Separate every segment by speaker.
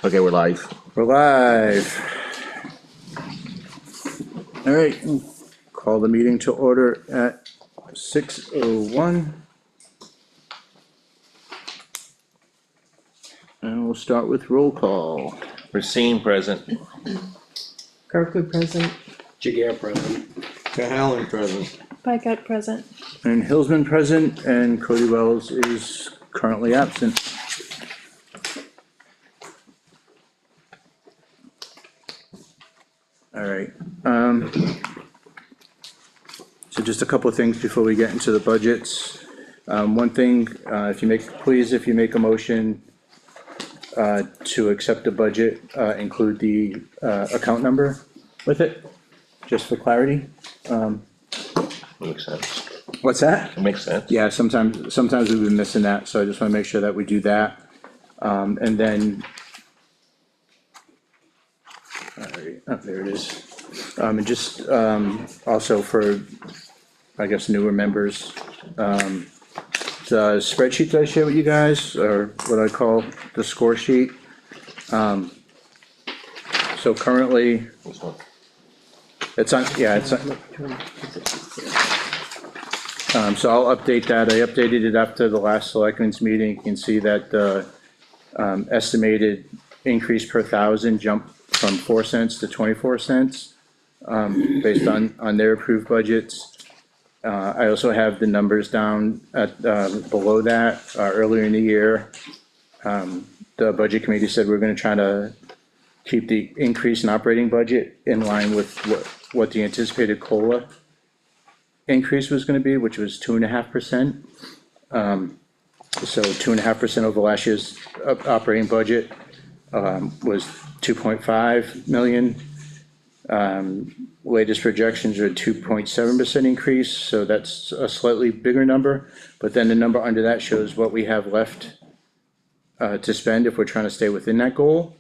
Speaker 1: Okay, we're live.
Speaker 2: We're live. All right, call the meeting to order at 6:01. And we'll start with roll call.
Speaker 1: Racine present.
Speaker 3: Kirkwood present.
Speaker 4: Jagger present.
Speaker 5: Cahalan present.
Speaker 3: Pycott present.
Speaker 2: And Hillsman present, and Cody Wells is currently absent. All right, so just a couple of things before we get into the budgets. One thing, if you make a motion to accept the budget, include the account number with it, just for clarity.
Speaker 1: Makes sense.
Speaker 2: What's that?
Speaker 1: It makes sense.
Speaker 2: Yeah, sometimes we've been missing that, so I just wanna make sure that we do that. And then. Alright, oh, there it is. And just, also for, I guess, newer members, the spreadsheet that I shared with you guys, or what I call the score sheet. So currently,
Speaker 1: This one.
Speaker 2: it's on, yeah, it's on, so I'll update that. I updated it after the last selectmen's meeting. You can see that the estimated increase per thousand jumped from 4 cents to 24 cents, based on their approved budgets. I also have the numbers down at, below that, earlier in the year. The budget committee said we're gonna try to keep the increase in operating budget in line with what the anticipated COLA increase was gonna be, which was 2.5%. So 2.5% over last year's operating budget, was 2.5 million. Latest projections are 2.7% increase, so that's a slightly bigger number. But then the number under that shows what we have left to spend if we're trying to stay within that goal.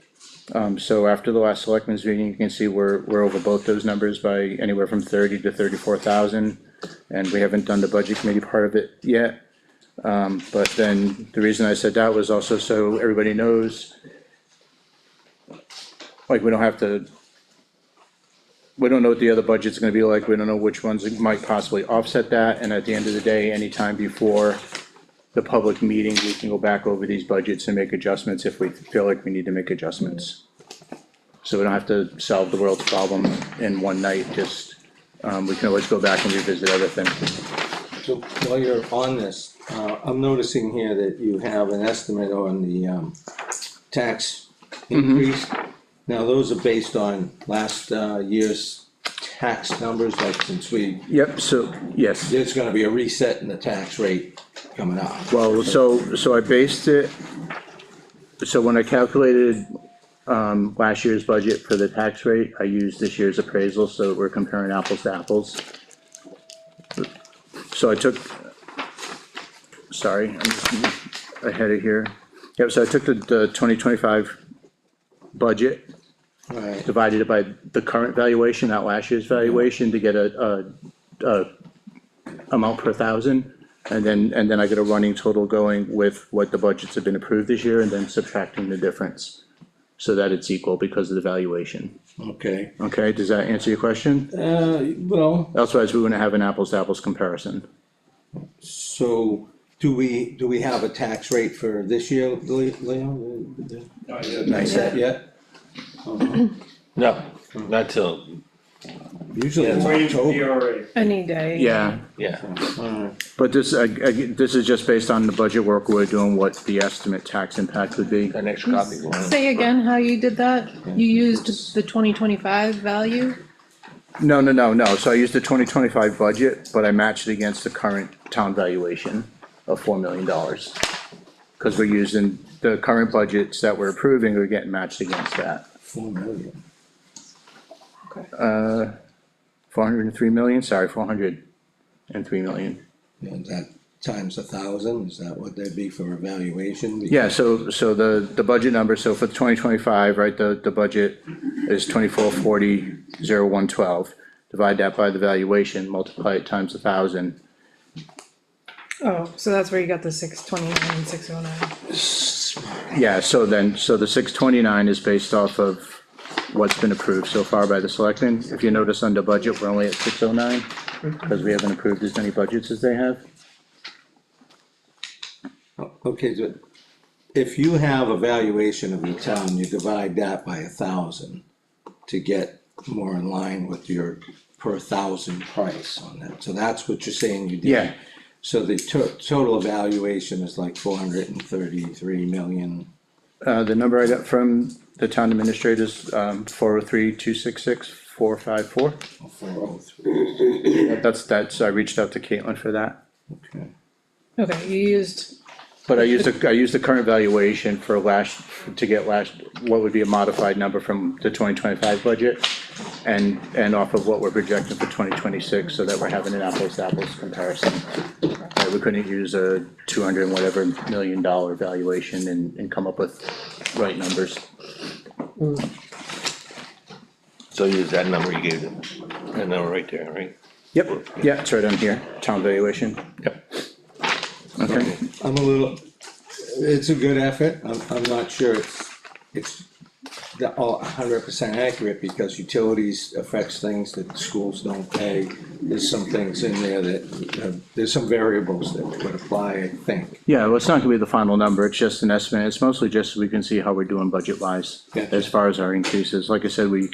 Speaker 2: So after the last selectmen's meeting, you can see we're over both those numbers by anywhere from 30 to 34,000. And we haven't done the budget committee part of it yet. But then the reason I said that was also so everybody knows, like, we don't know what the other budget's gonna be like, we don't know which ones might possibly offset that, and at the end of the day, anytime before the public meeting, we can go back over these budgets and make adjustments if we feel like we need to make adjustments. So we don't have to solve the world's problem in one night, just, we can always go back and revisit everything.
Speaker 5: So while you're on this, I'm noticing here that you have an estimate on the tax increase. Now, those are based on last year's tax numbers, like since
Speaker 2: Yep, so, yes.
Speaker 5: there's gonna be a reset in the tax rate coming up.
Speaker 2: Well, so I based it, so when I calculated, last year's budget for the tax rate, I used this year's appraisal, so we're comparing apples to apples. So I took, sorry, I'm just ahead of here. Yep, so I took the 2025 budget,
Speaker 5: Right,
Speaker 2: divided it by the current valuation, not last year's valuation, to get a amount per thousand. And then I get a running total going with what the budgets have been approved this year, and then subtracting the difference, so that it's equal because of the valuation.
Speaker 5: okay.
Speaker 2: Okay, does that answer your question?
Speaker 5: Well,
Speaker 2: Elsewise, we wouldn't have an apples to apples comparison.
Speaker 5: so do we have a tax rate for this year, Leo? Not set yet?
Speaker 1: No, not till,
Speaker 5: Usually it's October.
Speaker 3: Any day.
Speaker 2: Yeah,
Speaker 1: yeah.
Speaker 2: but this is just based on the budget work we're doing, what the estimate tax impact would be.
Speaker 1: An extra copy.
Speaker 3: Say again how you did that? You used the 2025 value?
Speaker 2: No, so I used the 2025 budget, but I matched it against the current town valuation of $4 million. Cause we're using the current budgets that we're approving, we're getting matched against that.
Speaker 5: 4 million.
Speaker 2: 403 million, sorry, 403 million.
Speaker 5: And that times 1,000, is that what that'd be for evaluation?
Speaker 2: Yeah, so the budget number, so for 2025, right, the budget is 2440,0112. Divide that by the valuation, multiply it times 1,000.
Speaker 3: Oh, so that's where you got the 629, 609.
Speaker 2: yeah, so the 629 is based off of what's been approved so far by the selectmen. If you notice under budget, we're only at 609, because we haven't approved as many budgets as they have.
Speaker 5: Okay, so if you have a valuation of your town, you divide that by 1,000 to get more in line with your per thousand price on that, so that's what you're saying you did?
Speaker 2: Yeah.
Speaker 5: So the total evaluation is like 433 million.
Speaker 2: The number I got from the town administrators, 403-266-454.
Speaker 5: 403,
Speaker 2: That's, I reached out to Caitlin for that.
Speaker 5: okay.
Speaker 3: Okay, you used,
Speaker 2: But I used the current valuation for what would be a modified number from the 2025 budget. And off of what we're projecting for 2026, so that we're having an apples to apples comparison. We couldn't use a 200 and whatever million dollar valuation and come up with right numbers.
Speaker 1: So use that number you gave them, that number right there, right?
Speaker 2: Yep, yeah, it's right on here, town valuation.
Speaker 1: Yep.
Speaker 2: Okay,
Speaker 5: I'm a little, it's a good effort, I'm not sure it's all 100% accurate, because utilities affects things that schools don't pay. There's some things in there that, there's some variables that would apply, I think.
Speaker 2: yeah, well, it's not gonna be the final number, it's just an estimate, it's mostly just so we can see how we're doing budget wise.
Speaker 5: Gotcha.
Speaker 2: As far as our increases, like I said, we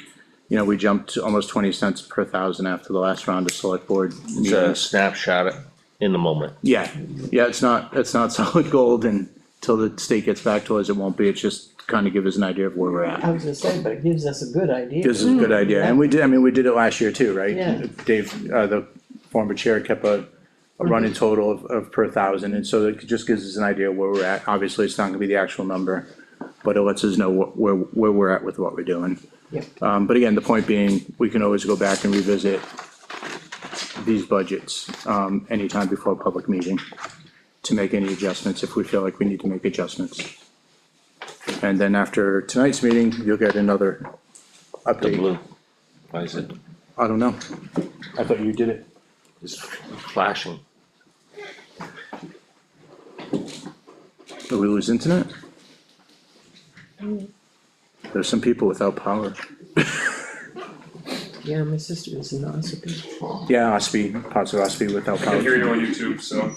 Speaker 2: jumped to almost 20 cents per thousand after the last round of select board
Speaker 1: It's a
Speaker 2: meetings.
Speaker 1: snapshot in the moment.
Speaker 2: Yeah, it's not solid gold until the state gets back to us, it won't be, it's just kind of give us an idea of where we're
Speaker 4: I
Speaker 2: at.
Speaker 4: was gonna say, but it gives us a good idea.
Speaker 2: Gives us a good idea, and we did it last year too, right?
Speaker 4: Yeah.
Speaker 2: Dave, the former chair kept a running total of per thousand, and so it just gives us an idea of where we're at. Obviously, it's not gonna be the actual number, but it lets us know where we're at with what we're doing.
Speaker 4: Yep.
Speaker 2: But again, the point being, we can always go back and revisit these budgets, anytime before a public meeting to make any adjustments if we feel like we need to make adjustments. And then after tonight's meeting, you'll get another
Speaker 1: The
Speaker 2: update.
Speaker 1: blue, why is it,
Speaker 2: I don't know. I thought you did it.
Speaker 1: it's flashing?
Speaker 2: Did we lose internet? There's some people without power.
Speaker 4: Yeah, my sister is in Ossipee.
Speaker 2: Yeah, Ospey, parts of Ospey without
Speaker 6: I can hear you
Speaker 2: power.
Speaker 6: on YouTube, so.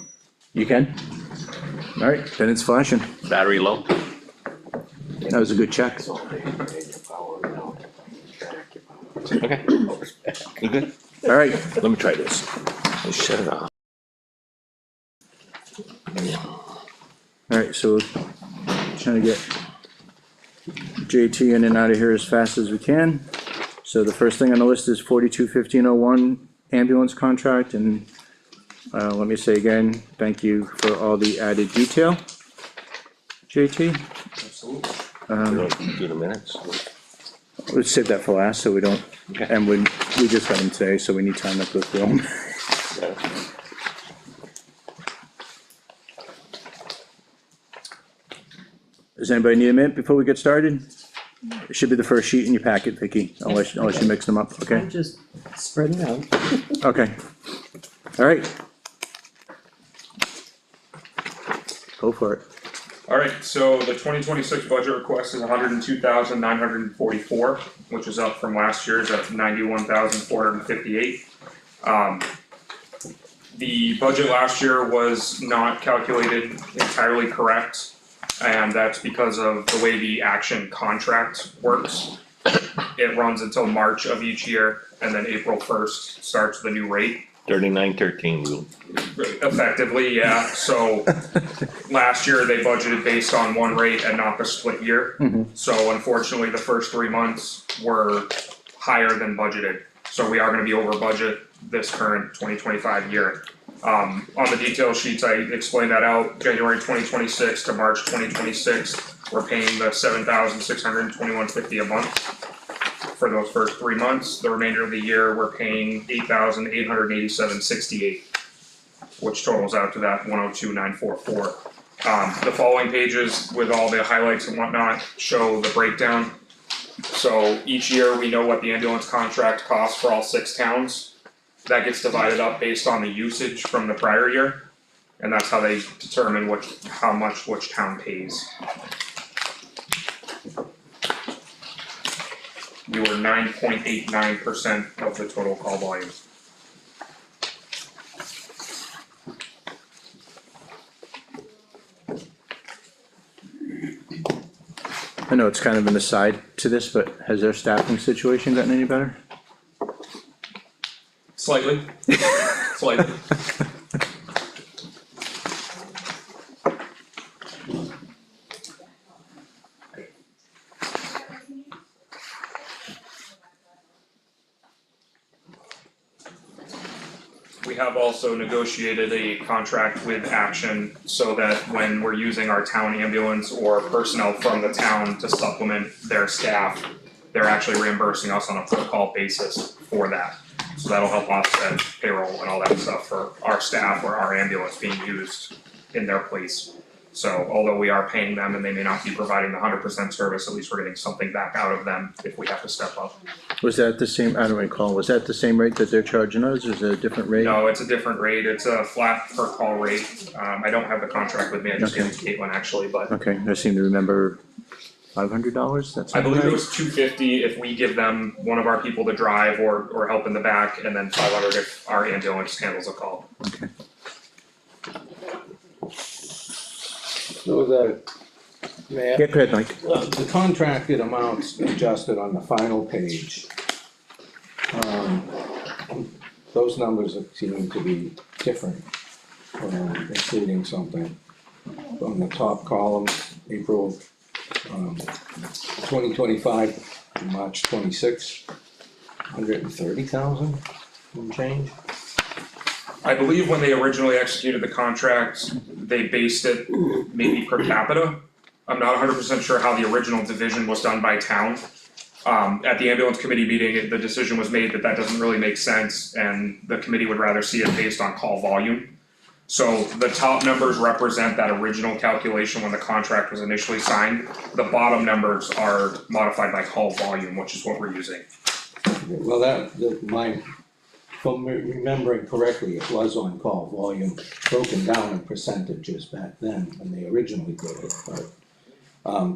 Speaker 2: You can? Alright, then it's flashing.
Speaker 1: Battery low?
Speaker 2: That was a good check.
Speaker 1: Okay. You good?
Speaker 2: Alright,
Speaker 1: Let me try this. Let's shut it off.
Speaker 2: alright, so trying to get JT in and out of here as fast as we can. So the first thing on the list is 42-1501 ambulance contract, and let me say again, thank you for all the added detail. JT,
Speaker 6: Absolutely.
Speaker 1: We don't do the minutes.
Speaker 2: let's save that for last, so we don't, and we just got them today, so we need time to go through them. Does anybody need a minute before we get started? It should be the first sheet in your packet, Vicky, unless you mix them up, okay?
Speaker 4: I'm just spreading out.
Speaker 2: Okay. Alright. Go for it.
Speaker 6: Alright, so the 2026 budget request is 102,944, which is up from last year's at 91,458. The budget last year was not calculated entirely correct, and that's because of the way the action contract works. It runs until March of each year, and then April 1st starts the new rate.
Speaker 1: 3913 rule.
Speaker 6: Effectively, yeah, so last year they budgeted based on one rate and not the split year. So unfortunately, the first 3 months were higher than budgeted, so we are gonna be over budget this current 2025 year. On the detail sheets, I explained that out, January 2026 to March 2026, we're paying the $7,621.50 a month for those first 3 months. The remainder of the year, we're paying $8,887.68, which totals out to that 102,944. The following pages with all the highlights and whatnot show the breakdown. So each year, we know what the ambulance contract costs for all 6 towns. That gets divided up based on the usage from the prior year. And that's how they determine how much which town pays. We were 9.89% of the total call volume.
Speaker 2: I know it's kind of an aside to this, but has their staffing situation gotten any better?
Speaker 6: Slightly, slightly. We have also negotiated a contract with Action so that when we're using our town ambulance or personnel from the town to supplement their staff, they're actually reimbursing us on a per call basis for that. So that'll help offset payroll and all that stuff for our staff or our ambulance being used in their place. So although we are paying them and they may not be providing the 100% service, at least we're getting something back out of them if we have to step up.
Speaker 2: Was that the same, I don't recall, was that the same rate that they're charging us, or is it a different rate?
Speaker 6: No, it's a different rate, it's a flat per call rate, I don't have the contract with me, I just gave it to Caitlin actually, but
Speaker 2: Okay, I seem to remember $500, that's.
Speaker 6: I believe it was $250 if we give them one of our people to drive or help in the back, and then $500 if our ambulance handles a call.
Speaker 2: Okay,
Speaker 5: So may I-
Speaker 2: yeah, go ahead, Mike.
Speaker 5: the contracted amounts adjusted on the final page. Those numbers seem to be different, exceeding something. On the top column, April 2025, March 26, 130,000 and change.
Speaker 6: I believe when they originally executed the contract, they based it maybe per capita. I'm not 100% sure how the original division was done by town. At the ambulance committee meeting, the decision was made that doesn't really make sense, and the committee would rather see it based on call volume. So the top numbers represent that original calculation when the contract was initially signed. The bottom numbers are modified by call volume, which is what we're using.
Speaker 5: Well, if I'm remembering correctly, it was on call volume, broken down in percentages back then when they originally did it, but.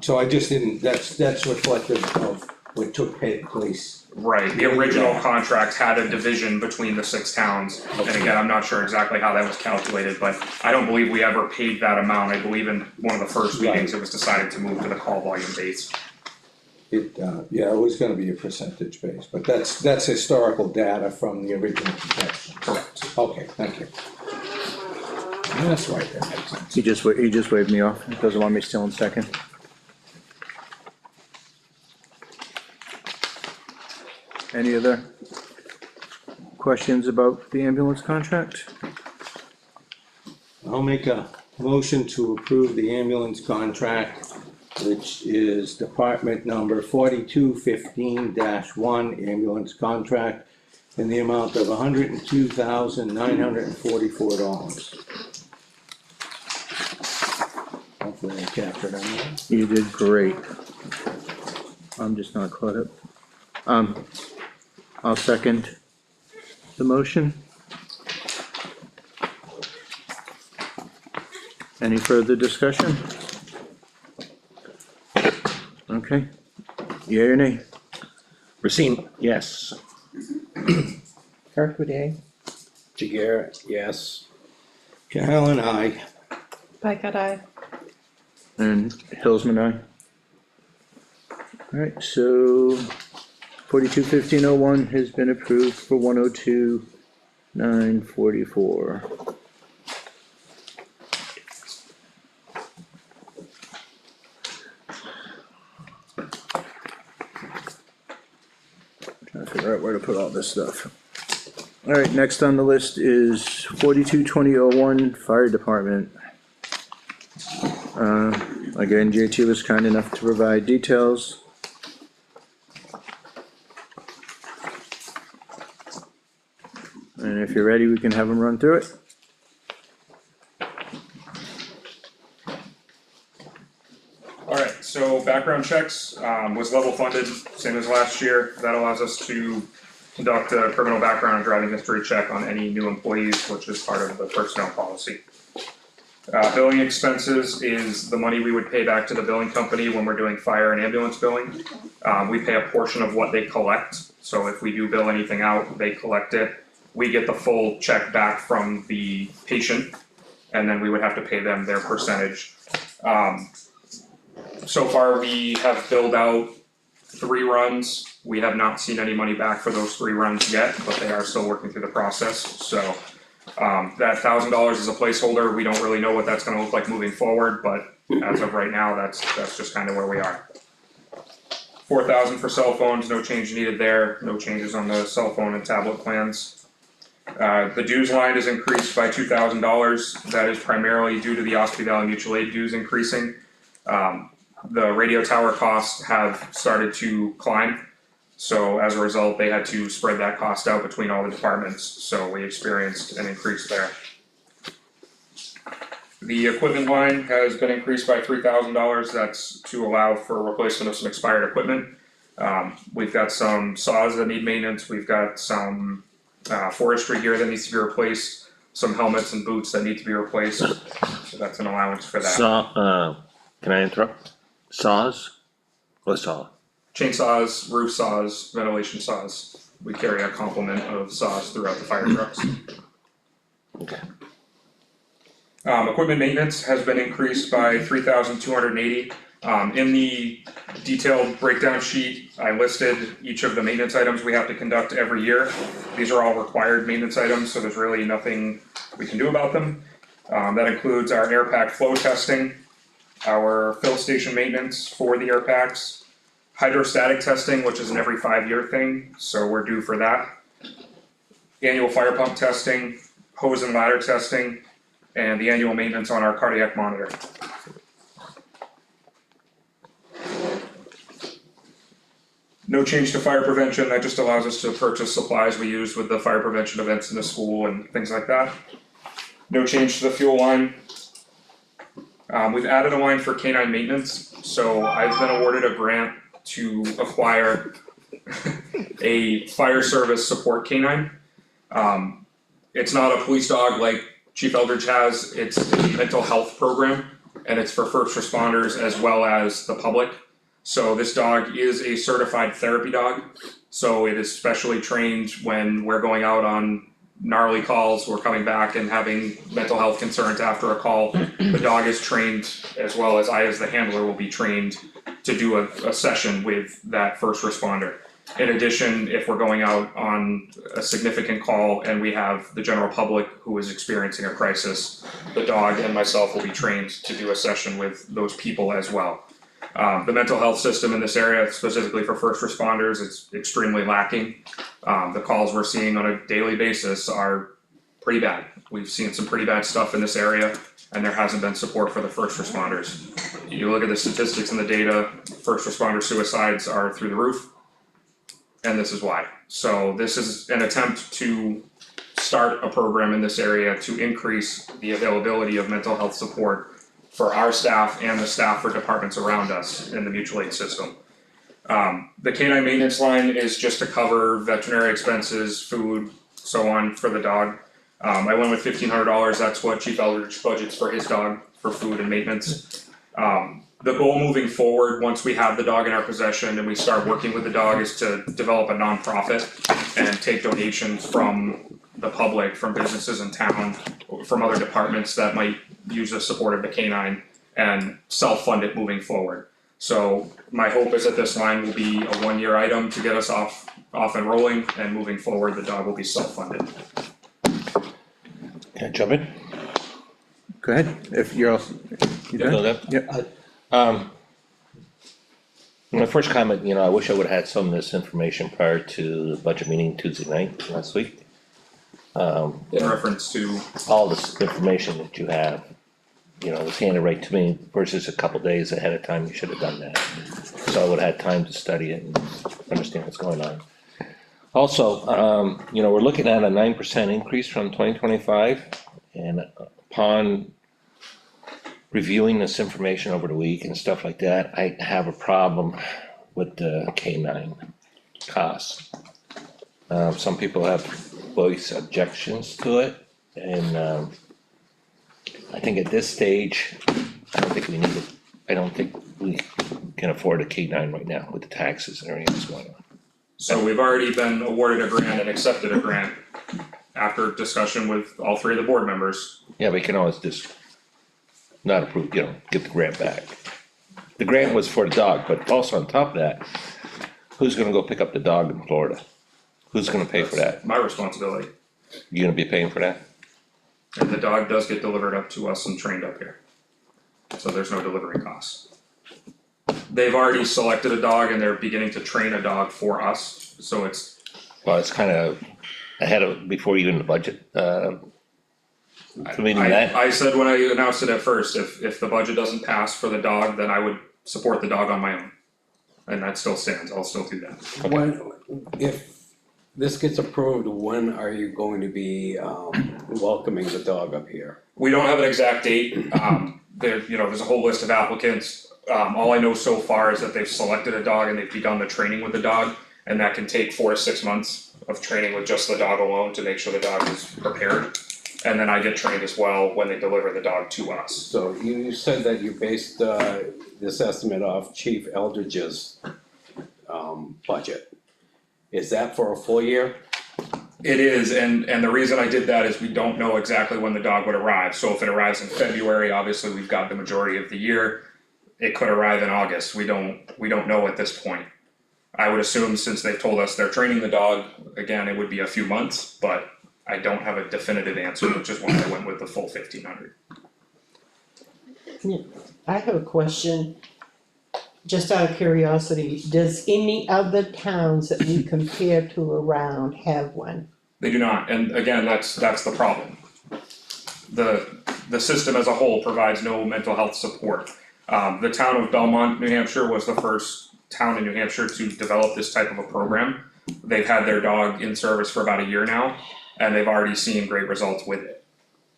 Speaker 5: So I just didn't, that's reflective of what took place.
Speaker 6: Right, the original contract had a division between the 6 towns, and again, I'm not sure exactly how that was calculated, but I don't believe we ever paid that amount, I believe in one of the first meetings, it was decided to move to the call volume base.
Speaker 5: Yeah, it was gonna be a percentage base, but that's historical data from the original projection.
Speaker 6: Correct.
Speaker 5: Okay, thank you. That's right, that makes sense.
Speaker 2: He just waved me off, doesn't want me still in second. Any other questions about the ambulance contract?
Speaker 5: I'll make a motion to approve the ambulance contract, which is department number 4215-1 ambulance contract in the amount of $102,944. Hopefully I captured that.
Speaker 2: You did great. I'm just not caught up. I'll second the motion. Any further discussion? Okay, yea or nay?
Speaker 1: Racine, yes.
Speaker 4: Kirkwood, eh?
Speaker 1: Jagger, yes.
Speaker 5: Carolyn, aye.
Speaker 3: By cut eye.
Speaker 2: And Hillsman, aye. Alright, so 421501 has been approved for 102,944. Trying to figure out where to put all this stuff. Alright, next on the list is 422001 Fire Department. Again, JT was kind enough to provide details. And if you're ready, we can have them run through it.
Speaker 6: Alright, so background checks, was level funded, same as last year, that allows us to conduct a criminal background and driving history check on any new employees, which is part of the personnel policy. Billing expenses is the money we would pay back to the billing company when we're doing fire and ambulance billing. We pay a portion of what they collect, so if we do bill anything out, they collect it. We get the full check back from the patient, and then we would have to pay them their percentage. So far, we have billed out 3 runs. We have not seen any money back for those 3 runs yet, but they are still working through the process, so. That $1,000 is a placeholder, we don't really know what that's gonna look like moving forward, but as of right now, that's just kinda where we are. 4,000 for cell phones, no change needed there, no changes on the cell phone and tablet plans. The dues line is increased by $2,000, that is primarily due to the Ospey Valley Mutual Aid dues increasing. The radio tower costs have started to climb. So as a result, they had to spread that cost out between all the departments, so we experienced an increase there. The equipment line has been increased by $3,000, that's to allow for replacement of some expired equipment. We've got some saws that need maintenance, we've got some forestry gear that needs to be replaced, some helmets and boots that need to be replaced, so that's an allowance for that.
Speaker 1: Can I interrupt? Saws? What saw?
Speaker 6: Chainsaws, roof saws, ventilation saws. We carry a complement of saws throughout the fire trucks.
Speaker 1: Okay.
Speaker 6: Equipment maintenance has been increased by $3,280. In the detailed breakdown sheet, I listed each of the maintenance items we have to conduct every year. These are all required maintenance items, so there's really nothing we can do about them. That includes our air pack flow testing, our fill station maintenance for the air packs, hydrostatic testing, which is an every 5-year thing, so we're due for that. Annual fire pump testing, hose and ladder testing, and the annual maintenance on our cardiac monitor. No change to fire prevention, that just allows us to purchase supplies we use with the fire prevention events in the school and things like that. No change to the fuel line. We've added a line for canine maintenance, so I've been awarded a grant to acquire a fire service support canine. It's not a police dog like Chief Eldridge has, it's a mental health program, and it's for first responders as well as the public. So this dog is a certified therapy dog, so it is specially trained when we're going out on gnarly calls, we're coming back and having mental health concerns after a call. The dog is trained, as well as I as the handler will be trained to do a session with that first responder. In addition, if we're going out on a significant call and we have the general public who is experiencing a crisis, the dog and myself will be trained to do a session with those people as well. The mental health system in this area, specifically for first responders, is extremely lacking. The calls we're seeing on a daily basis are pretty bad. We've seen some pretty bad stuff in this area, and there hasn't been support for the first responders. You look at the statistics and the data, first responder suicides are through the roof, and this is why. So this is an attempt to start a program in this area to increase the availability of mental health support for our staff and the staff for departments around us in the mutual aid system. The canine maintenance line is just to cover veterinary expenses, food, so on for the dog. I went with $1,500, that's what Chief Eldridge budgets for his dog for food and maintenance. The goal moving forward, once we have the dog in our possession and we start working with the dog, is to develop a nonprofit and take donations from the public, from businesses in town, from other departments that might use the support of the canine and self-fund it moving forward. So my hope is that this line will be a 1-year item to get us off and rolling, and moving forward, the dog will be self-funded.
Speaker 1: Can I jump in?
Speaker 2: Go ahead, if you're all, you
Speaker 1: Yeah, go
Speaker 2: done?
Speaker 1: there.
Speaker 2: Yep,
Speaker 1: My first comment, I wish I would've had some of this information prior to the budget meeting Tuesday night last week.
Speaker 6: In reference to,
Speaker 1: All this information that you have, was handed right to me versus a couple days ahead of time, you should have done that. So I would've had time to study it and understand what's going on. Also, we're looking at a 9% increase from 2025, and upon reviewing this information over the week and stuff like that, I have a problem with the K9 costs. Some people have voiced objections to it, and I think at this stage, I don't think we need it. I don't think we can afford a K-9 right now with the taxes and everything that's going on.
Speaker 6: So we've already been awarded a grant and accepted a grant after discussion with all three of the board members.
Speaker 1: Yeah, we can always just not approve, get the grant back. The grant was for the dog, but also on top of that, who's gonna go pick up the dog in Florida? Who's gonna pay for that?
Speaker 6: My responsibility.
Speaker 1: You gonna be paying for that?
Speaker 6: And the dog does get delivered up to us and trained up here. So there's no delivery costs. They've already selected a dog and they're beginning to train a dog for us, so it's,
Speaker 1: Well, it's kinda ahead of, before even the budget, meaning that,
Speaker 6: I said when I announced it at first, if the budget doesn't pass for the dog, then I would support the dog on my own. And that still stands, I'll still do that.
Speaker 7: When, if this gets approved, when are you going to be, welcoming the dog up here?
Speaker 6: We don't have an exact date, there's a whole list of applicants. All I know so far is that they've selected a dog and they've begun the training with the dog. And that can take 4 to 6 months of training with just the dog alone to make sure the dog is prepared. And then I get trained as well when they deliver the dog to us.
Speaker 7: So you said that you based, this estimate off Chief Eldridge's, budget. Is that for a full year?
Speaker 6: It is, and the reason I did that is we don't know exactly when the dog would arrive. So if it arrives in February, obviously we've got the majority of the year. It could arrive in August, we don't know at this point. I would assume since they've told us they're training the dog, again, it would be a few months, but I don't have a definitive answer, which is why I went with the full 1,500.
Speaker 4: I have a question, just out of curiosity, does any other towns that we compare to around have one?
Speaker 6: They do not, and again, that's the problem. The system as a whole provides no mental health support. The town of Belmont, New Hampshire was the first town in New Hampshire to develop this type of a program. They've had their dog in service for about a year now, and they've already seen great results with it.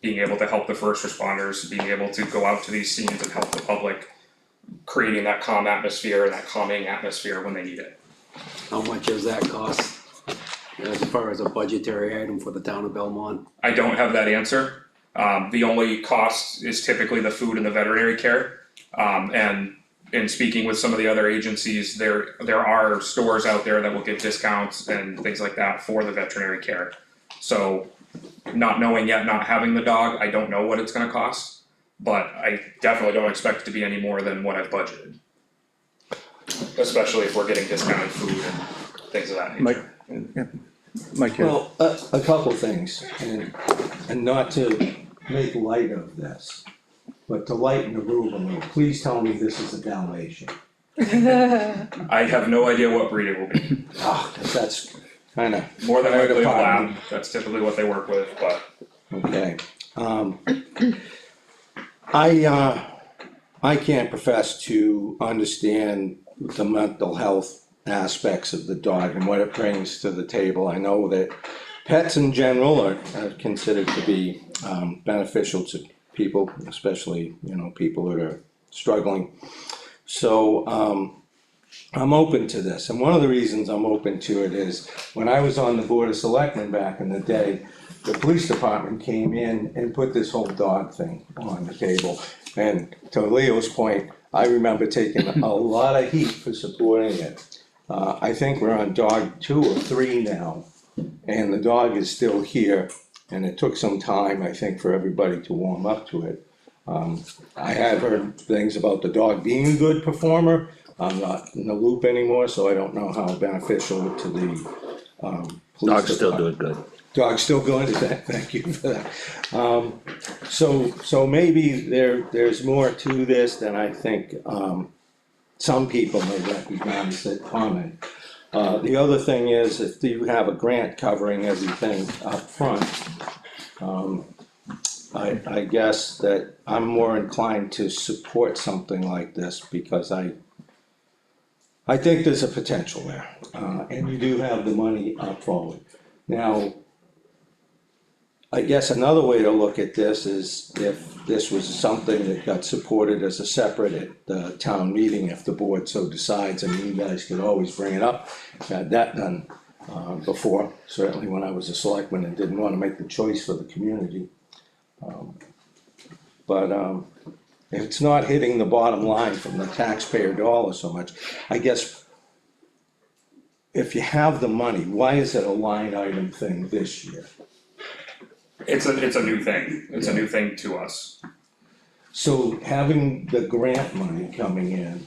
Speaker 6: Being able to help the first responders, being able to go out to these scenes and help the public, creating that calm atmosphere and that calming atmosphere when they need it.
Speaker 7: How much does that cost? As far as a budgetary item for the town of Belmont?
Speaker 6: I don't have that answer. The only cost is typically the food and the veterinary care. And in speaking with some of the other agencies, there are stores out there that will give discounts and things like that for the veterinary care. So not knowing yet, not having the dog, I don't know what it's gonna cost, but I definitely don't expect it to be any more than what I've budgeted. Especially if we're getting discounted food and things of that nature.
Speaker 2: Mike, yeah.
Speaker 5: Well, a couple things, and not to make light of this, but to lighten the room a little, please tell me this is a Dalmatian.
Speaker 6: I have no idea what breed it will be.
Speaker 5: Ah, 'cause that's kinda.
Speaker 6: More than likely a
Speaker 5: Department.
Speaker 6: lab, that's typically what they work with, but
Speaker 5: Okay, I can't profess to understand the mental health aspects of the dog and what it brings to the table. I know that pets in general are considered to be beneficial to people, especially, people that are struggling. So, I'm open to this, and one of the reasons I'm open to it is, when I was on the Board of Selectmen back in the day, the police department came in and put this whole dog thing on the table. And to Leo's point, I remember taking a lot of heat for supporting it. I think we're on dog 2 or 3 now, and the dog is still here, and it took some time, I think, for everybody to warm up to it. I have heard things about the dog being a good performer. I'm not in the loop anymore, so I don't know how beneficial to the police
Speaker 1: dog's still
Speaker 5: department.
Speaker 1: doing good.
Speaker 5: Dog's still good, is that, thank you for that. So maybe there's more to this than I think, some people may recognize that comment. The other thing is, if you have a grant covering everything up front, I guess that I'm more inclined to support something like this, because I think there's a potential there, and you do have the money up forward. Now, I guess another way to look at this is if this was something that got supported as a separate at the town meeting, if the board so decides, I mean, you guys could always bring it up. Had that done before, certainly when I was a selectman and didn't wanna make the choice for the community. but, if it's not hitting the bottom line from the taxpayer dollar so much, I guess if you have the money, why is it a line item thing this year?
Speaker 6: It's a new thing, it's a new thing to us.
Speaker 5: So having the grant money coming in,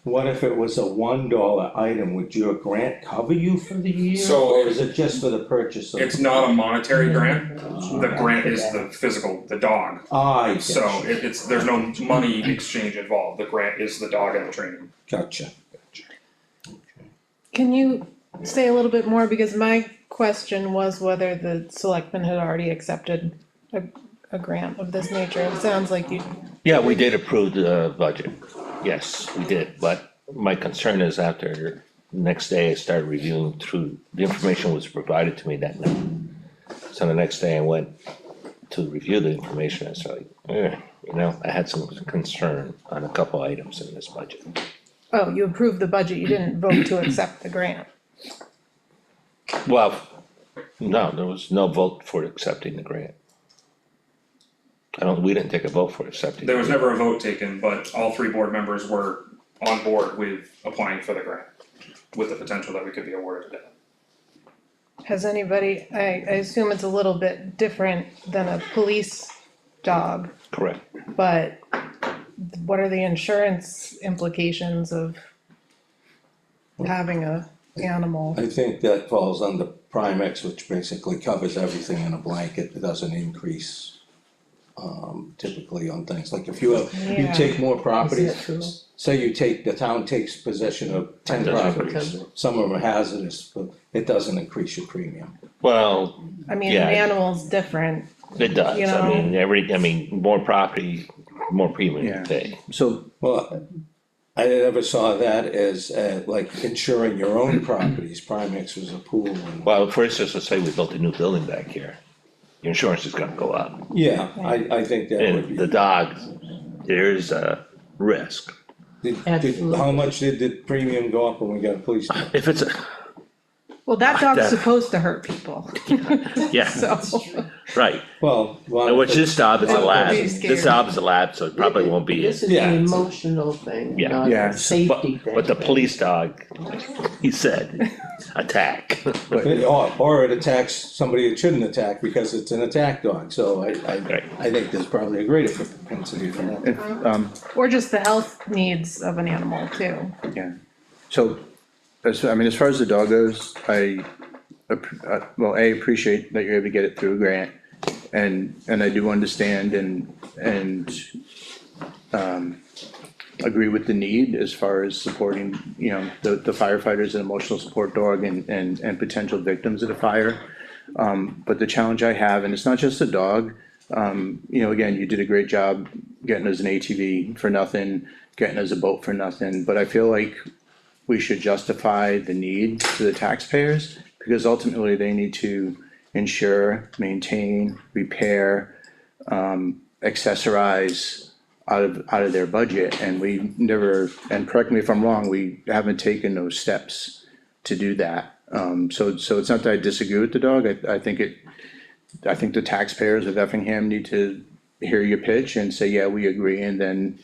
Speaker 5: what if it was a $1 item, would your grant cover you for the year?
Speaker 6: So-
Speaker 5: Or is it just for the purchase of?
Speaker 6: It's not a monetary grant, the grant is the physical, the dog.
Speaker 5: I
Speaker 6: So
Speaker 5: gotcha,
Speaker 6: it's, there's no money exchange involved, the grant is the dog and the training.
Speaker 5: gotcha.
Speaker 3: Can you say a little bit more, because my question was whether the selectmen had already accepted a grant of this nature, it sounds like you,
Speaker 1: Yeah, we did approve the budget, yes, we did, but my concern is after, next day I started reviewing through, the information was provided to me that night. So the next day I went to review the information, I was like, I had some concern on a couple items in this budget.
Speaker 3: oh, you approved the budget, you didn't vote to accept the grant.
Speaker 1: Well, no, there was no vote for accepting the grant. We didn't take a vote for accepting.
Speaker 6: There was
Speaker 1: the grant.
Speaker 6: never a vote taken, but all three board members were on board with applying for the grant, with the potential that we could be awarded it.
Speaker 3: Has anybody, I assume it's a little bit different than a police dog,
Speaker 1: Correct.
Speaker 3: but what are the insurance implications of having a animal?
Speaker 5: I think that falls under Primex, which basically covers everything in a blanket, it doesn't increase. Typically on things, like if you have, you
Speaker 3: Yeah.
Speaker 5: take more
Speaker 4: Is
Speaker 5: properties,
Speaker 4: that true?
Speaker 5: say the town takes possession of 10
Speaker 1: Doesn't
Speaker 5: properties, some of them are hazardous, but it doesn't increase your premium.
Speaker 1: Well,
Speaker 3: I mean,
Speaker 1: Yeah.
Speaker 3: an animal's different,
Speaker 1: it does,
Speaker 3: You
Speaker 1: I mean, more property, more premium
Speaker 2: Yeah.
Speaker 1: to pay.
Speaker 2: So,
Speaker 5: Well, I never saw that as, like insuring your own properties, Primex was a pool and.
Speaker 1: Well, for instance, let's say we built a new building back here, your insurance is gonna go up.
Speaker 5: Yeah, I think that would
Speaker 1: And
Speaker 5: be.
Speaker 1: the dog, there's a risk.
Speaker 5: How much did the premium go up when we got a police dog?
Speaker 1: If it's a,
Speaker 3: well, that dog's
Speaker 1: That-
Speaker 3: supposed to hurt people,
Speaker 1: yeah,
Speaker 3: so.
Speaker 1: right,
Speaker 5: Well,
Speaker 1: which this dog is a
Speaker 3: That would
Speaker 1: lab,
Speaker 3: be
Speaker 1: this
Speaker 3: scary.
Speaker 1: dog is a lab, so it probably won't be.
Speaker 4: This is
Speaker 5: Yeah.
Speaker 4: an emotional thing,
Speaker 1: Yeah.
Speaker 4: not
Speaker 2: Yeah.
Speaker 4: a
Speaker 1: But,
Speaker 4: safety thing.
Speaker 1: but the police dog, he said, attack.
Speaker 5: Or it attacks somebody it shouldn't attack because it's an attack dog, so
Speaker 1: Right.
Speaker 5: I think there's probably a greater propensity for that.
Speaker 2: if,
Speaker 3: Or just the health needs of an animal too.
Speaker 2: yeah, so, as far as the dog goes, well, I appreciate that you're able to get it through a grant. And I do understand and agree with the need as far as supporting, the firefighters and emotional support dog and potential victims of the fire. But the challenge I have, and it's not just the dog, again, you did a great job getting us an ATV for nothing, getting us a boat for nothing, but I feel like we should justify the need to the taxpayers, because ultimately they need to insure, maintain, repair, accessorize out of their budget, and we never, and correct me if I'm wrong, we haven't taken those steps to do that. So it's not that I disagree with the dog, I think the taxpayers of Effingham need to hear your pitch and say, yeah, we agree, and then,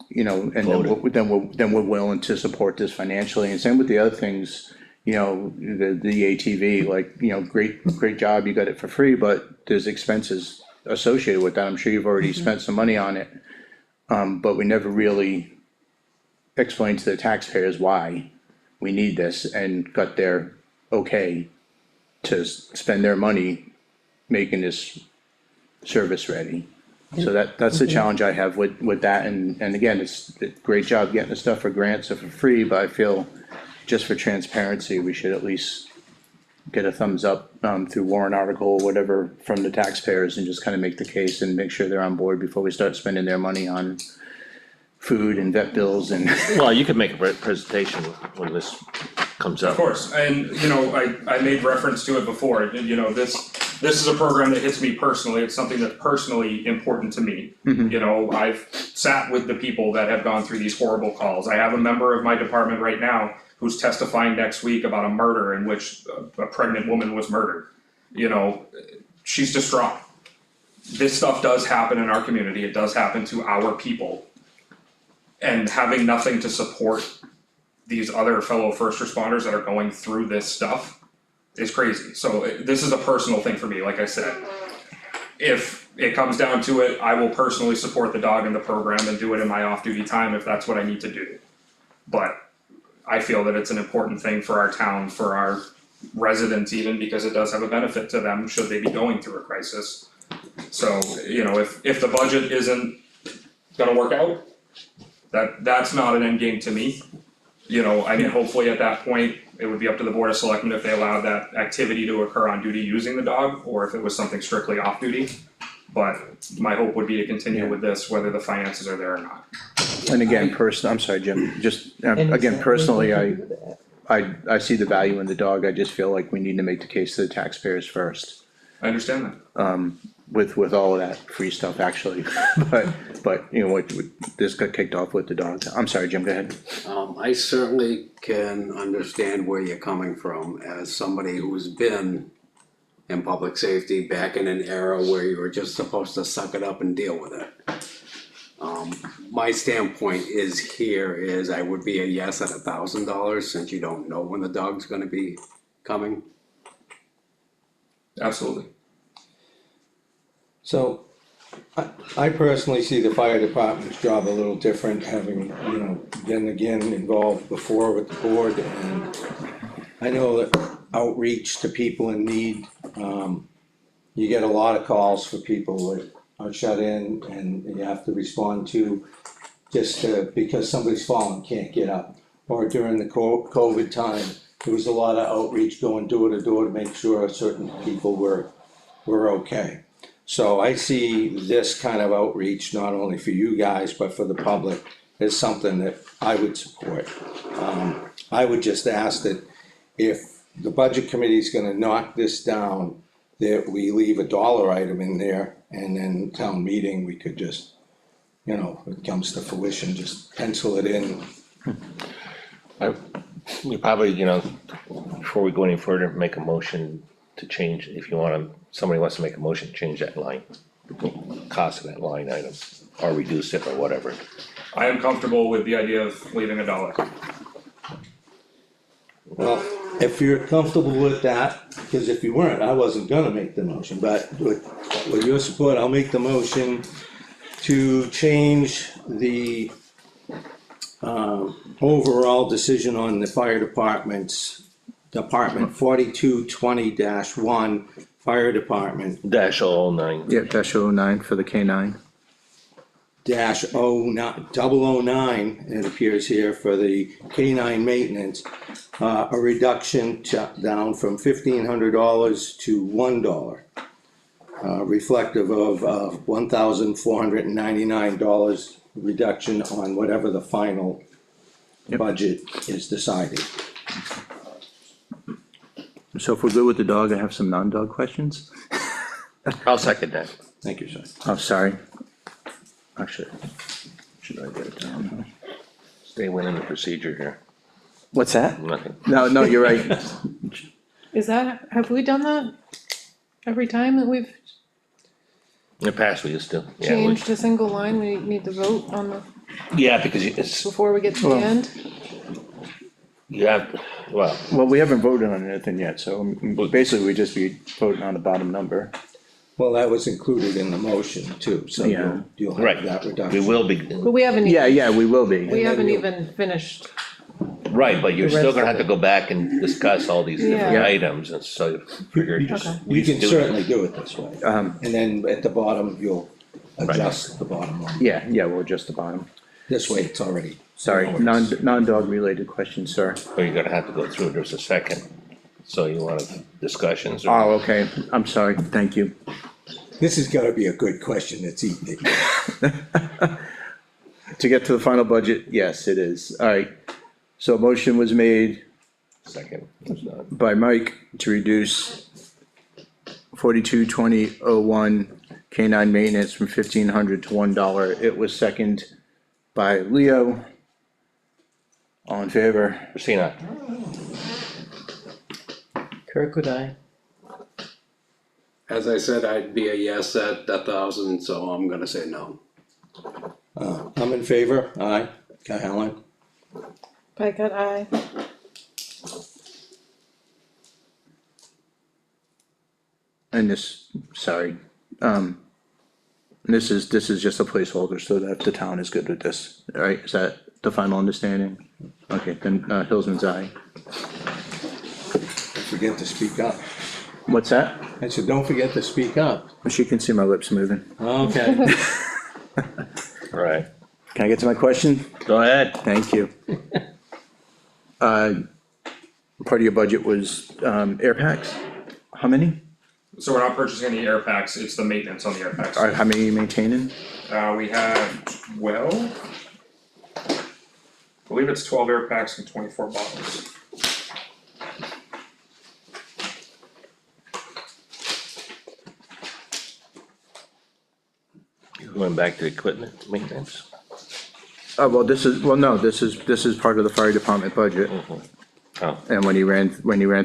Speaker 2: then we're willing to support this financially, and same with the other things, the ATV, like, great job, you got it for free, but there's expenses associated with that, I'm sure you've already spent some money on it. But we never really explained to the taxpayers why we need this and got their okay to spend their money making this service ready. So that's the challenge I have with that, and again, it's a great job getting the stuff for grants or for free, but I feel just for transparency, we should at least get a thumbs up through warrant article or whatever from the taxpayers and just kind of make the case and make sure they're on board before we start spending their money on food and vet bills and.
Speaker 1: Well, you can make a presentation when this comes up.
Speaker 6: Of course, and I made reference to it before, this is a program that hits me personally, it's something that's personally important to me. I've sat with the people that have gone through these horrible calls, I have a member of my department right now who's testifying next week about a murder in which a pregnant woman was murdered. She's distraught. this stuff does happen in our community, it does happen to our people. And having nothing to support these other fellow first responders that are going through this stuff is crazy. So this is a personal thing for me, like I said. If it comes down to it, I will personally support the dog in the program and do it in my off-duty time if that's what I need to do. But I feel that it's an important thing for our town, for our residents even, because it does have a benefit to them should they be going through a crisis. So, you know, if the budget isn't gonna work out, that's not an end game to me. You know, I mean, hopefully at that point, it would be up to the Board of Selectmen if they allowed that activity to occur on duty using the dog, or if it was something strictly off duty. But my hope would be to continue with this, whether the finances are there or not.
Speaker 2: And again, I'm sorry, Jim, just,
Speaker 4: And is
Speaker 2: again,
Speaker 4: there
Speaker 2: personally,
Speaker 4: anything to do with that?
Speaker 2: I see the value in the dog, I just feel like we need to make the case to the taxpayers first.
Speaker 6: I understand that.
Speaker 2: With all of that free stuff, actually, but, you know, what, this got kicked off with the dog. I'm sorry, Jim, go ahead.
Speaker 7: I certainly can understand where you're coming from as somebody who's been in public safety back in an era where you were just supposed to suck it up and deal with it. My standpoint is I would be a yes at $1,000 since you don't know when the dog's gonna be coming.
Speaker 6: Absolutely.
Speaker 5: So, I personally see the fire department's job a little different, having, you know, been again involved before with the board, and I know that outreach to people in need, you get a lot of calls for people that are shut in and you have to respond to just because somebody's fallen, can't get up. Or during the COVID time, there was a lot of outreach going door to door to make sure certain people were okay. So I see this kind of outreach, not only for you guys, but for the public, as something that I would support. I would just ask that if the budget committee is gonna knock this down, that we leave a dollar item in there, and then town meeting, we could just, you know, if it comes to fruition, just pencil it in.
Speaker 1: We probably, you know, before we go any further, make a motion to change, if you wanna, somebody wants to make a motion, to change that line, cost of that line item, or reduce it or whatever.
Speaker 6: I am comfortable with the idea of leaving $1.
Speaker 5: Well, if you're comfortable with that, because if you weren't, I wasn't gonna make the motion, but with your support, I'll make the motion to change the overall decision on the fire department's Department 4220-1, Fire Department
Speaker 1: Dash 009.
Speaker 2: Yeah, -09 for the K9.
Speaker 5: -009, it appears here, for the K9 maintenance, a reduction down from $1,500 to $1. Reflective of $1,499 reduction on whatever the final budget is decided.
Speaker 2: So if we're good with the dog, I have some non-dog questions.
Speaker 1: I'll second that.
Speaker 5: Thank you, sir.
Speaker 2: Oh, sorry. Actually, should I get it down?
Speaker 1: Stay within the procedure here,
Speaker 2: What's that?
Speaker 1: nothing.
Speaker 2: No, you're right.
Speaker 3: Is that, have we done that every time that we've
Speaker 1: In the past, we used to, yeah,
Speaker 3: changed a single line, we need to vote on the,
Speaker 1: yeah, because it's,
Speaker 3: before we get to the
Speaker 2: Well-
Speaker 3: end?
Speaker 1: you have, well,
Speaker 2: Well, we haven't voted on anything yet, so basically we just be voting on the bottom number.
Speaker 5: Well, that was included in the motion too, so
Speaker 2: Yeah.
Speaker 5: you'll
Speaker 1: right,
Speaker 5: have that
Speaker 1: we
Speaker 5: reduction.
Speaker 1: will be,
Speaker 3: But we haven't,
Speaker 2: Yeah, we will be.
Speaker 3: we haven't
Speaker 5: you'll-
Speaker 3: even finished,
Speaker 1: right, but you're
Speaker 4: The
Speaker 1: still
Speaker 4: rest
Speaker 1: gonna
Speaker 4: of
Speaker 1: have to go back and discuss all these different
Speaker 3: Yeah.
Speaker 1: items, and so figure just.
Speaker 3: Okay.
Speaker 5: You can
Speaker 1: do it.
Speaker 5: certainly do it this way, and then at the bottom, you'll adjust the bottom line.
Speaker 2: Yeah, we'll adjust the bottom.
Speaker 5: This way, it's already.
Speaker 2: Sorry, non-dog related question, sir.
Speaker 1: Or you're gonna have to go through, there's a second, so you want discussions or?
Speaker 2: Oh, okay, I'm sorry, thank you.
Speaker 5: This has gotta be a good question this evening.
Speaker 2: To get to the final budget, yes, it is. Alright, so a motion was made
Speaker 1: Second, it's not.
Speaker 2: by Mike to reduce 422001 K9 maintenance from $1,500 to $1. It was second by Leo. All in favor?
Speaker 1: Christina,
Speaker 4: Kirk would I?
Speaker 7: As I said, I'd be a yes at 1,000, so I'm gonna say no.
Speaker 5: I'm in favor, aye, Helen,
Speaker 3: Pike got aye.
Speaker 2: And this, sorry, this is just a placeholder, so that the town is good with this, alright, is that the final understanding? Okay, then, Hillsman's aye.
Speaker 5: don't forget to speak up.
Speaker 2: What's that?
Speaker 5: I said, don't forget to speak up.
Speaker 2: She can see my lips moving.
Speaker 5: Okay.
Speaker 1: Right,
Speaker 2: Can I get to my question?
Speaker 1: go ahead.
Speaker 2: Thank you. Part of your budget was, air packs? How many?
Speaker 6: So we're not purchasing any air packs, it's the maintenance on the air packs.
Speaker 2: How many are you maintaining?
Speaker 6: We have 12. I believe it's 12 air packs and 24 bottles.
Speaker 1: Going back to equipment maintenance.
Speaker 2: Well, no, this is part of the fire department budget,
Speaker 1: Oh,
Speaker 2: and when you ran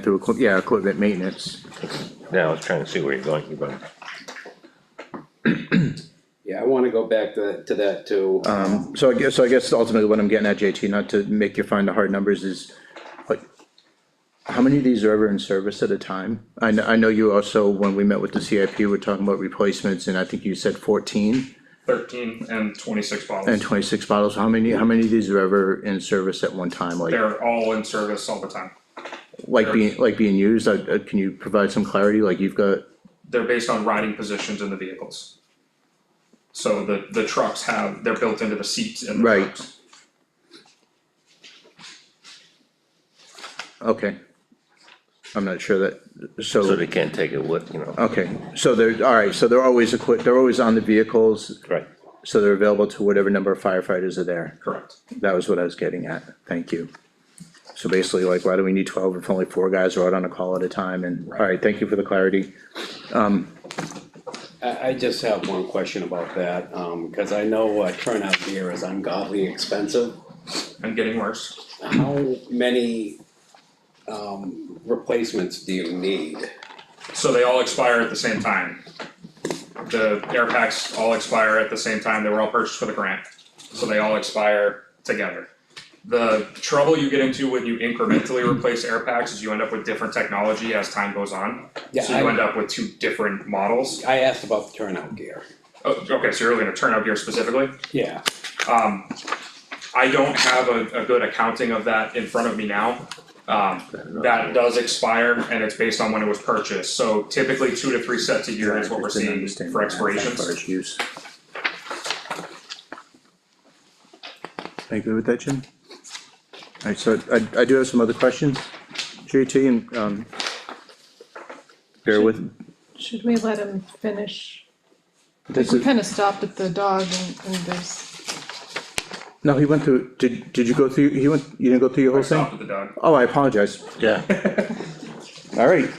Speaker 2: through, equipment maintenance.
Speaker 1: yeah, I was trying to see where you're going,
Speaker 7: Yeah, I wanna go back to that too.
Speaker 2: So I guess ultimately what I'm getting at, JT, not to make you find the hard numbers, is like, how many of these are ever in service at a time? I know you also, when we met with the CIP, we're talking about replacements, and I think you said 14
Speaker 6: 13 and 26 bottles.
Speaker 2: and 26 bottles. How many of these are ever in service at one time, like
Speaker 6: They're all in service all the time.
Speaker 2: being used? Can you provide some clarity, like you've got?
Speaker 6: They're based on riding positions in the vehicles. So the trucks they're built into the seats in the
Speaker 2: Right.
Speaker 6: trucks.
Speaker 2: Okay. I'm not sure that,
Speaker 1: so they can't take it with,
Speaker 2: okay, so they're always equipped, they're always on the vehicles,
Speaker 1: right,
Speaker 2: so they're available to whatever number of firefighters are there.
Speaker 6: Correct.
Speaker 2: That was what I was getting at, thank you. So basically, like, why do we need 12 if only 4 guys are out on a call at a time, and, alright, thank you for the clarity.
Speaker 7: I just have one question about that, cause I know turnout gear is ungodly expensive.
Speaker 6: And getting worse.
Speaker 7: How many, replacements do you need?
Speaker 6: So they all expire at the same time. The air packs all expire at the same time, they were all purchased for the grant, so they all expire together. The trouble you get into when you incrementally replace air packs is you end up with different technology as time goes on.
Speaker 7: Yeah,
Speaker 6: So you end up with 2 different models.
Speaker 7: I asked about the turnout gear.
Speaker 6: Oh, okay, so you're looking at turnout gear specifically?
Speaker 7: Yeah,
Speaker 6: I don't have a good accounting of that in front of me now. That does expire and it's based on when it was purchased, so typically 2 to 3 sets a year is what we're
Speaker 2: Just didn't
Speaker 6: seeing
Speaker 2: understand
Speaker 6: for
Speaker 2: that as far
Speaker 6: expirations.
Speaker 2: as use. Are you good with that, Jim? Alright, so I do have some other questions, JT, and, bear with.
Speaker 3: Should we let him finish?
Speaker 2: This
Speaker 3: We
Speaker 2: is,
Speaker 3: kinda stopped at the dog and there's,
Speaker 2: no, he went through, did you go through, you didn't go through your
Speaker 6: I
Speaker 2: whole
Speaker 6: stopped
Speaker 2: thing?
Speaker 6: at the dog.
Speaker 2: Oh, I apologize,
Speaker 1: yeah,
Speaker 2: alright,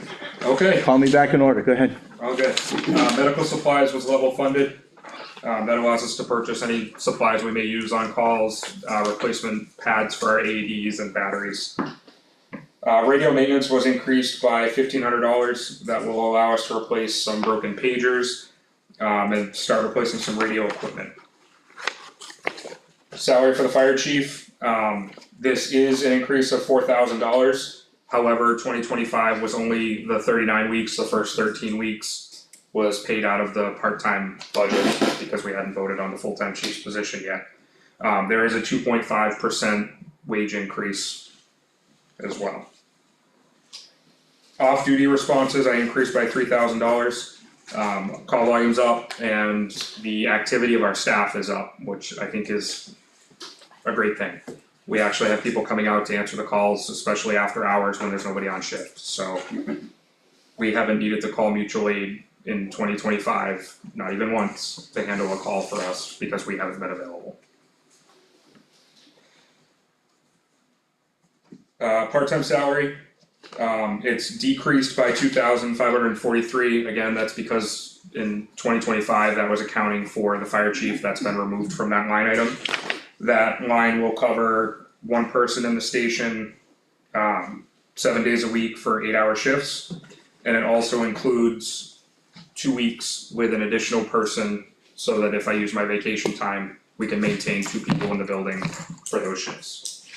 Speaker 6: Okay,
Speaker 2: call me back in order, go ahead.
Speaker 6: all good. Medical supplies was level funded. That allows us to purchase any supplies we may use on calls, replacement pads for our AEDs and batteries. Radio maintenance was increased by $1,500, that will allow us to replace some broken pagers, and start replacing some radio equipment. Salary for the fire chief, this is an increase of $4,000. However, 2025 was only the 39 weeks, the first 13 weeks was paid out of the part-time budget because we hadn't voted on the full-time chief's position yet. There is a 2.5% wage increase as well. Off-duty responses, I increased by $3,000. Call volume's up and the activity of our staff is up, which I think is a great thing. We actually have people coming out to answer the calls, especially after hours when there's nobody on shift, so we haven't needed to call mutual aid in 2025, not even once, to handle a call for us because we haven't been available. Part-time salary, it's decreased by 2,543, again, that's because in 2025, that was accounting for the fire chief, that's been removed from that line item. That line will cover 1 person in the station, 7 days a week for 8-hour shifts. And it also includes 2 weeks with an additional person, so that if I use my vacation time, we can maintain 2 people in the building for those shifts.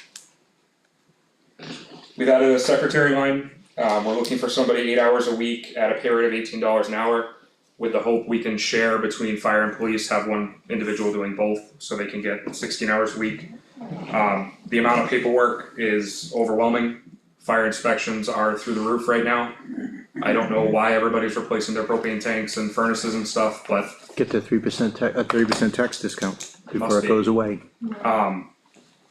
Speaker 6: We've added a secretary line, we're looking for somebody 8 hours a week at a pay rate of $18 an hour, with the hope we can share between fire and police, have one individual doing both, so they can get 16 hours a week. The amount of paperwork is overwhelming, fire inspections are through the roof right now. I don't know why everybody's replacing their propane tanks and furnaces and stuff, but
Speaker 2: Get the 3% tax discount before
Speaker 6: Must
Speaker 2: it
Speaker 6: be.
Speaker 2: goes away.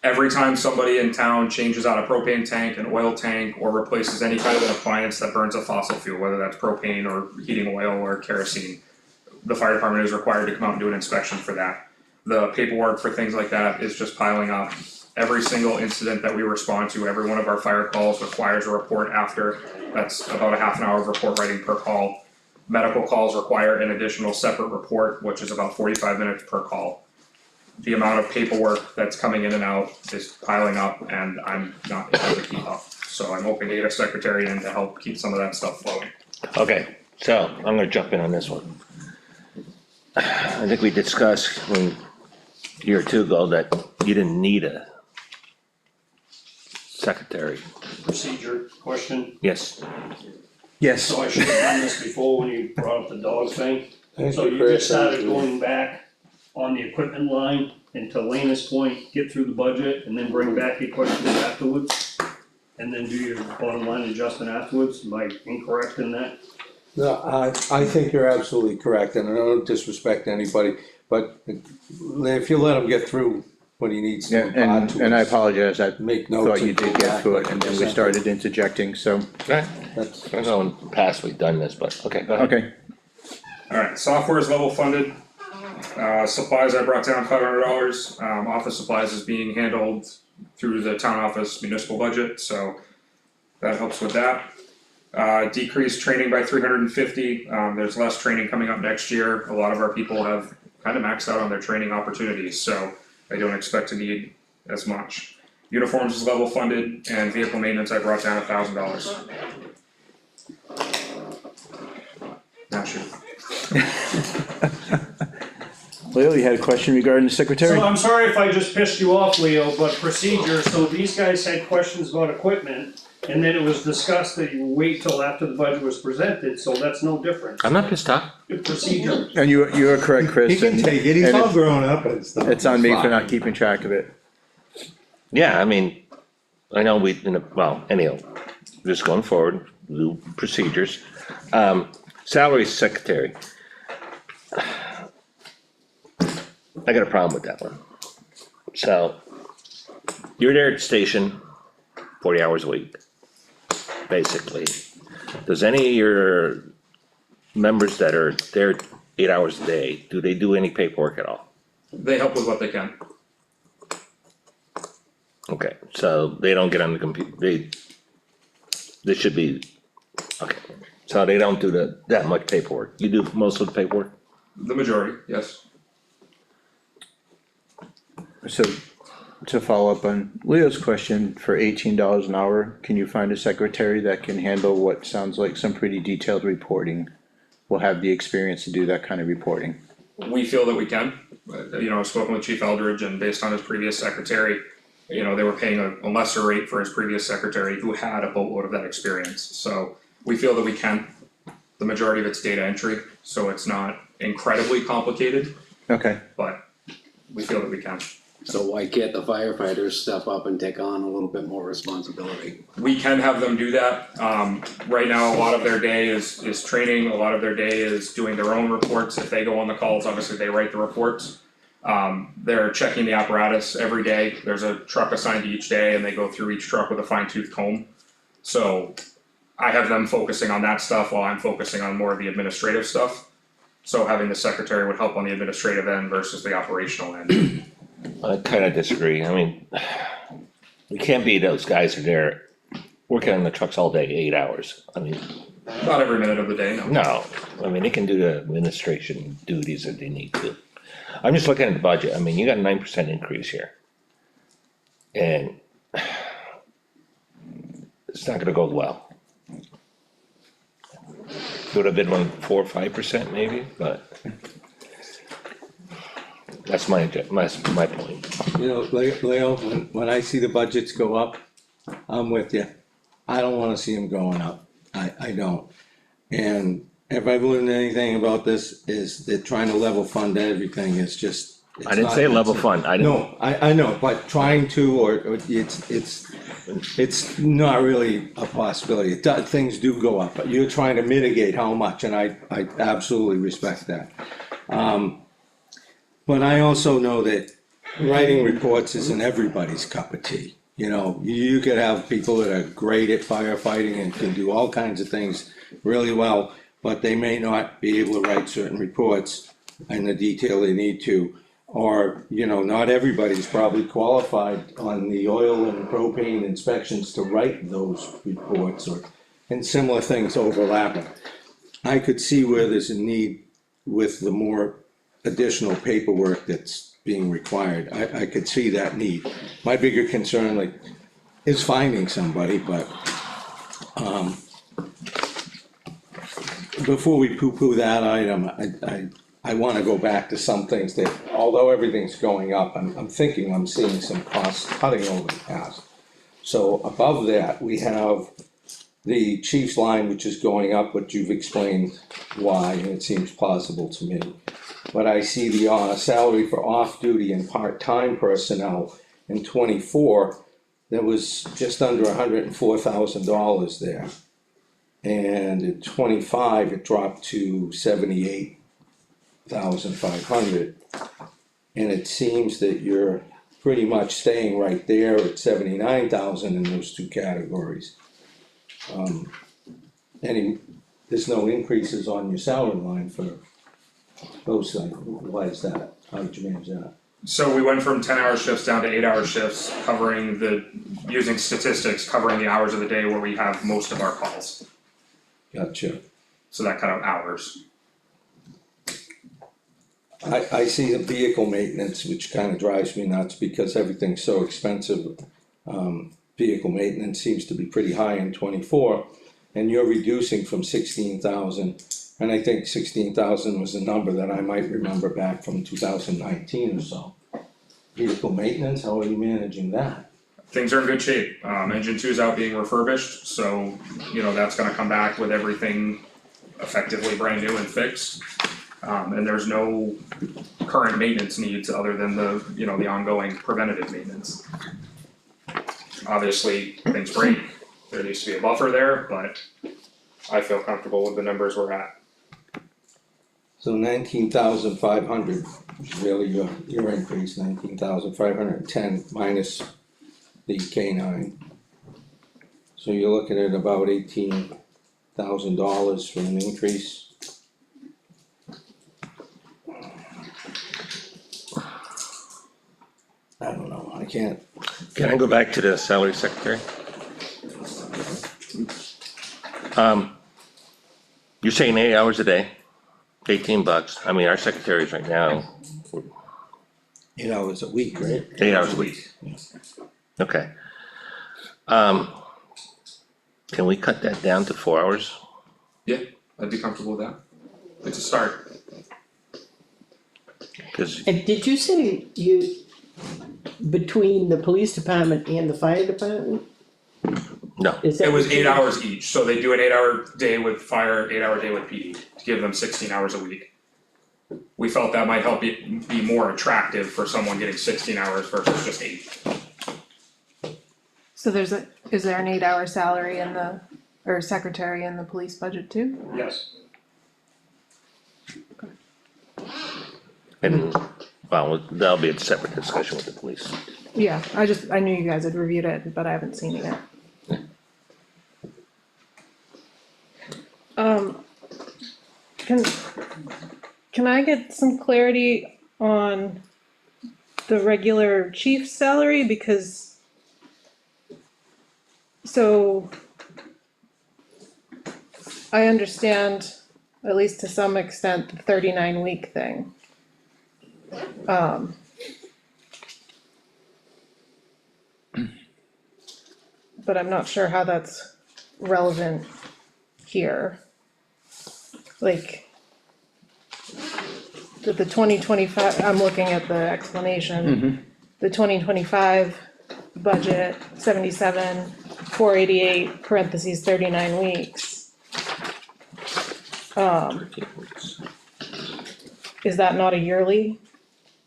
Speaker 6: every time somebody in town changes out a propane tank, an oil tank, or replaces any kind of an appliance that burns a fossil fuel, whether that's propane or heating oil or kerosene, the fire department is required to come out and do an inspection for that. The paperwork for things like that is just piling up. Every single incident that we respond to, every one of our fire calls requires a report after. That's about a half an hour of report writing per call. Medical calls require an additional separate report, which is about 45 minutes per call. The amount of paperwork that's coming in and out is piling up, and I'm not able to keep up. So I'm hoping to get a secretary in to help keep some of that stuff flowing.
Speaker 1: Okay, so I'm gonna jump in on this one. I think we discussed a year or two ago that you didn't need a secretary.
Speaker 8: Procedure question,
Speaker 1: Yes,
Speaker 2: Yes,
Speaker 8: so I should have done this before when you brought up the dog thing.
Speaker 5: Thank
Speaker 8: So you
Speaker 5: Chris.
Speaker 8: just started going back on the equipment line, and to Lena's point, get through the budget and then bring back your questions afterwards. And then do your bottom line adjustment afterwards, am I incorrect in that?
Speaker 5: No, I think you're absolutely correct, and I don't disrespect anybody, but if you let him get through what he needs to.
Speaker 2: yeah, and I apologize, I
Speaker 5: Make notes.
Speaker 2: thought you
Speaker 5: and go
Speaker 2: did get
Speaker 5: back,
Speaker 2: through it,
Speaker 5: like
Speaker 2: and then
Speaker 5: you
Speaker 2: we
Speaker 5: said.
Speaker 2: started interjecting, so,
Speaker 1: okay,
Speaker 5: That's,
Speaker 1: I know in the past we've done this, but, okay, go ahead.
Speaker 2: okay.
Speaker 6: Alright, software is level funded. Supplies I brought down $500, office supplies is being handled through the town office municipal budget, so that helps with that. Decreased training by 350, there's less training coming up next year, a lot of our people have kind of maxed out on their training opportunities, so I don't expect to need as much. Uniforms is level funded, and vehicle maintenance I brought down $1,000. Now shoot.
Speaker 2: Leo, you had a question regarding the secretary?
Speaker 8: So I'm sorry if I just pissed you off, Leo, but procedure, so these guys had questions about equipment. And then it was discussed that you wait till after the budget was presented, so that's no different.
Speaker 1: I'm not pissed off.
Speaker 8: Procedure.
Speaker 2: And you are correct, Chris.
Speaker 5: he can
Speaker 2: and-
Speaker 5: take it, he's
Speaker 2: and
Speaker 5: all grown up and stuff.
Speaker 2: It's on me for
Speaker 5: Fine.
Speaker 2: not keeping track of it.
Speaker 1: Yeah, I mean, I know well, anyhow, just going forward, do procedures. Salary secretary. I got a problem with that one. So, you're there at the station 40 hours a week, basically. Does any of your members that are there 8 hours a day, do they do any paperwork at all?
Speaker 6: They help with what they can.
Speaker 1: Okay, so they don't get on the computer, they should be, okay, so they don't do that much paperwork, you do most of the paperwork?
Speaker 6: The majority, yes.
Speaker 2: So, to follow up on Leo's question, for $18 an hour, can you find a secretary that can handle what sounds like some pretty detailed reporting? Will have the experience to do that kind of reporting?
Speaker 6: We feel that we can, I've spoken with Chief Eldridge, and based on his previous secretary, they were paying a lesser rate for his previous secretary who had a boatload of that experience, so we feel that we can. The majority of it's data entry, so it's not incredibly complicated,
Speaker 2: Okay,
Speaker 6: but we feel that we can.
Speaker 7: So why can't the firefighters step up and take on a little bit more responsibility?
Speaker 6: We can have them do that, right now, a lot of their day is training, a lot of their day is doing their own reports, if they go on the calls, obviously they write the reports. They're checking the apparatus every day, there's a truck assigned to each day, and they go through each truck with a fine tooth comb. So, I have them focusing on that stuff while I'm focusing on more of the administrative stuff. So having the secretary would help on the administrative end versus the operational end.
Speaker 1: I kinda disagree, I mean, it can't be those guys are there working on the trucks all day, 8 hours, I mean,
Speaker 6: Not every minute of the day, no.
Speaker 1: no, I mean, they can do the administration duties that they need to. I'm just looking at the budget, I mean, you got a 9% increase here. And it's not gonna go well. It would have been like 4 or 5% maybe, but. That's my point.
Speaker 5: You know, Leo, when I see the budgets go up, I'm with you. I don't wanna see them going up. I don't. And if I've learned anything about this, is that trying to level fund everything is just. it's
Speaker 1: I didn't
Speaker 5: not-
Speaker 1: say level fund, I didn't,
Speaker 5: No, I know, but trying to, or it's not really a possibility. Things do go up, but you're trying to mitigate how much, and I absolutely respect that. But I also know that writing reports isn't everybody's cup of tea. You know, you could have people that are great at firefighting and can do all kinds of things really well, but they may not be able to write certain reports in the detail they need to. Or, you know, not everybody's probably qualified on the oil and propane inspections to write those reports, or, and similar things overlapping. I could see where there's a need with the more additional paperwork that's being required. I could see that need. My bigger concern, like, is finding somebody, but, before we poo-poo that item, I wanna go back to some things that, although everything's going up, I'm thinking I'm seeing some costs cutting over the past. So above that, we have the chief's line, which is going up, but you've explained why, and it seems plausible to me. But I see the salary for off-duty and part-time personnel in 24, there was just under $104,000 there. And in 25, it dropped to 78,500. And it seems that you're pretty much staying right there at 79,000 in those two categories. There's no increases on your salary line for those things. Why is that? How did you manage that?
Speaker 6: So we went from 10-hour shifts down to 8-hour shifts, using statistics, covering the hours of the day where we have most of our calls.
Speaker 5: Gotcha.
Speaker 6: So that kind of hours.
Speaker 5: I see the vehicle maintenance, which kind of drives me nuts because everything's so expensive. Vehicle maintenance seems to be pretty high in 24, and you're reducing from 16,000. And I think 16,000 was a number that I might remember back from 2019 or so. Vehicle maintenance, how are you managing that?
Speaker 6: Things are in good shape. Engine 2 is out being refurbished, so, you know, that's gonna come back with everything effectively brand new and fixed. And there's no current maintenance needs other than the ongoing preventative maintenance. Obviously, things break, there needs to be a buffer there, but I feel comfortable with the numbers we're at.
Speaker 5: So 19,500 is really your increase, 19,510 minus the K9. So you're looking at about $18,000 for an increase. I don't know, I can't.
Speaker 1: can I go back to the salary secretary? You're saying 8 hours a day, $18, I mean, our secretaries right now,
Speaker 5: 8 hours a week, right?
Speaker 1: 8 hours a week. Okay. Can we cut that down to 4 hours?
Speaker 6: Yeah, I'd be comfortable with that. It's a start.
Speaker 1: Cause,
Speaker 4: And did you say between the police department and the fire department?
Speaker 1: no,
Speaker 4: Is that
Speaker 6: It was
Speaker 4: what you-
Speaker 6: 8 hours each, so they do an 8-hour day with fire, 8-hour day with PD, to give them 16 hours a week. We felt that might help it be more attractive for someone getting 16 hours versus just 8.
Speaker 3: So is there an 8-hour salary or secretary in the police budget too?
Speaker 8: Yes.
Speaker 1: and, well, that'll be a separate discussion with the police.
Speaker 3: Yeah, I knew you guys had reviewed it, but I haven't seen it yet. Can I get some clarity on the regular chief's salary, because so I understand, at least to some extent, the 39-week thing. But I'm not sure how that's relevant here. like, the 2025, I'm looking at the explanation. The 2025 budget, 77, 488, parentheses, 39 weeks.
Speaker 1: 13 weeks.
Speaker 3: Is that not a yearly?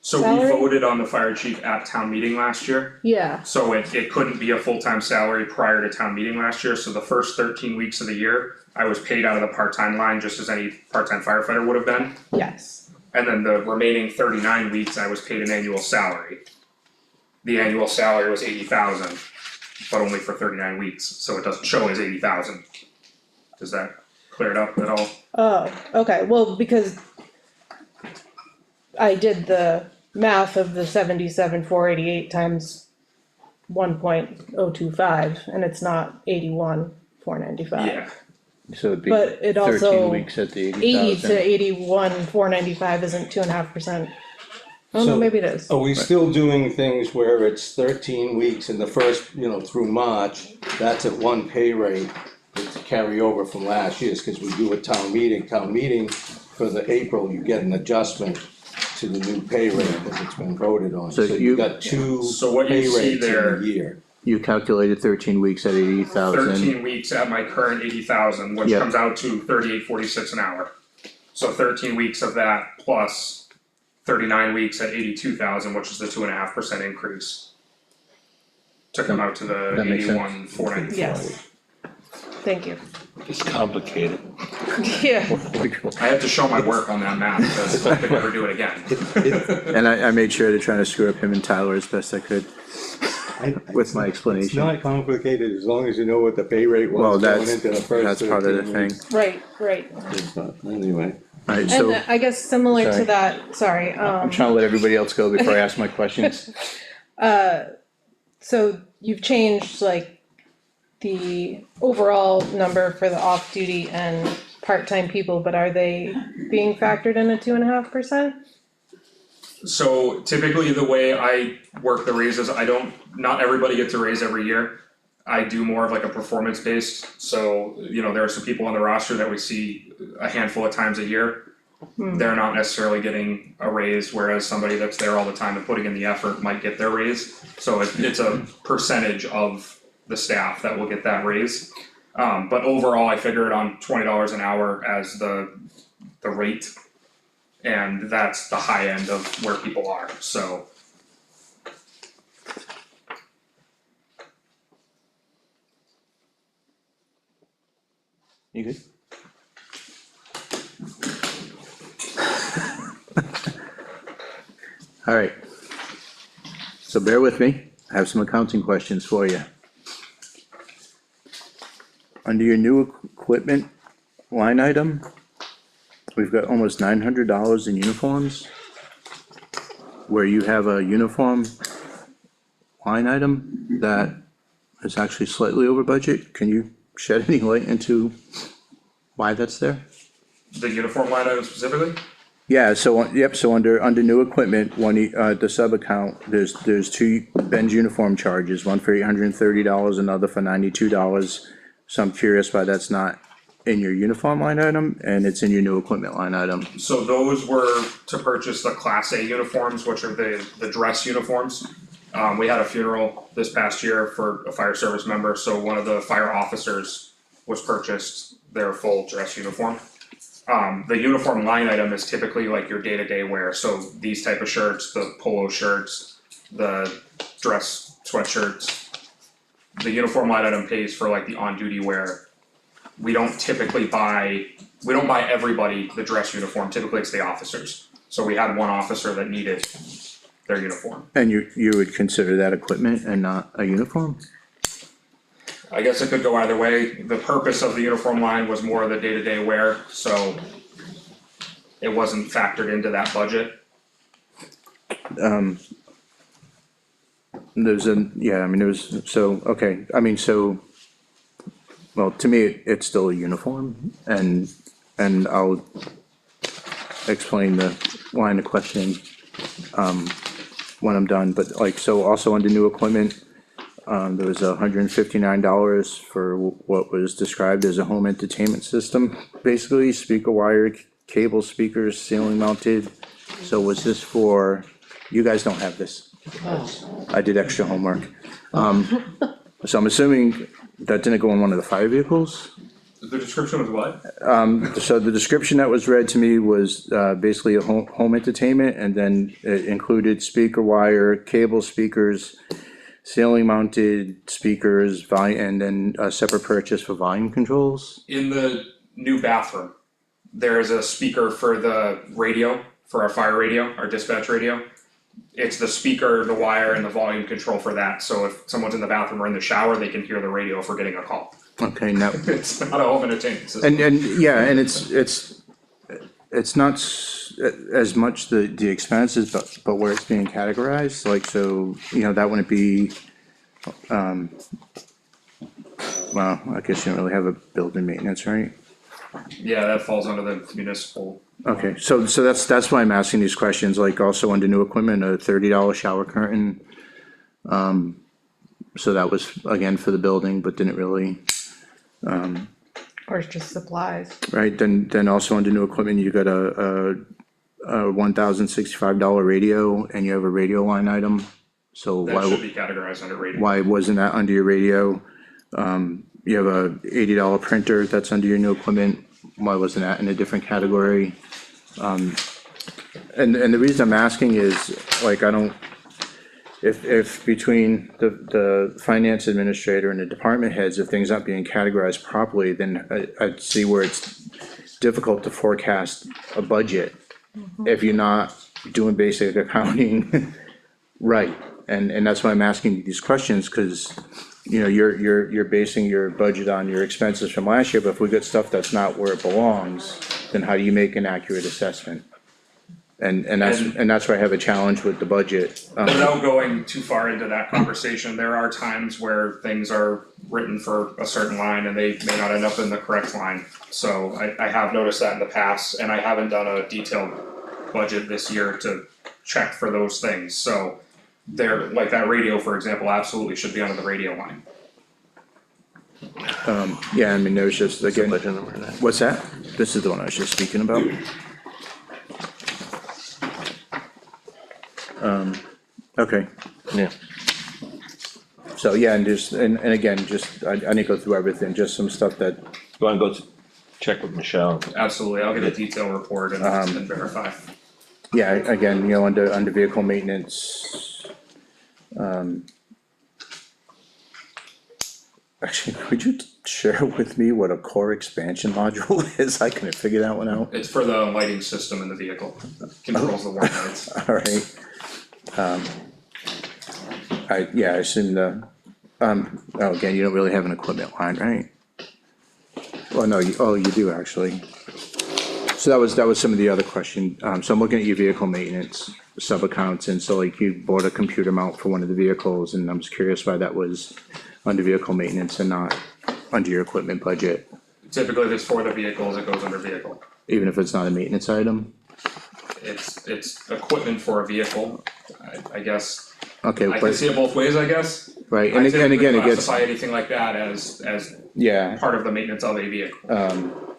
Speaker 6: So we
Speaker 3: Salary?
Speaker 6: voted on the fire chief at town meeting last year.
Speaker 3: Yeah,
Speaker 6: So it couldn't be a full-time salary prior to town meeting last year, so the first 13 weeks of the year, I was paid out of the part-time line, just as any part-time firefighter would have been.
Speaker 3: yes,
Speaker 6: And then the remaining 39 weeks, I was paid an annual salary. The annual salary was 80,000, but only for 39 weeks, so it doesn't show as 80,000. Does that clear it up at all?
Speaker 3: oh, okay, well, because I did the math of the 77, 488 times 1.025, and it's not 81, 495.
Speaker 6: Yeah,
Speaker 2: So it'd be
Speaker 3: But it
Speaker 2: 13
Speaker 3: also,
Speaker 2: weeks at the
Speaker 3: 80
Speaker 2: 80,000.
Speaker 3: to 81, 495 isn't 2.5%. Oh, no,
Speaker 5: So-
Speaker 3: maybe it is.
Speaker 5: Are we still doing things where it's 13 weeks and the first, through March, that's at one pay rate to carry over from last year's, cause we do a town meeting for the April, you get an adjustment to the new pay rate that it's been voted on,
Speaker 2: So
Speaker 5: so
Speaker 2: you-
Speaker 5: you got two
Speaker 6: So what you
Speaker 5: pay
Speaker 6: see
Speaker 5: rates in
Speaker 6: there-
Speaker 5: a year.
Speaker 2: You calculated 13 weeks at 80,000.
Speaker 6: 13 weeks at my current 80,000, which
Speaker 2: Yeah.
Speaker 6: comes out to 38.46 an hour. So 13 weeks of that plus 39 weeks at 82,000, which is the 2.5% increase. To come out to the
Speaker 2: That makes sense.
Speaker 6: 81,494.
Speaker 3: Yes. Thank you.
Speaker 1: It's complicated.
Speaker 3: Yeah,
Speaker 6: I had to show my work on that math, because I could never do it again.
Speaker 2: And I made sure to try to screw up him and Tyler as best I could with my
Speaker 5: It's
Speaker 2: explanation.
Speaker 5: not complicated, as long as you know what the pay rate
Speaker 2: Well,
Speaker 5: was going
Speaker 2: that's,
Speaker 5: into the first
Speaker 2: that's part of the
Speaker 5: 13
Speaker 2: thing.
Speaker 5: weeks.
Speaker 3: right.
Speaker 5: Anyway.
Speaker 2: Alright, so
Speaker 3: And I guess similar
Speaker 2: Sorry.
Speaker 3: to that, sorry,
Speaker 2: I'm trying to let everybody else go before I ask my questions.
Speaker 3: so you've changed like the overall number for the off-duty and part-time people, but are they being factored in at 2.5%?
Speaker 6: So typically the way I work the raises, not everybody gets a raise every year. I do more of like a performance based, so there are some people on the roster that we see a handful of times a year. They're not necessarily getting a raise, whereas somebody that's there all the time and putting in the effort might get their raise. So it's a percentage of the staff that will get that raise. But overall, I figure it on $20 an hour as the rate. And that's the high end of where people are, so.
Speaker 2: You good? Alright. So bear with me, I have some accounting questions for you. Under your new equipment line item, we've got almost $900 in uniforms. Where you have a uniform line item that is actually slightly over budget, can you shed any light into why that's there?
Speaker 6: The uniform line item specifically?
Speaker 2: Yeah, so, so under new equipment, the sub account, there's two Ben's uniform charges, one for $830, another for $92. So I'm curious why that's not in your uniform line item and it's in your new equipment line item.
Speaker 6: So those were to purchase the Class A uniforms, which are the dress uniforms. We had a funeral this past year for a fire service member, so one of the fire officers was purchased their full dress uniform. The uniform line item is typically like your day-to-day wear, so these type of shirts, the polo shirts, the dress sweatshirts. The uniform line item pays for like the on-duty wear. We don't buy everybody the dress uniform, typically it's the officers. So we had one officer that needed their uniform.
Speaker 2: And you would consider that equipment and not a uniform?
Speaker 6: I guess it could go either way. The purpose of the uniform line was more of the day-to-day wear, so it wasn't factored into that budget.
Speaker 2: Well, to me, it's still a uniform and I'll explain the line of questioning when I'm done, but like, so also under new equipment, There was $159 for what was described as a home entertainment system, basically speaker wire, cable speakers, ceiling mounted. So was this for, you guys don't have this, I did extra homework. So I'm assuming that didn't go in one of the fire vehicles?
Speaker 6: The description was what?
Speaker 2: So the description that was read to me was basically a home entertainment, and then it included speaker wire, cable speakers, ceiling mounted speakers, and then a separate purchase for volume controls.
Speaker 6: In the new bathroom, there is a speaker for the radio, for our fire radio, our dispatch radio. It's the speaker, the wire, and the volume control for that, so if someone's in the bathroom or in the shower, they can hear the radio if we're getting a call.
Speaker 2: Okay, now,
Speaker 6: It's not a home entertainment system.
Speaker 2: and yeah, and it's not as much the expenses, but where it's being categorized, like, so, you know, that wouldn't be, well, I guess you don't really have a building maintenance, right?
Speaker 6: Yeah, that falls under the municipal.
Speaker 2: Okay, so that's why I'm asking these questions, like also under new equipment, a $30 shower curtain. So that was again for the building, but didn't really,
Speaker 3: Or it's just supplies.
Speaker 2: right, then also under new equipment, you got a $1,065 radio, and you have a radio line item. So
Speaker 6: That should be categorized under radio.
Speaker 2: why wasn't that under your radio? You have a $80 printer that's under your new equipment, why wasn't that in a different category? And the reason I'm asking is, like, I don't, if between the finance administrator and the department heads, if things aren't being categorized properly, then I'd see where it's difficult to forecast a budget if you're not doing basic accounting right. And that's why I'm asking you these questions, cause you know, you're basing your budget on your expenses from last year, but if we got stuff that's not where it belongs, then how do you make an accurate assessment? And that's where I have a challenge with the budget.
Speaker 6: Without going too far into that conversation, there are times where things are written for a certain line and they may not end up in the correct line. So I have noticed that in the past, and I haven't done a detailed budget this year to check for those things, so there, like that radio, for example, absolutely should be under the radio line.
Speaker 2: Yeah, I mean, there was just, again,
Speaker 1: Budget number in that.
Speaker 2: what's that? This is the one I was just speaking about. Okay,
Speaker 1: Yeah,
Speaker 2: so yeah, and just, and again, just, I need to go through everything, just some stuff that,
Speaker 1: you wanna go check with Michelle?
Speaker 6: Absolutely, I'll get a detailed report and verify.
Speaker 2: yeah, again, you know, under vehicle maintenance. Actually, could you share with me what a core expansion module is? I couldn't figure that one out.
Speaker 6: It's for the lighting system in the vehicle, controls the warning lights.
Speaker 2: Alright. I assume oh, again, you don't really have an equipment line, right? Well, no, you do actually. So that was some of the other question, so I'm looking at your vehicle maintenance sub-accounts, and so like you bought a computer mount for one of the vehicles, and I'm just curious why that was under vehicle maintenance and not under your equipment budget,
Speaker 6: Typically, if it's for the vehicles, it goes under vehicle.
Speaker 2: even if it's not a maintenance item?
Speaker 6: It's equipment for a vehicle, I guess.
Speaker 2: Okay,
Speaker 6: I can
Speaker 2: but,
Speaker 6: see it both ways, I guess.
Speaker 2: right,
Speaker 6: I
Speaker 2: and again,
Speaker 6: typically
Speaker 2: it gets,
Speaker 6: classify anything like that as
Speaker 2: yeah,
Speaker 6: part of the maintenance of a vehicle.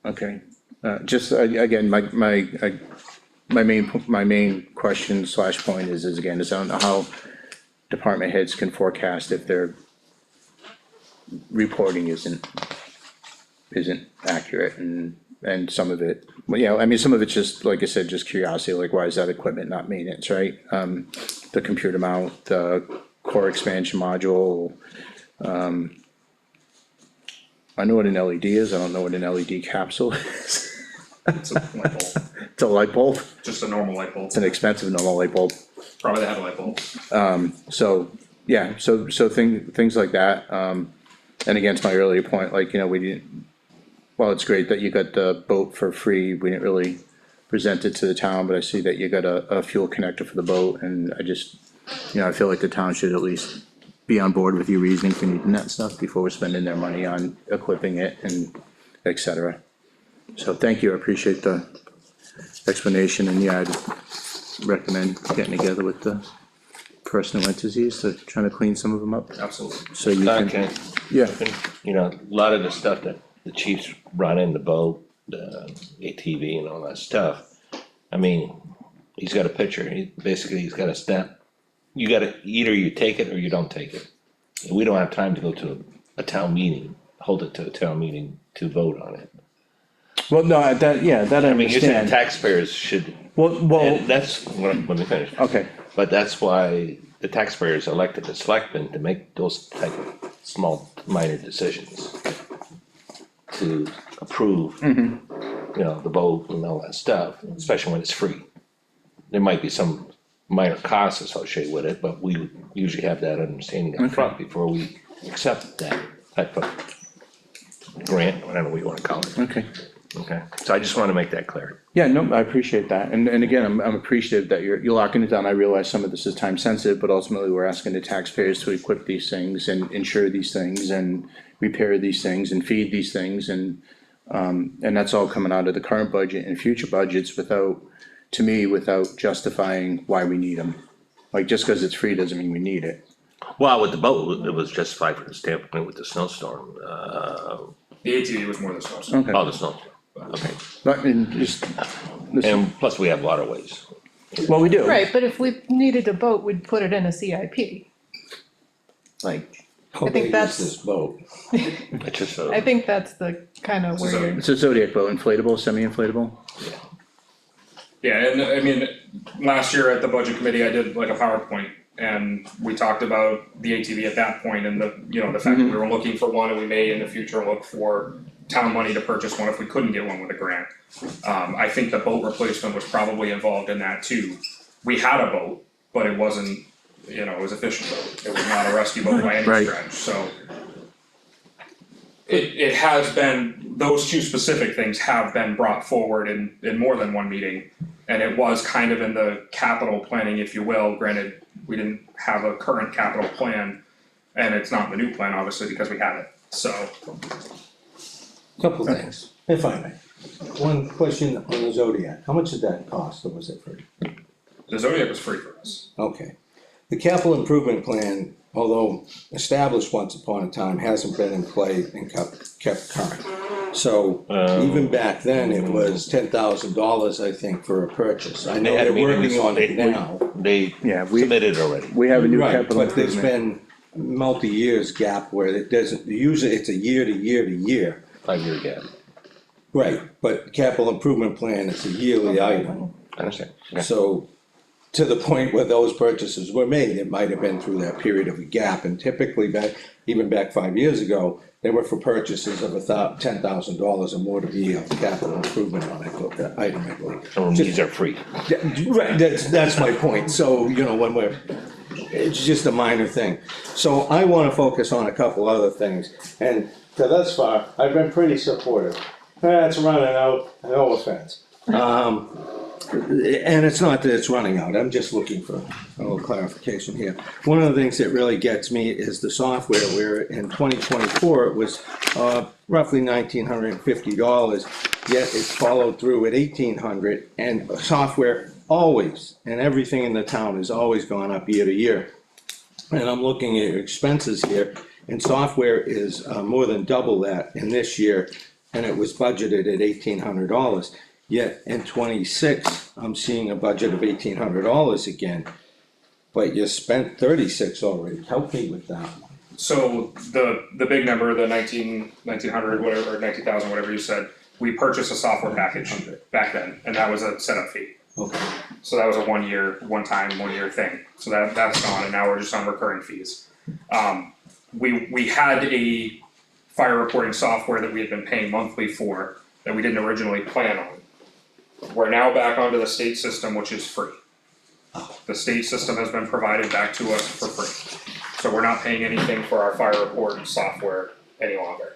Speaker 2: okay, just, again, my main question slash point is again, is I don't know how department heads can forecast if their reporting isn't accurate, and some of it, well, yeah, I mean, some of it's just, like I said, just curiosity, like, why is that equipment not maintenance, right? The computer mount, the core expansion module, I know what an LED is, I don't know what an LED capsule is.
Speaker 6: It's a light bulb,
Speaker 2: It's a light bulb,
Speaker 6: just a normal light bulb,
Speaker 2: it's an expensive normal light bulb.
Speaker 6: probably they have a light bulb.
Speaker 2: So, yeah, so things like that, and against my earlier point, like, you know, we didn't, well, it's great that you got the boat for free, we didn't really present it to the town, but I see that you got a fuel connector for the boat, and I just, you know, I feel like the town should at least be on board with your reasoning for needing that stuff before we're spending their money on equipping it and et cetera. So thank you, I appreciate the explanation, and yeah, I'd recommend getting together with the personal entities, to trying to clean some of them up,
Speaker 6: Absolutely.
Speaker 2: so you can,
Speaker 1: Okay,
Speaker 2: yeah,
Speaker 1: you know, a lot of the stuff that the chiefs brought in, the boat, the ATV and all that stuff. I mean, he's got a picture, he's got a step. You gotta, either you take it or you don't take it. And we don't have time to go to a town meeting, hold it to a town meeting to vote on it.
Speaker 2: well, no, that, yeah, that I
Speaker 1: I mean, you're saying
Speaker 2: understand,
Speaker 1: taxpayers should,
Speaker 2: well,
Speaker 1: and that's, let me finish.
Speaker 2: okay,
Speaker 1: But that's why the taxpayers elected the selectmen to make those type of small, minor decisions. To approve, you know, the vote and all that stuff, especially when it's free. There might be some minor costs associated with it, but we usually have that understanding up front before we accept that type of grant, whatever we wanna call it.
Speaker 2: okay.
Speaker 1: Okay, so I just wanna make that clear.
Speaker 2: Yeah, no, I appreciate that, and again, I'm appreciative that you're locking it down, I realize some of this is time sensitive, but ultimately, we're asking the taxpayers to equip these things and insure these things and repair these things and feed these things, and that's all coming out of the current budget and future budgets without, to me, without justifying why we need them. Like, just cause it's free doesn't mean we need it.
Speaker 1: Well, with the boat, it was justified from the standpoint with the snowstorm,
Speaker 6: The ATV was more the snowstorm.
Speaker 2: Okay,
Speaker 1: oh, the snowstorm, okay.
Speaker 2: but, and just, listen,
Speaker 1: And plus, we have waterways.
Speaker 2: well, we do.
Speaker 3: Right, but if we needed a boat, we'd put it in a CIP. Like,
Speaker 5: How
Speaker 3: I think
Speaker 5: big is
Speaker 3: that's-
Speaker 5: this boat?
Speaker 1: It's just a.
Speaker 3: I think that's the kind of where you're,
Speaker 2: It's a Zodiac boat, inflatable, semi-inflatable?
Speaker 6: Yeah, and I mean, last year at the budget committee, I did like a PowerPoint and we talked about the ATV at that point and the, you know, the fact that we were looking for one and we may in the future look for town money to purchase one if we couldn't get one with a grant. I think the boat replacement was probably involved in that too. We had a boat, but it wasn't, you know, it was a fishing boat. It was not a rescue boat by any
Speaker 2: Right.
Speaker 6: stretch, so. It has been, those two specific things have been brought forward in more than one meeting. And it was kind of in the capital planning, if you will, granted, we didn't have a current capital plan. And it's not the new plan, obviously, because we had it, so.
Speaker 5: Couple things, if I may. One question on the Zodiac, how much did that cost, or was it free?
Speaker 6: The Zodiac was free for us.
Speaker 5: Okay. The capital improvement plan, although established once upon a time, hasn't been in play and kept current. So even back then, it was $10,000, I think, for a purchase. I know
Speaker 1: They had
Speaker 5: they're
Speaker 1: meetings,
Speaker 5: working on it
Speaker 1: they-
Speaker 5: now.
Speaker 1: They
Speaker 2: Yeah, we,
Speaker 1: submitted already.
Speaker 2: we have a new
Speaker 5: Right,
Speaker 2: capital
Speaker 5: but there's
Speaker 2: improvement.
Speaker 5: been multi-years gap where it doesn't, usually it's a year to year to year.
Speaker 1: 5-year gap,
Speaker 5: Right, but capital improvement plan is a yearly item.
Speaker 1: I understand, okay.
Speaker 5: So, to the point where those purchases were made, it might have been through that period of a gap, and typically back, even back 5 years ago, they were for purchases of $10,000 or more to be a capital improvement on it, item, I believe.
Speaker 1: Some of these are free.
Speaker 5: Yeah, right, that's my point, so, you know, when we're, it's just a minor thing. So I wanna focus on a couple other things, and to thus far, I've been pretty supportive. It's running out, no offense. And it's not that it's running out, I'm just looking for a little clarification here. One of the things that really gets me is the software, where in 2024, it was roughly $1,950, yet it's followed through at $1,800, and software always, and everything in the town has always gone up year to year. And I'm looking at expenses here, and software is more than double that in this year, and it was budgeted at $1,800. Yet in '26, I'm seeing a budget of $1,800 again, but you spent 36 already, help me with that one.
Speaker 6: So the big number, the 1900, whatever, 19,000, whatever you said, we purchased a software package back then, and that was a setup fee.
Speaker 5: Okay,
Speaker 6: So that was a 1 year, one year thing, so that's gone, and now we're just on recurring fees. We had a fire reporting software that we had been paying monthly for, that we didn't originally plan on. We're now back onto the state system, which is free. The state system has been provided back to us for free. So we're not paying anything for our fire reporting software any longer,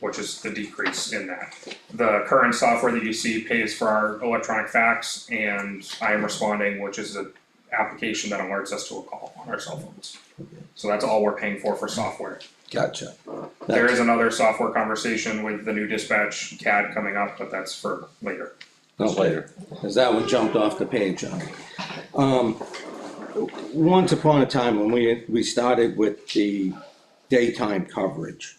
Speaker 6: which is the decrease in that. The current software that you see pays for our electronic fax and I Am Responding, which is an application that alerts us to a call on our cell phones. So that's all we're paying for software.
Speaker 5: gotcha.
Speaker 6: There is another software conversation with the new dispatch CAD coming up, but that's for later.
Speaker 5: Okay,
Speaker 1: Later.
Speaker 5: cause that one jumped off the page on me. once upon a time when we started with the daytime coverage,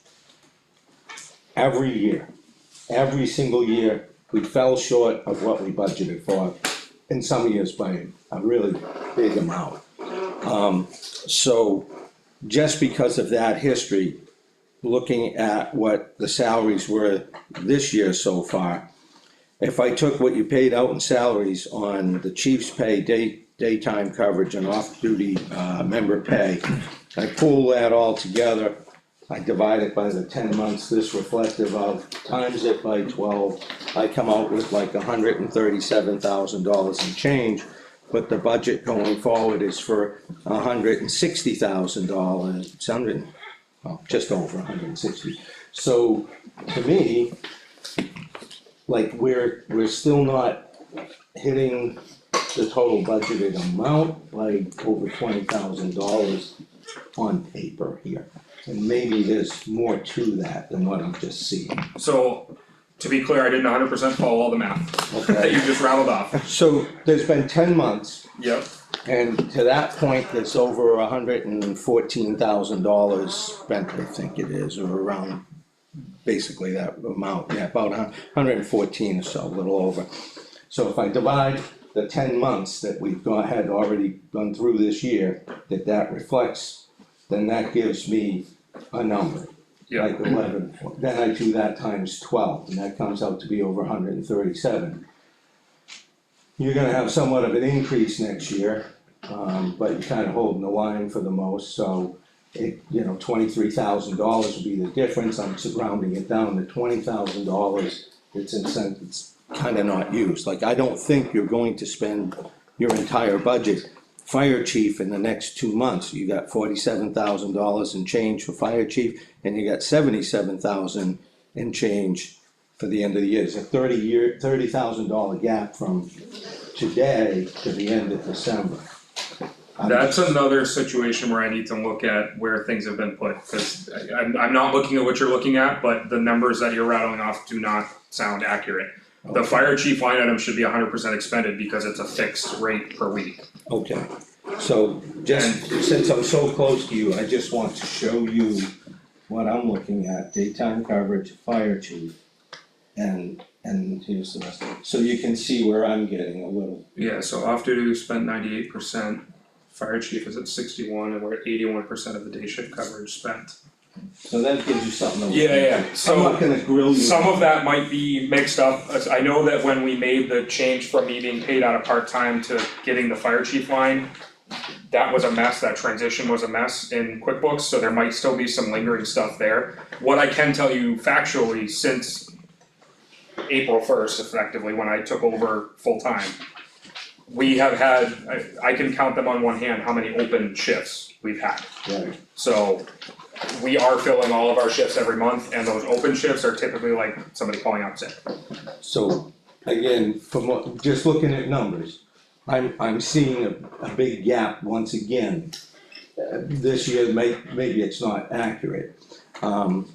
Speaker 5: every year, every single year, we fell short of what we budgeted for, in some years by a really big amount. So just because of that history, looking at what the salaries were this year so far, if I took what you paid out in salaries on the chief's pay, daytime coverage and off-duty, member pay, I pull that all together, I divide it by the 10 months this reflective of, times it by 12, I come out with like $137,000 and change, but the budget going forward is for $160,000, it's just over 160. So to me, like we're still not hitting the total budgeted amount, like over $20,000 on paper here. And maybe there's more to that than what I'm just seeing.
Speaker 6: So, to be clear, I didn't 100% follow all the math that you just rattled off.
Speaker 5: So there's been 10 months,
Speaker 6: Yep.
Speaker 5: and to that point, there's over $114,000 spent, I think it is, or around basically that amount, yeah, about 114 or so, a little over. So if I divide the 10 months that we've had already gone through this year, that reflects, then that gives me a number.
Speaker 6: Yeah.
Speaker 5: Like 11, then I do that times 12, and that comes out to be over 137. You're gonna have somewhat of an increase next year, but you're kind of holding the line for the most, so it, $23,000 would be the difference. I'm rounding it down to $20,000. It's kind of not used. Like, I don't think you're going to spend your entire budget. Fire chief in the next 2 months, you got $47,000 in change for fire chief, and you got $77,000 in change for the end of the year. It's a $30,000 gap from today to the end of December.
Speaker 6: That's another situation where I need to look at where things have been put, because I'm not looking at what you're looking at, but the numbers that you're rattling off do not sound accurate. The fire chief line item should be 100% expended because it's a fixed rate per week.
Speaker 5: Okay, so just since I'm so close to you, I just want to show you what I'm looking at, daytime coverage, fire chief. And here's the rest of it, so you can see where I'm getting a little.
Speaker 6: Yeah, so off duty we spent 98%, fire chief is at 61, and we're at 81% of the day shift coverage spent.
Speaker 5: So that gives you something to look
Speaker 6: Yeah,
Speaker 5: at.
Speaker 6: yeah, so
Speaker 5: I'm not gonna grill you.
Speaker 6: some of that might be mixed up, as I know that when we made the change from me being paid out of part-time to getting the fire chief line, that was a mess, that transition was a mess in QuickBooks, so there might still be some lingering stuff there. What I can tell you factually, since April 1st effectively, when I took over full-time, we have had, I can count them on one hand, how many open shifts we've had.
Speaker 5: Right.
Speaker 6: So we are filling all of our shifts every month, and those open shifts are typically like somebody calling out sick.
Speaker 5: So, again, just looking at numbers, I'm seeing a big gap once again. This year, maybe it's not accurate.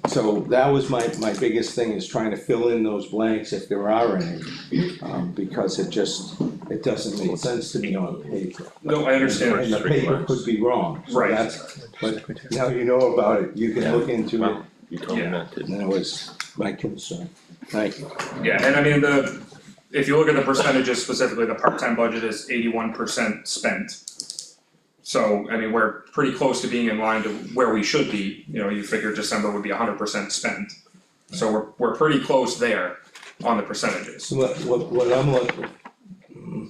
Speaker 5: So that was my biggest thing, is trying to fill in those blanks if there are any. Because it doesn't make sense to me on paper.
Speaker 6: No, I understand.
Speaker 5: And the paper could be wrong. So
Speaker 6: Right.
Speaker 5: but now you know about it, you can look into it,
Speaker 1: You told me not to.
Speaker 5: and that was my concern. Thank you.
Speaker 6: Yeah, and I mean, if you look at the percentages specifically, the part-time budget is 81% spent. So, I mean, we're pretty close to being in line to where we should be, you figure December would be 100% spent. So we're pretty close there on the percentages.
Speaker 5: So what I'm looking,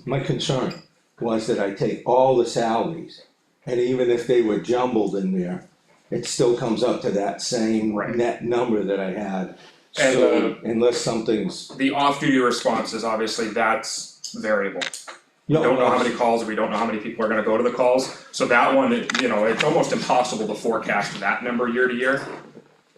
Speaker 5: my concern was that I take all the salaries, and even if they were jumbled in there, it still comes up to that same
Speaker 6: Right.
Speaker 5: net number that I had.
Speaker 6: And,
Speaker 5: So unless something's.
Speaker 6: The off-duty responses, obviously, that's variable. We don't know how many calls, we don't know how many people are gonna go to the calls, so that one, it's almost impossible to forecast that number year to year.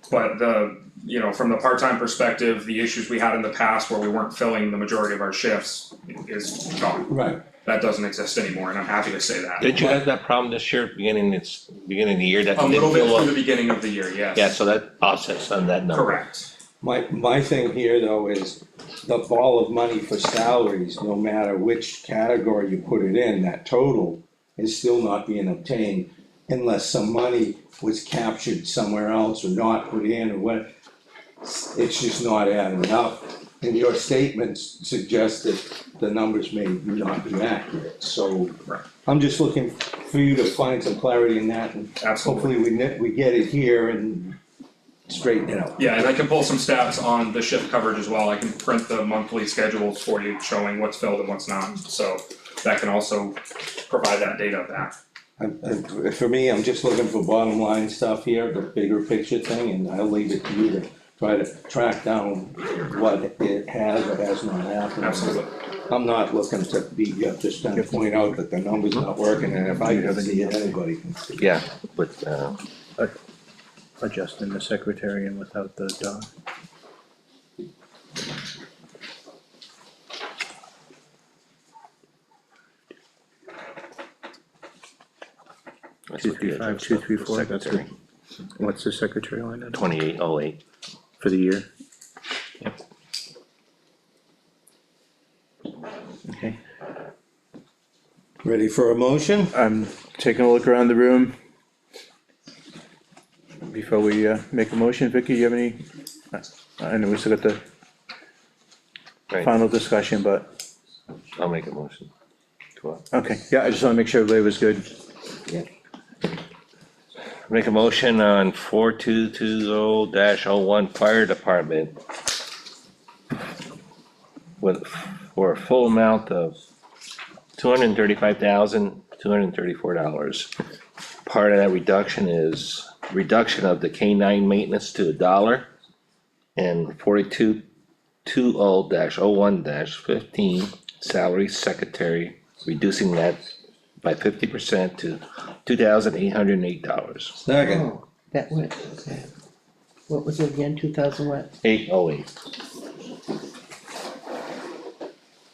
Speaker 6: But from the part-time perspective, the issues we had in the past where we weren't filling the majority of our shifts is gone.
Speaker 5: Right,
Speaker 6: That doesn't exist anymore, and I'm happy to say that.
Speaker 1: Did you have that problem this year, beginning of the year, that
Speaker 6: A
Speaker 1: you
Speaker 6: little
Speaker 1: didn't
Speaker 6: bit
Speaker 1: fill
Speaker 6: through
Speaker 1: up?
Speaker 6: the beginning of the year, yes.
Speaker 1: Yeah, so that offsets on that number.
Speaker 6: Correct.
Speaker 5: my thing here though is the ball of money for salaries, no matter which category you put it in, that total is still not being obtained unless some money was captured somewhere else or not put in or what. It's just not adding up. And your statements suggest that the numbers may not be accurate, so
Speaker 6: Right.
Speaker 5: I'm just looking for you to find some clarity in that, and
Speaker 6: Absolutely.
Speaker 5: hopefully we get it here and straighten it out.
Speaker 6: Yeah, and I can pull some stats on the shift coverage as well, I can print the monthly schedules for you showing what's filled and what's not, so that can also provide that data back.
Speaker 5: For me, I'm just looking for bottom line stuff here, the bigger picture thing, and I'll leave it to you to try to track down what it has or has not happened.
Speaker 6: Absolutely.
Speaker 5: I'm not looking to beat you up, just trying to point out that the number's not working, and if I can see it, anybody can see it.
Speaker 1: Yeah, but,
Speaker 2: Adjusting the secretary and without the dog.
Speaker 1: that's
Speaker 2: Two
Speaker 1: what
Speaker 2: three
Speaker 1: the
Speaker 2: five,
Speaker 1: address
Speaker 2: two
Speaker 1: of
Speaker 2: three
Speaker 1: the
Speaker 2: four, that's
Speaker 1: secretary.
Speaker 2: it. What's the secretary line item
Speaker 1: 2808.
Speaker 2: for the year?
Speaker 1: Yep.
Speaker 2: Okay,
Speaker 5: Ready for a motion?
Speaker 2: I'm taking a look around the room. Before we, make a motion, Vicky, you have any? I know we still got the
Speaker 1: Right,
Speaker 2: final discussion, but,
Speaker 1: I'll make a motion.
Speaker 2: okay, yeah, I just wanna make sure everybody was good.
Speaker 1: Make a motion on 4220-01 fire department. For a full amount of $235,234. Part of that reduction is reduction of the K-9 maintenance to $1. And 4220-01-15 salary secretary, reducing that by 50% to $2,808.
Speaker 5: Second.
Speaker 4: Oh, that went, okay. What was it again, 2000 what?
Speaker 1: 808.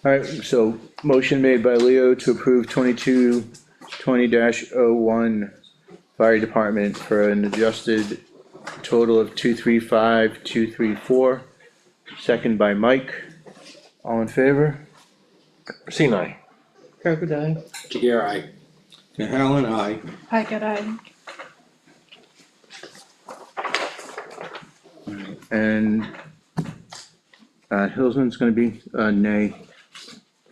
Speaker 2: Alright, so motion made by Leo to approve 2220-01 fire department for an adjusted total of 235,234. Second by Mike, all in favor?
Speaker 1: Sinai.
Speaker 4: Crocodile.
Speaker 7: Here, I,
Speaker 5: To Helen, aye.
Speaker 3: Hi, good eye.
Speaker 2: And Hillsman's gonna be, nay.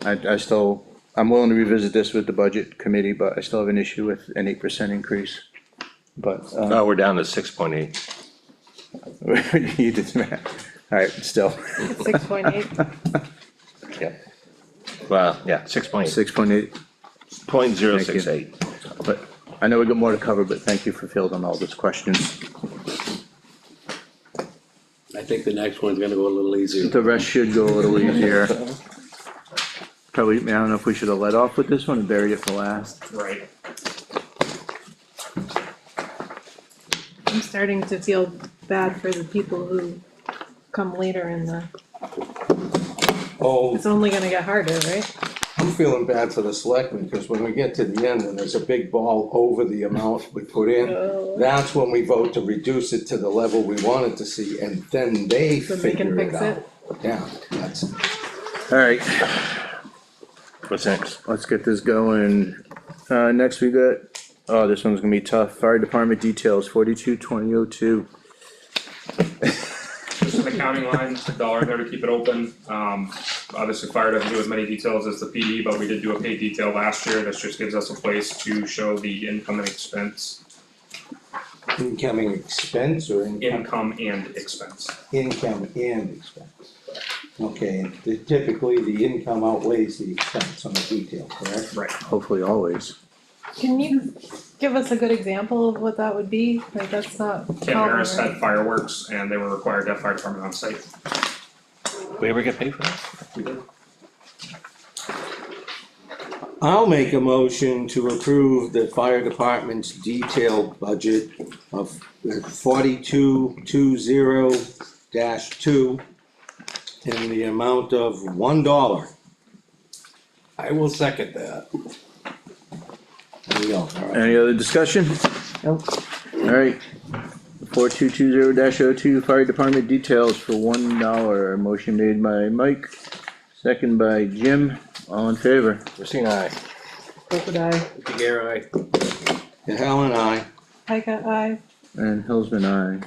Speaker 2: I still, I'm willing to revisit this with the budget committee, but I still have an issue with an 8% increase. But,
Speaker 1: Oh, we're down to 6.8.
Speaker 2: you did the math. Alright, still,
Speaker 3: 6.8.
Speaker 1: Yep. Well, yeah, 6.8,
Speaker 2: 6.8,
Speaker 1: 0.068.
Speaker 2: but I know we got more to cover, but thank you for fielding all those questions.
Speaker 7: I think the next one's gonna go a little easier.
Speaker 2: The rest should go a little easier. Probably, I don't know if we should have let off with this one and buried it for last.
Speaker 6: Right.
Speaker 3: I'm starting to feel bad for the people who come later in the,
Speaker 5: Oh,
Speaker 3: it's only gonna get harder, right?
Speaker 5: I'm feeling bad for the selectmen, because when we get to the end and there's a big ball over the amount we put in,
Speaker 3: Oh.
Speaker 5: that's when we vote to reduce it to the level we wanted to see, and then they
Speaker 3: So they can
Speaker 5: figure it
Speaker 3: fix
Speaker 5: out.
Speaker 3: it?
Speaker 5: Yeah, that's,
Speaker 2: Alright,
Speaker 1: What's next?
Speaker 2: let's get this going. Next we got, oh, this one's gonna be tough. Fire department details, 422002.
Speaker 6: Just an accounting line, $1 there to keep it open, obviously fire doesn't do as many details as the PD, but we did do a paid detail last year, this just gives us a place to show the income and expense.
Speaker 5: incoming expense or
Speaker 6: Income and expense.
Speaker 5: income and expense. Okay, and typically the income outweighs the expense on the detail, correct?
Speaker 6: Right.
Speaker 2: Hopefully always.
Speaker 3: Can you give us a good example of what that would be? Like, that's not
Speaker 6: Kim
Speaker 3: common,
Speaker 6: Harris
Speaker 3: right?
Speaker 6: had fireworks and they were required to have fire department on site.
Speaker 1: We ever get paid for that?
Speaker 6: We did.
Speaker 5: I'll make a motion to approve the fire department's detailed budget of 4220-2 in the amount of $1.
Speaker 7: I will second that.
Speaker 5: There we go. All right.
Speaker 2: Any other discussion?
Speaker 4: Nope.
Speaker 2: Alright. 4220-02 fire department details for $1. Motion made by Mike, second by Jim, all in favor?
Speaker 1: Sinai.
Speaker 3: Both I.
Speaker 2: Gare, aye.
Speaker 5: and Hal and I,
Speaker 3: Pika, I.
Speaker 2: And Hillsman, aye.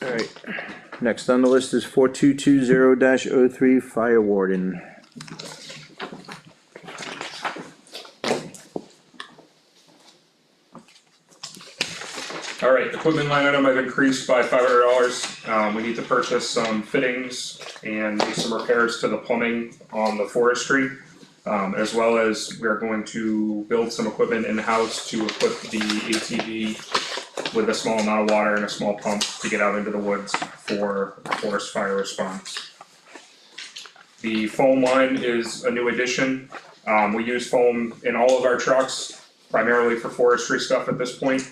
Speaker 2: Alright, next on the list is 4220-03 Fire Warden.
Speaker 6: Alright, equipment line item I've increased by $500, we need to purchase some fittings and make some repairs to the plumbing on the forestry. As well as we are going to build some equipment in-house to equip the ATV with a small amount of water and a small pump to get out into the woods for forest fire response. The foam line is a new addition, we use foam in all of our trucks, primarily for forestry stuff at this point.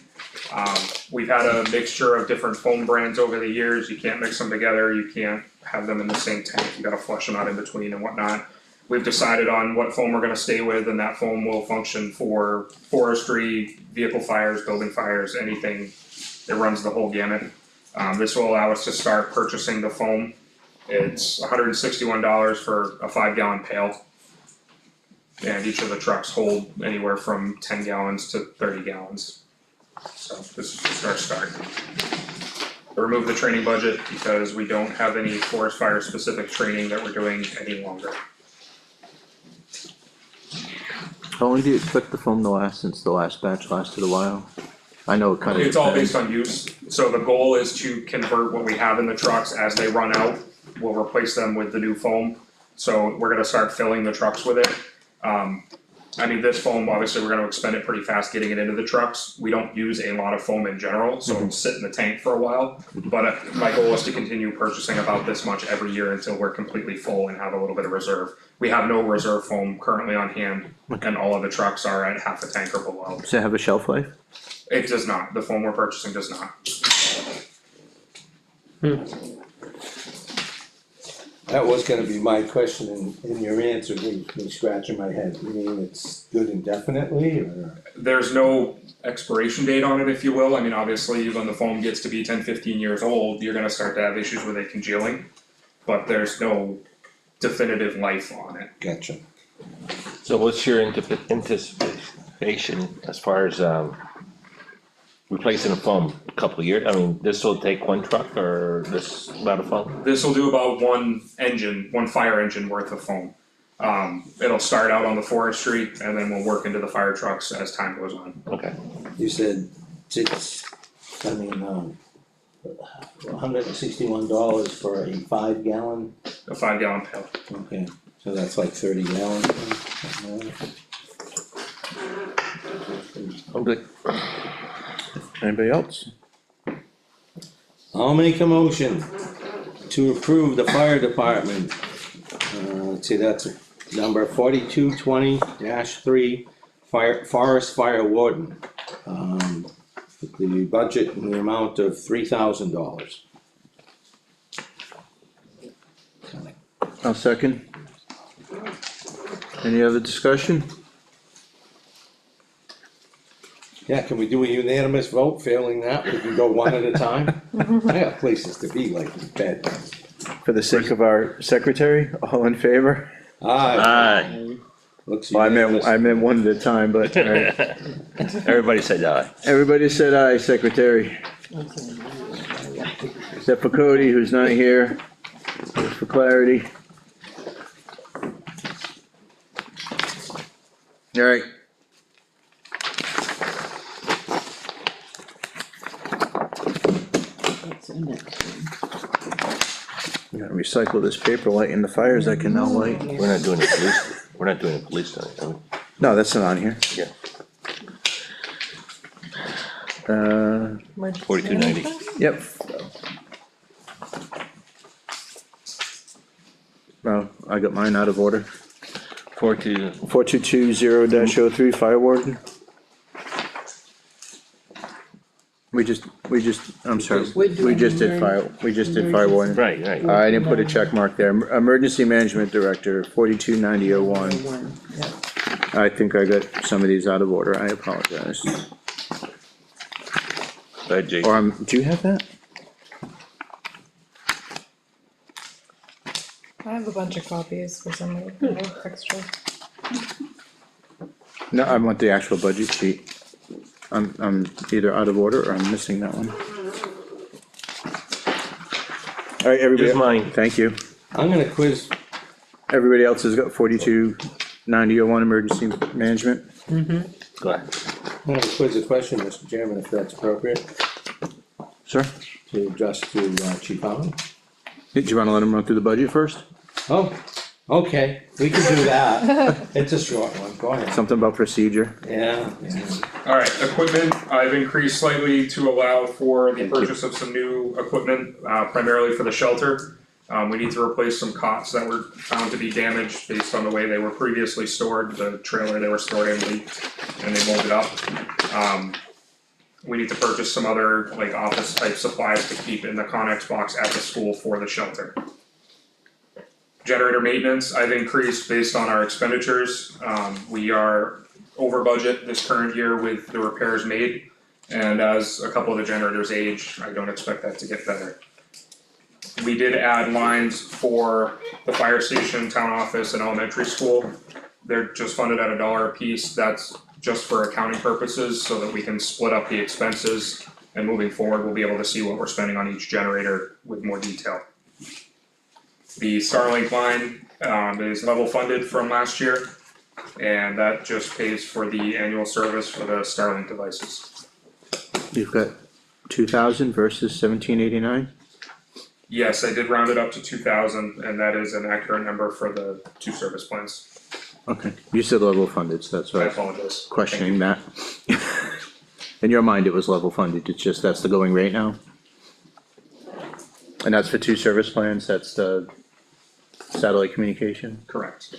Speaker 6: We've had a mixture of different foam brands over the years, you can't mix them together, you can't have them in the same tank, you gotta flush them out in between and whatnot. We've decided on what foam we're gonna stay with, and that foam will function for forestry, vehicle fires, building fires, anything. It runs the whole gamut. This will allow us to start purchasing the foam. It's $161 for a 5-gallon pail. And each of the trucks hold anywhere from 10 gallons to 30 gallons. So this is just our start. I removed the training budget because we don't have any forest fire specific training that we're doing any longer.
Speaker 2: How long do you expect the foam to last, since the last batch lasted a while? I know it kind of.
Speaker 6: It's all based on use, so the goal is to convert what we have in the trucks as they run out, we'll replace them with the new foam. So we're gonna start filling the trucks with it. I mean, this foam, obviously, we're gonna expend it pretty fast getting it into the trucks. We don't use a lot of foam in general, so it'll sit in the tank for a while. But my goal is to continue purchasing about this much every year until we're completely full and have a little bit of reserve. We have no reserve foam currently on hand, and all of the trucks are at half a tank or below.
Speaker 2: Does it have a shelf life?
Speaker 6: It does not, the foam we're purchasing does not.
Speaker 5: that was gonna be my question, and in your answer, me scratching my head, you mean it's good indefinitely, or?
Speaker 6: There's no expiration date on it, if you will. I mean, obviously, when the foam gets to be 10, 15 years old, you're gonna start to have issues with it congealing. But there's no definitive life on it.
Speaker 5: Gotcha.
Speaker 1: So what's your anticipation as far as, replacing a foam, a couple of years? I mean, this will take one truck or this amount of foam?
Speaker 6: This will do about one fire engine worth of foam. It'll start out on the forestry and then we'll work into the fire trucks as time goes on.
Speaker 1: Okay.
Speaker 5: You said it's, I mean, $161 for a 5-gallon,
Speaker 6: A 5-gallon pail.
Speaker 5: okay, so that's like 30 gallons.
Speaker 1: I'm good.
Speaker 2: Anybody else?
Speaker 5: I'll make a motion to approve the fire department. Let's see, that's number 4220-3, forest fire warden. With the budget in the amount of $3,000.
Speaker 2: I'll second. Any other discussion?
Speaker 5: Yeah, can we do a unanimous vote? Failing that, we can go one at a time. I got places to be, like in bed.
Speaker 2: For the sake of our secretary, all in favor?
Speaker 5: Aye. Looks
Speaker 2: Well,
Speaker 5: unanimous.
Speaker 2: I meant one at a time, but, alright.
Speaker 1: Everybody said aye.
Speaker 2: Everybody said aye, secretary, except for Cody, who's not here, just for clarity. Alright.
Speaker 4: That's the next one.
Speaker 2: Gotta recycle this paper, lighting the fires that can now light.
Speaker 1: We're not doing the police, we're not doing the police tonight, are we?
Speaker 2: No, that's not on here.
Speaker 1: Yeah. 4290.
Speaker 2: Yep. Well, I got mine out of order. 4220-03 fire warden. I'm sorry, we just did fire warden.
Speaker 1: Right, right.
Speaker 2: I didn't put a check mark there. Emergency management director, 4290-01.
Speaker 4: One, yeah.
Speaker 2: I think I got some of these out of order, I apologize.
Speaker 1: Go ahead, Jake.
Speaker 2: Or, do you have that?
Speaker 3: I have a bunch of copies for some of the extra.
Speaker 2: No, I want the actual budget sheet. I'm either out of order or I'm missing that one. Alright, everybody.
Speaker 1: Here's mine.
Speaker 2: Thank you.
Speaker 5: I'm gonna quiz,
Speaker 2: Everybody else has got 429001 emergency management.
Speaker 1: Go ahead.
Speaker 5: I'm gonna quiz a question, Mr. Chairman, if that's appropriate,
Speaker 2: Sir,
Speaker 5: to address to Chief Holland.
Speaker 2: did you wanna let him run through the budget first?
Speaker 5: Oh, okay, we can do that. It's a short one, go ahead.
Speaker 2: Something about procedure?
Speaker 5: Yeah.
Speaker 6: Alright, equipment, I've increased slightly to allow for the purchase of some new equipment, primarily for the shelter. We need to replace some cots that were found to be damaged based on the way they were previously stored, the trailer they were stored in leaked and they molded up. We need to purchase some other like office type supplies to keep in the Connex box at the school for the shelter. Generator maintenance, I've increased based on our expenditures. We are over budget this current year with the repairs made. And as a couple of the generators age, I don't expect that to get better. We did add lines for the fire station, town office and elementary school. They're just funded at $1 a piece. That's just for accounting purposes so that we can split up the expenses. And moving forward, we'll be able to see what we're spending on each generator with more detail. The Starlink line is level funded from last year, and that just pays for the annual service for the Starlink devices.
Speaker 2: You've got 2,000 versus 1789?
Speaker 6: Yes, I did round it up to 2,000, and that is an accurate number for the two service plans.
Speaker 2: Okay, you said level funded, so that's
Speaker 6: I
Speaker 2: why I was
Speaker 6: apologize.
Speaker 2: questioning that. In your mind, it was level funded, it's just that's the going rate now? And that's for two service plans, that's the satellite communication?
Speaker 6: Correct.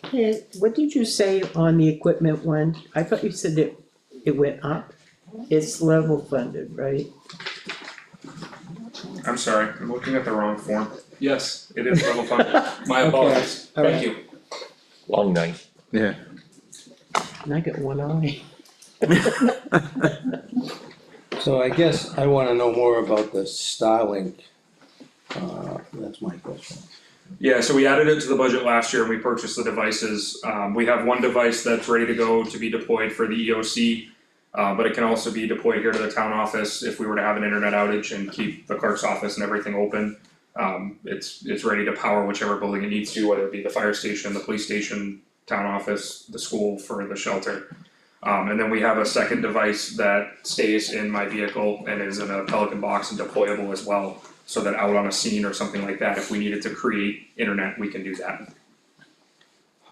Speaker 4: Hey, what did you say on the equipment one? I thought you said it went up. It's level funded, right?
Speaker 6: I'm sorry, I'm looking at the wrong form. Yes, it is level funded. My
Speaker 4: Okay,
Speaker 6: apologies.
Speaker 4: all
Speaker 6: Thank
Speaker 4: right.
Speaker 6: you.
Speaker 1: Long night.
Speaker 2: Yeah.
Speaker 4: And I got one eye.
Speaker 5: So I guess I wanna know more about the Starlink. That's my question.
Speaker 6: Yeah, so we added it to the budget last year and we purchased the devices. We have one device that's ready to go to be deployed for the EOC. But it can also be deployed here to the town office if we were to have an internet outage and keep the clerk's office and everything open. It's ready to power whichever building it needs to, whether it be the fire station, the police station, town office, the school for the shelter. And then we have a second device that stays in my vehicle and is in a Pelican box and deployable as well. So that out on a scene or something like that, if we needed to create internet, we can do that.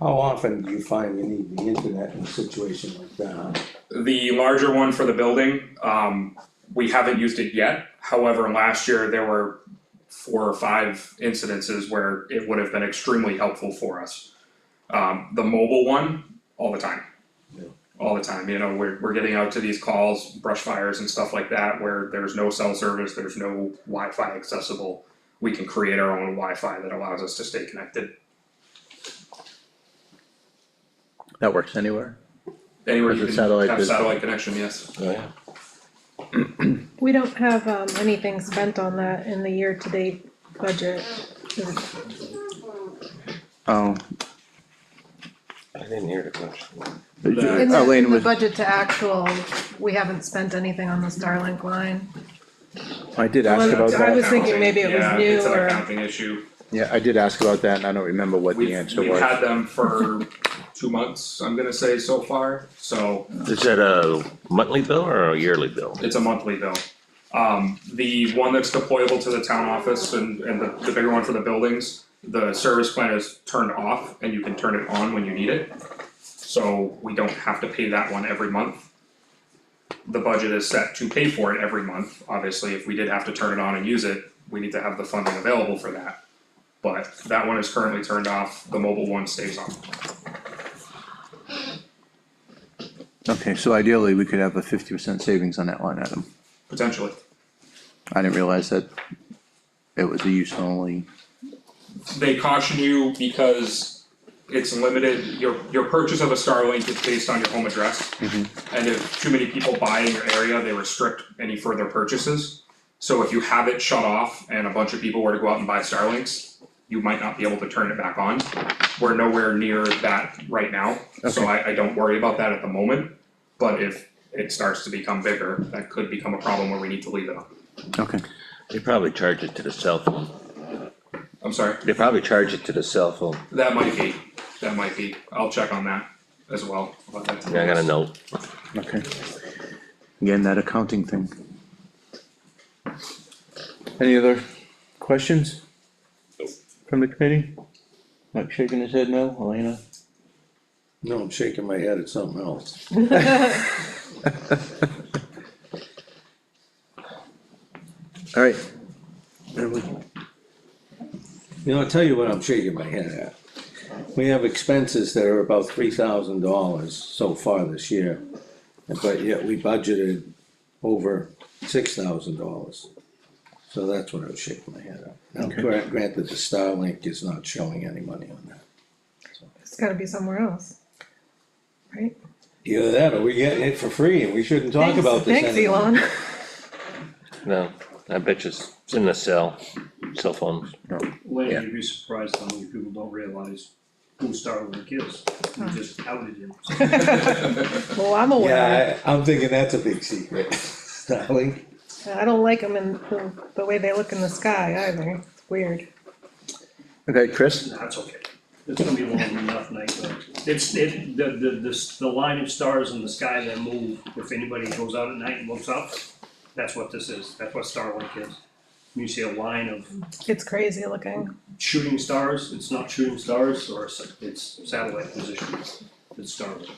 Speaker 5: How often do you find you need the internet in a situation like that?
Speaker 6: The larger one for the building, we haven't used it yet. However, last year there were 4 or 5 incidences where it would have been extremely helpful for us. The mobile one, all the time. All the time, you know, we're getting out to these calls, brush fires and stuff like that, where there's no cell service, there's no Wi-Fi accessible. We can create our own Wi-Fi that allows us to stay connected.
Speaker 2: That works anywhere?
Speaker 6: Anywhere
Speaker 2: With
Speaker 6: you
Speaker 2: the
Speaker 6: can
Speaker 2: satellite
Speaker 6: have
Speaker 2: business.
Speaker 6: satellite connection, yes.
Speaker 1: Oh, yeah.
Speaker 3: We don't have anything spent on that in the year-to-date budget.
Speaker 2: Oh,
Speaker 1: I didn't hear the question.
Speaker 3: In
Speaker 2: Elaine
Speaker 3: the
Speaker 2: was,
Speaker 3: budget to actual, we haven't spent anything on the Starlink line.
Speaker 2: I did ask
Speaker 3: Well,
Speaker 2: about
Speaker 3: I was
Speaker 2: that,
Speaker 3: thinking maybe it was
Speaker 6: Yeah,
Speaker 3: new
Speaker 6: it's an
Speaker 3: or-
Speaker 6: accounting issue.
Speaker 2: yeah, I did ask about that and I don't remember what the answer
Speaker 6: We've
Speaker 2: was.
Speaker 6: had them for 2 months, I'm gonna say so far, so
Speaker 1: Is that a monthly bill or a yearly bill?
Speaker 6: it's a monthly bill. The one that's deployable to the town office and the bigger one for the buildings, the service plan is turned off and you can turn it on when you need it. So we don't have to pay that one every month. The budget is set to pay for it every month, obviously, if we did have to turn it on and use it, we need to have the funding available for that. But that one is currently turned off, the mobile one stays on.
Speaker 2: Okay, so ideally, we could have a 50% savings on that line item.
Speaker 6: Potentially.
Speaker 2: I didn't realize that it was a use only.
Speaker 6: They caution you because it's limited, your purchase of a Starlink is based on your home address. And if too many people buy in your area, they restrict any further purchases. So if you have it shut off and a bunch of people were to go out and buy Starlinks, you might not be able to turn it back on. We're nowhere near that right now, so I don't worry about that at the moment. But if it starts to become bigger, that could become a problem where we need to leave it on.
Speaker 2: Okay.
Speaker 1: They probably charge it to the cell phone.
Speaker 6: I'm sorry,
Speaker 1: They probably charge it to the cell phone.
Speaker 6: that might be, I'll check on that as well. I'll let that to
Speaker 1: Yeah, I got a
Speaker 6: you.
Speaker 1: note.
Speaker 2: Okay. Again, that accounting thing. Any other questions? From the committee? Mike shaking his head no, Elena?
Speaker 5: No, I'm shaking my head at something else.
Speaker 2: Alright.
Speaker 5: You know, I'll tell you what I'm shaking my head at. We have expenses that are about $3,000 so far this year, but yet we budgeted over $6,000. So that's what I was shaking my head at. Now,
Speaker 2: Okay.
Speaker 5: granted, the Starlink is not showing any money on that.
Speaker 3: It's gotta be somewhere else. Right?
Speaker 5: Either that or we're getting it for free and we shouldn't talk
Speaker 3: Thanks-
Speaker 5: about this
Speaker 3: Thanks,
Speaker 5: anymore.
Speaker 3: Elon.
Speaker 1: No, I bet you it's in the cell phones.
Speaker 8: Lane,
Speaker 1: Yeah.
Speaker 8: you'd be surprised how many people don't realize who Starlink is, we just outed him.
Speaker 3: Well, I'm aware.
Speaker 5: Yeah, I'm thinking that's a big secret. Starlink.
Speaker 3: I don't like them in the way they look in the sky either. It's weird.
Speaker 2: Okay, Chris?
Speaker 8: That's okay, it's gonna be long enough night, the line of stars in the sky that move, if anybody goes out at night and looks up, that's what this is, that's what Starlink is. You see a line of
Speaker 3: It's crazy looking.
Speaker 8: shooting stars, it's not shooting stars, or it's satellite position, it's Starlink.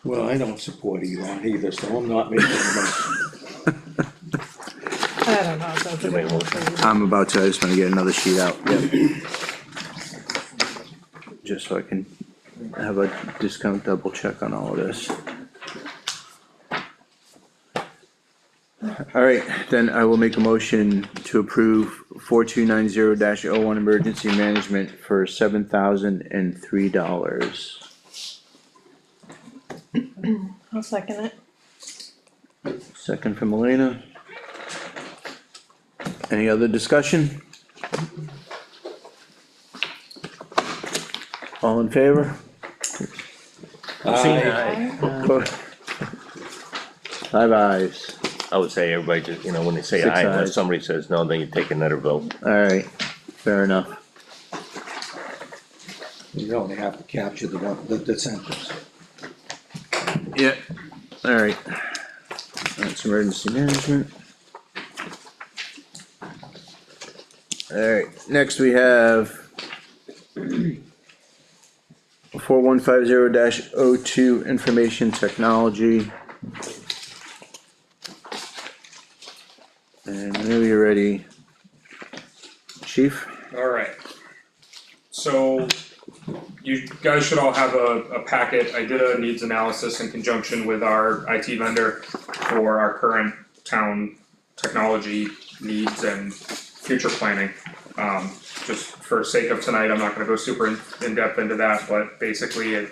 Speaker 5: Well, I don't support Elon either, so I'm not making a motion.
Speaker 3: I don't know if that's a
Speaker 1: You make
Speaker 3: good
Speaker 1: a
Speaker 3: one for you.
Speaker 2: I'm about to, I just wanna get another sheet out, yep. Just so I can have a discount double check on all of this. Alright, then I will make a motion to approve 4290-01 emergency management for $7,003.
Speaker 3: I'll second it.
Speaker 2: Second from Elena. Any other discussion? All in favor? Five ayes.
Speaker 1: I would say everybody just, when they say
Speaker 2: Six
Speaker 1: aye, unless
Speaker 2: ayes.
Speaker 1: somebody says no, then you take another vote.
Speaker 2: Alright, fair enough.
Speaker 5: You only have to capture the sentence.
Speaker 2: Yeah. Alright. That's emergency management. Alright, next we have 4150-02 information technology. And whenever you're ready, chief?
Speaker 6: Alright. So, you guys should all have a packet, I did a needs analysis in conjunction with our IT vendor for our current town technology needs and future planning. Just for sake of tonight, I'm not gonna go super in depth into that, but basically it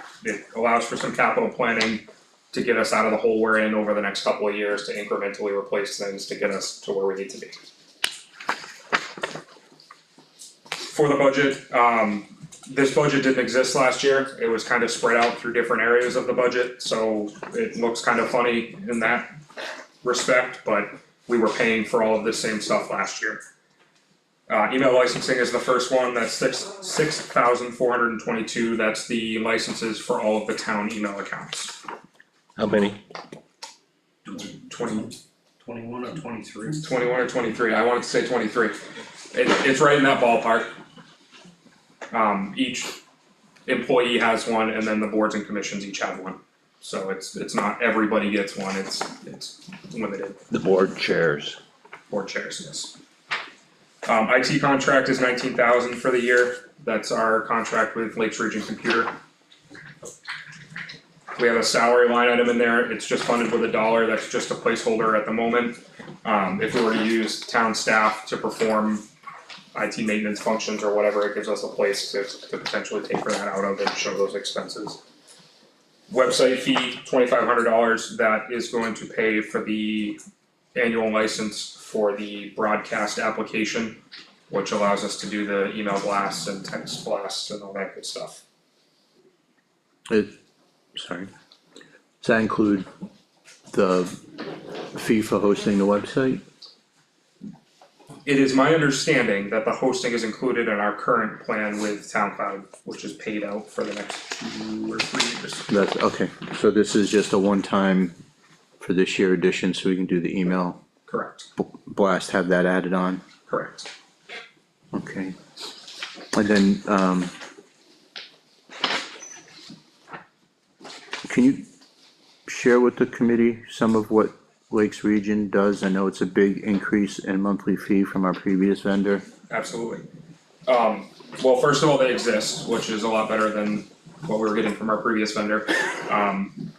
Speaker 6: allows for some capital planning to get us out of the hole we're in over the next couple of years to incrementally replace things to get us to where we need to be. For the budget, this budget didn't exist last year, it was kind of spread out through different areas of the budget, so it looks kind of funny in that respect, but we were paying for all of this same stuff last year. Email licensing is the first one, that's $6,422, that's the licenses for all of the town email accounts.
Speaker 1: How many?
Speaker 8: 21 or 23.
Speaker 6: 21 or 23, I wanted to say 23. It's right in that ballpark. Each employee has one and then the boards and commissions each have one. So it's not everybody gets one, it's limited,
Speaker 1: The board chairs.
Speaker 6: board chairs, yes. IT contract is 19,000 for the year, that's our contract with Lakes Region Computer. We have a salary line item in there, it's just funded with $1, that's just a placeholder at the moment. If we were to use town staff to perform IT maintenance functions or whatever, it gives us a place to potentially taper that out of and show those expenses. Website fee, $2,500, that is going to pay for the annual license for the broadcast application, which allows us to do the email blasts and text blasts and all that good stuff.
Speaker 2: Sorry. Does that include the fee for hosting the website?
Speaker 6: It is my understanding that the hosting is included in our current plan with SoundCloud, which is paid out for the next 2 or 3 years.
Speaker 2: That's, okay, so this is just a one-time for this year edition, so we can do the email
Speaker 6: Correct,
Speaker 2: blast, have that added on,
Speaker 6: correct.
Speaker 2: okay. And then, can you share with the committee some of what Lakes Region does? I know it's a big increase in monthly fee from our previous vendor.
Speaker 6: Absolutely. Well, first of all, they exist, which is a lot better than what we were getting from our previous vendor.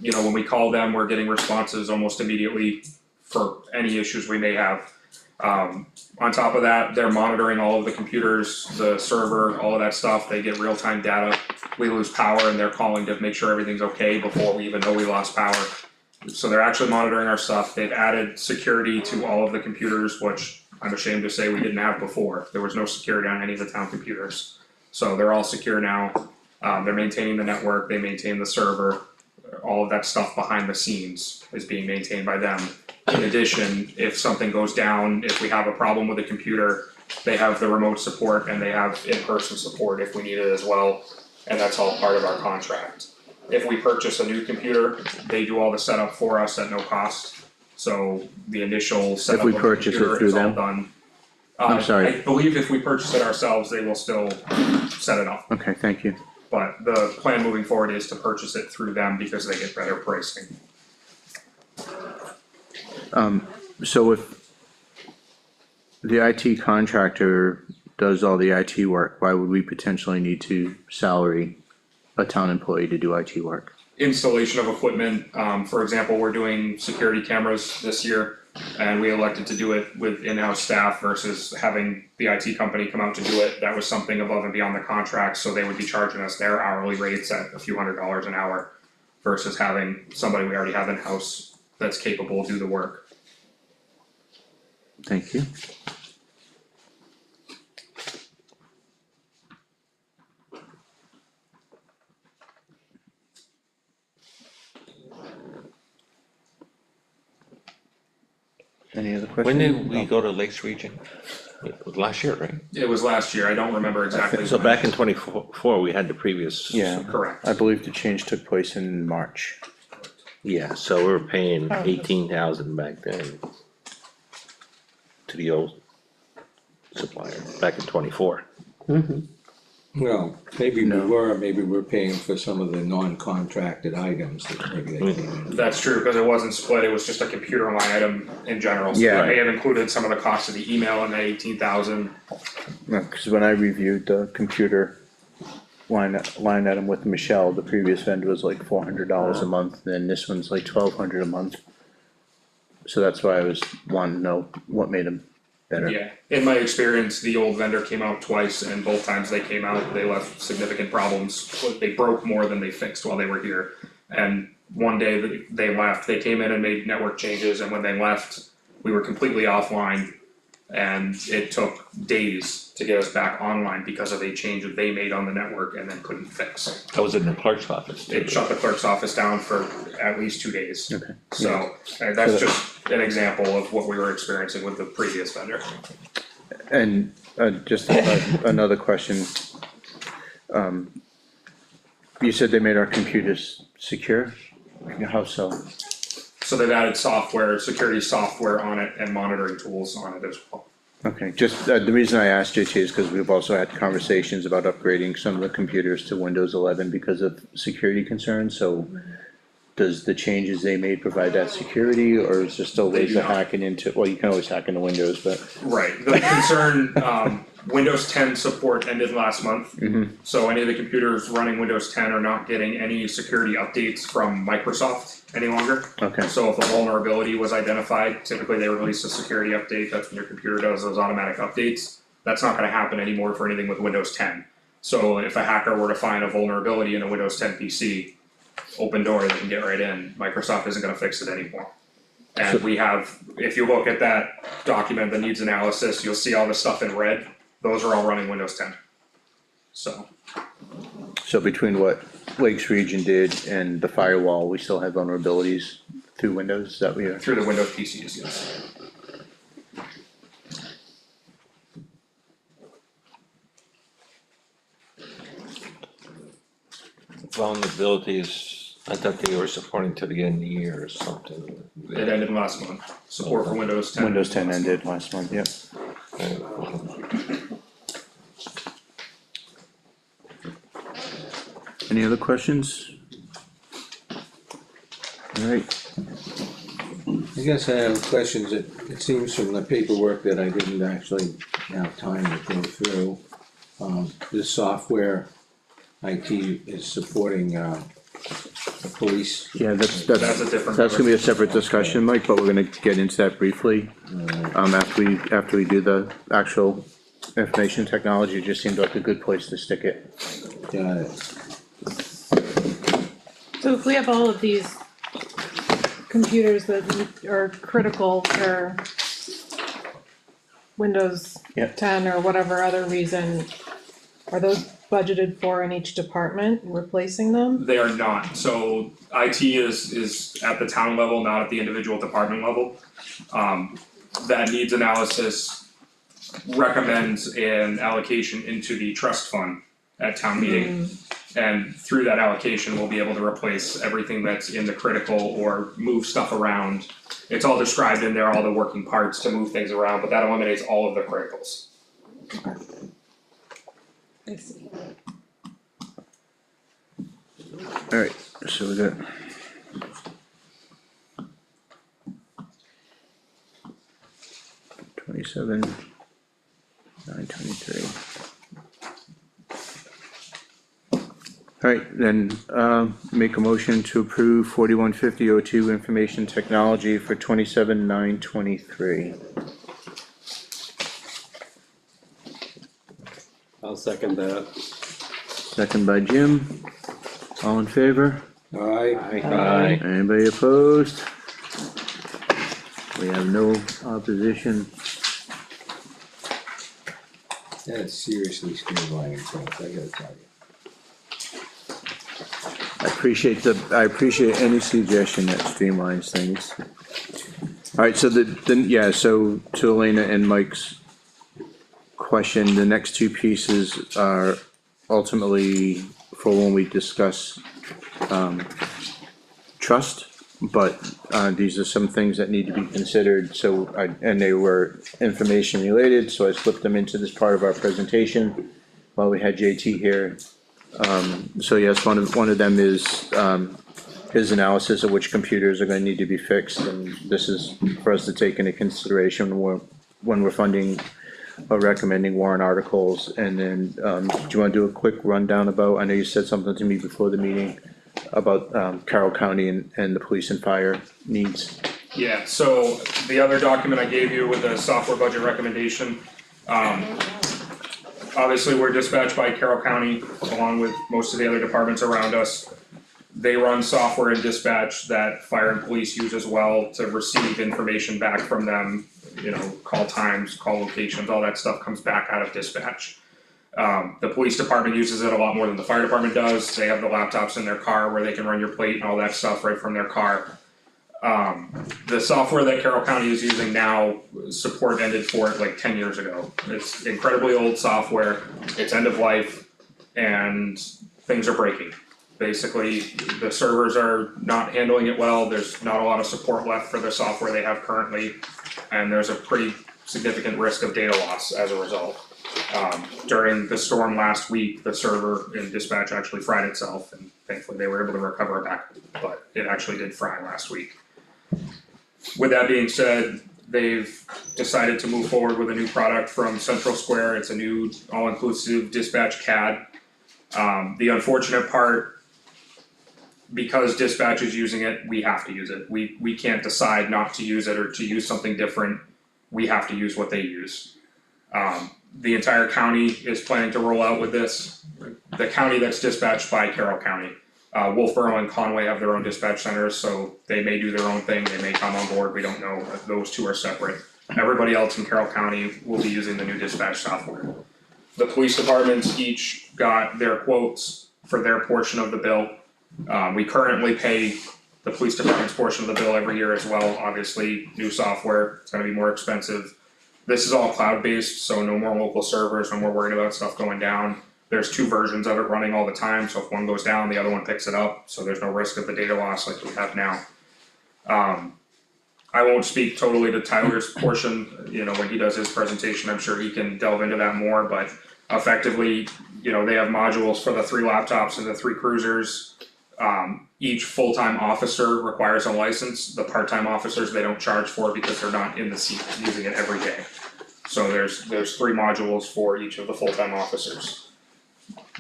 Speaker 6: You know, when we call them, we're getting responses almost immediately for any issues we may have. On top of that, they're monitoring all of the computers, the server, all of that stuff. They get real-time data. We lose power and they're calling to make sure everything's okay before we even know we lost power. So they're actually monitoring our stuff. They've added security to all of the computers, which I'm ashamed to say we didn't have before. There was no security on any of the town computers. So they're all secure now. They're maintaining the network, they maintain the server. All of that stuff behind the scenes is being maintained by them. In addition, if something goes down, if we have a problem with a computer, they have the remote support and they have in-person support if we need it as well. And that's all part of our contract. If we purchase a new computer, they do all the setup for us at no cost. So the initial setup
Speaker 2: we
Speaker 6: of the
Speaker 2: purchase it
Speaker 6: computer
Speaker 2: through
Speaker 6: is all
Speaker 2: them?
Speaker 6: done.
Speaker 2: I'm sorry.
Speaker 6: I believe if we purchase it ourselves, they will still set it up.
Speaker 2: Okay, thank you.
Speaker 6: But the plan moving forward is to purchase it through them because they get better pricing.
Speaker 2: So if the IT contractor does all the IT work, why would we potentially need to salary a town employee to do IT work?
Speaker 6: Installation of equipment, for example, we're doing security cameras this year. And we elected to do it with in-house staff versus having the IT company come out to do it. That was something above and beyond the contract, so they would be charging us their hourly rates at a few $100s an hour. Versus having somebody we already have in-house that's capable to do the work.
Speaker 2: Thank you. Any other questions?
Speaker 1: When did we go to Lakes Region? It was last year, right?
Speaker 6: It was last year, I don't remember exactly.
Speaker 1: So
Speaker 6: when.
Speaker 1: back in 24, we had the previous.
Speaker 2: Yeah.
Speaker 6: Correct.
Speaker 2: I believe the change took place in March.
Speaker 1: Yeah, so we were paying
Speaker 3: Oh.
Speaker 1: 18,000 back then. To the old supplier, back in 24.
Speaker 5: Well, maybe we
Speaker 2: No.
Speaker 5: were, maybe we're paying for some of the non-contracted items that maybe they came in.
Speaker 6: That's true, because it wasn't split, it was just a computer line item in general. So
Speaker 2: Yeah.
Speaker 6: they may have included some of the cost of the email in that 18,000.
Speaker 2: No, cause when I reviewed the computer line item with Michelle, the previous vendor was like $400 a month, and this one's like $1,200 a month. So that's why I was wanting to know what made them better.
Speaker 6: Yeah, in my experience, the old vendor came out twice and both times they came out, they left significant problems. They broke more than they fixed while they were here. And one day that they left, they came in and made network changes, and when they left, we were completely offline. And it took days to get us back online because of a change that they made on the network and then couldn't fix.
Speaker 1: I was in the clerk's office.
Speaker 6: It shut the clerk's office down for at least 2 days.
Speaker 2: Okay.
Speaker 6: So, that's just an example of what we were experiencing with the previous vendor.
Speaker 2: And, just another question. You said they made our computers secure? How so?
Speaker 6: So they've added software, security software on it and monitoring tools on it as well.
Speaker 2: Okay, just, the reason I asked JT is because we've also had conversations about upgrading some of the computers to Windows 11 because of security concerns, so does the changes they made provide that security, or is there still ways
Speaker 6: They
Speaker 2: of
Speaker 6: do not.
Speaker 2: hacking into, well, you can always hack into Windows, but,
Speaker 6: Right, the concern, Windows 10 support ended last month. So any of the computers running Windows 10 are not getting any security updates from Microsoft any longer.
Speaker 2: okay,
Speaker 6: So if a vulnerability was identified, typically they release a security update, that's when your computer does those automatic updates. That's not gonna happen anymore for anything with Windows 10. So if a hacker were to find a vulnerability in a Windows 10 PC, open door, they can get right in, Microsoft isn't gonna fix it anymore. And we have, if you look at that document, the needs analysis, you'll see all the stuff in red, those are all running Windows 10. So,
Speaker 2: So between what Lakes Region did and the firewall, we still have vulnerabilities through Windows, is that what you're?
Speaker 6: through the Windows PCs, yes.
Speaker 1: Vulnerabilities, I thought they were supporting to the end of the year or something.
Speaker 6: It ended last month, support for Windows 10.
Speaker 2: Windows 10 ended last month, yep. Any other questions? Alright,
Speaker 5: I guess I have questions. It seems from the paperwork that I didn't actually have time to go through. The software IT is supporting, the police.
Speaker 2: yeah, that's
Speaker 6: That's a different.
Speaker 2: gonna be a separate discussion, Mike, but we're gonna get into that briefly. After we do the actual information technology, it just seemed like a good place to stick it.
Speaker 5: Got it.
Speaker 3: So if we have all of these computers that are critical for Windows
Speaker 2: Yep.
Speaker 3: 10 or whatever other reason, are those budgeted for in each department, replacing them?
Speaker 6: They are not, so IT is at the town level, not at the individual department level. That needs analysis recommends an allocation into the trust fund at town meeting. And through that allocation, we'll be able to replace everything that's in the critical or move stuff around. It's all described in there, all the working parts to move things around, but that eliminates all of the criticals.
Speaker 3: I see.
Speaker 2: Alright, so we got. $27,923. Alright, then, make a motion to approve 415002 information technology for 27,923.
Speaker 7: I'll second that.
Speaker 2: Second by Jim, all in favor?
Speaker 5: Aye.
Speaker 2: Anybody opposed? We have no opposition.
Speaker 5: That's seriously streamlining things, I gotta tell you.
Speaker 2: I appreciate any suggestion that streamlines things. Alright, so so to Elena and Mike's question, the next two pieces are ultimately for when we discuss, trust. But, these are some things that need to be considered, and they were information related, so I slipped them into this part of our presentation while we had JT here. So yes, one of them is, his analysis of which computers are gonna need to be fixed, and this is for us to take into consideration when we're funding or recommending warrant articles. And then, do you wanna do a quick rundown about, I know you said something to me before the meeting about, Carroll County and the police and fire needs?
Speaker 6: Yeah, so the other document I gave you with the software budget recommendation, obviously, we're dispatched by Carroll County along with most of the other departments around us. They run software in dispatch that fire and police use as well to receive information back from them. You know, call times, call locations, all that stuff comes back out of dispatch. The police department uses it a lot more than the fire department does. They have the laptops in their car where they can run your plate and all that stuff right from their car. The software that Carroll County is using now, support ended for it like 10 years ago. It's incredibly old software, it's end of life, and things are breaking. Basically, the servers are not handling it well, there's not a lot of support left for the software they have currently, and there's a pretty significant risk of data loss as a result. During the storm last week, the server in dispatch actually fried itself, and thankfully they were able to recover it back, but it actually did fry last week. With that being said, they've decided to move forward with a new product from Central Square. It's a new all-inclusive dispatch CAD. The unfortunate part, because dispatch is using it, we have to use it. We can't decide not to use it or to use something different. We have to use what they use. The entire county is planning to roll out with this. The county that's dispatched by Carroll County. Wolfboro and Conway have their own dispatch centers, so they may do their own thing, they may come on board, we don't know, those two are separate. Everybody else in Carroll County will be using the new dispatch software. The police departments each got their quotes for their portion of the bill. We currently pay the police department's portion of the bill every year as well, obviously, new software, it's gonna be more expensive. This is all cloud-based, so no more local servers, no more worried about stuff going down. There's two versions of it running all the time, so if one goes down, the other one picks it up, so there's no risk of the data loss like we have now. I won't speak totally to Tyler's portion, when he does his presentation, I'm sure he can delve into that more, but effectively, they have modules for the 3 laptops and the 3 cruisers. Each full-time officer requires a license, the part-time officers they don't charge for because they're not in the seat using it every day. So there's 3 modules for each of the full-time officers.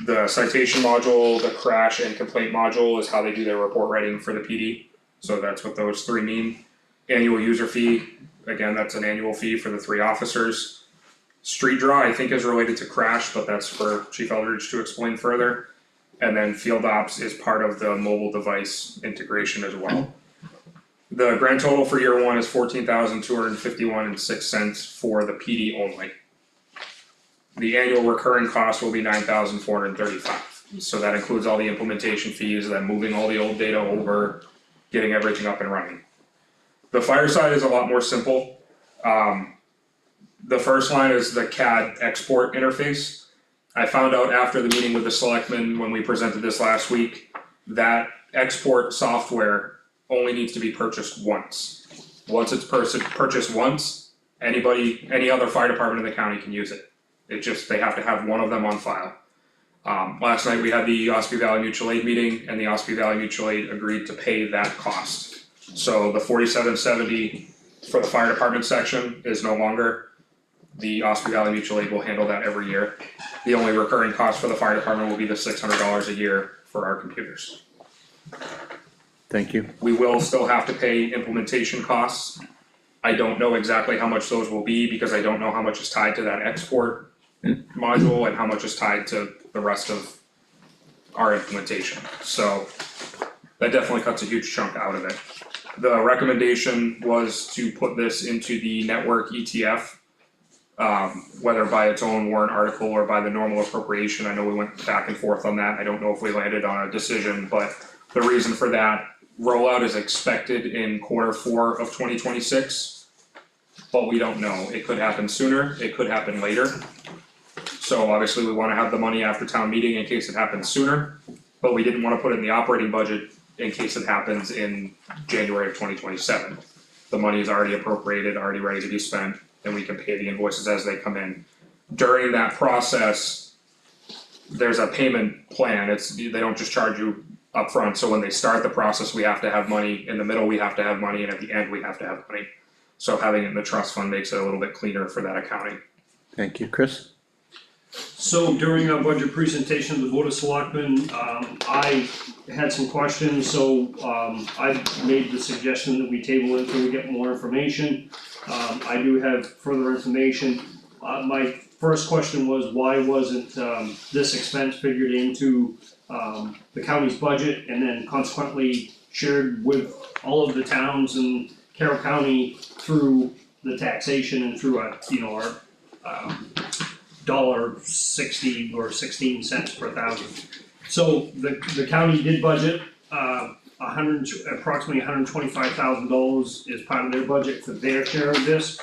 Speaker 6: The citation module, the crash and complaint module is how they do their report writing for the PD, so that's what those 3 mean. Annual user fee, again, that's an annual fee for the 3 officers. Street draw, I think is related to crash, but that's for Chief Eldridge to explain further. And then field ops is part of the mobile device integration as well. The grand total for year 1 is $14,251.06 for the PD only. The annual recurring cost will be $9,435, so that includes all the implementation fees, then moving all the old data over, getting everything up and running. The fire side is a lot more simple. The first line is the CAD export interface. I found out after the meeting with the selectmen when we presented this last week, that export software only needs to be purchased once. Once it's purchased once, any other fire department in the county can use it. They have to have one of them on file. Last night we had the Ospey Valley Mutual Aid meeting and the Ospey Valley Mutual Aid agreed to pay that cost. So the $47.70 for the fire department section is no longer. The Ospey Valley Mutual Aid will handle that every year. The only recurring cost for the fire department will be the $600 a year for our computers.
Speaker 2: Thank you.
Speaker 6: We will still have to pay implementation costs. I don't know exactly how much those will be because I don't know how much is tied to that export module and how much is tied to the rest of our implementation. So that definitely cuts a huge chunk out of it. The recommendation was to put this into the network ETF, whether by its own warrant article or by the normal appropriation. I know we went back and forth on that. I don't know if we landed on a decision, but the reason for that rollout is expected in Q4 of 2026, but we don't know. It could happen sooner, it could happen later. So obviously we wanna have the money after town meeting in case it happens sooner, but we didn't wanna put it in the operating budget in case it happens in January of 2027. The money is already appropriated, already ready to be spent, and we can pay the invoices as they come in. During that process, there's a payment plan, they don't just charge you upfront, so when they start the process, we have to have money, in the middle we have to have money, and at the end we have to have money. So having it in the trust fund makes it a little bit cleaner for that accounting.
Speaker 2: Thank you, Chris.
Speaker 8: So during our budget presentation of the Board of Selectmen, I had some questions, so I made the suggestion that we table it until we get more information. I do have further information. My first question was, why wasn't this expense figured into the county's budget and then consequently shared with all of the towns in Carroll County through the taxation and through our $1.60 or 16 cents per thousand. So the county did budget approximately $125,000 is part of their budget for their share of this.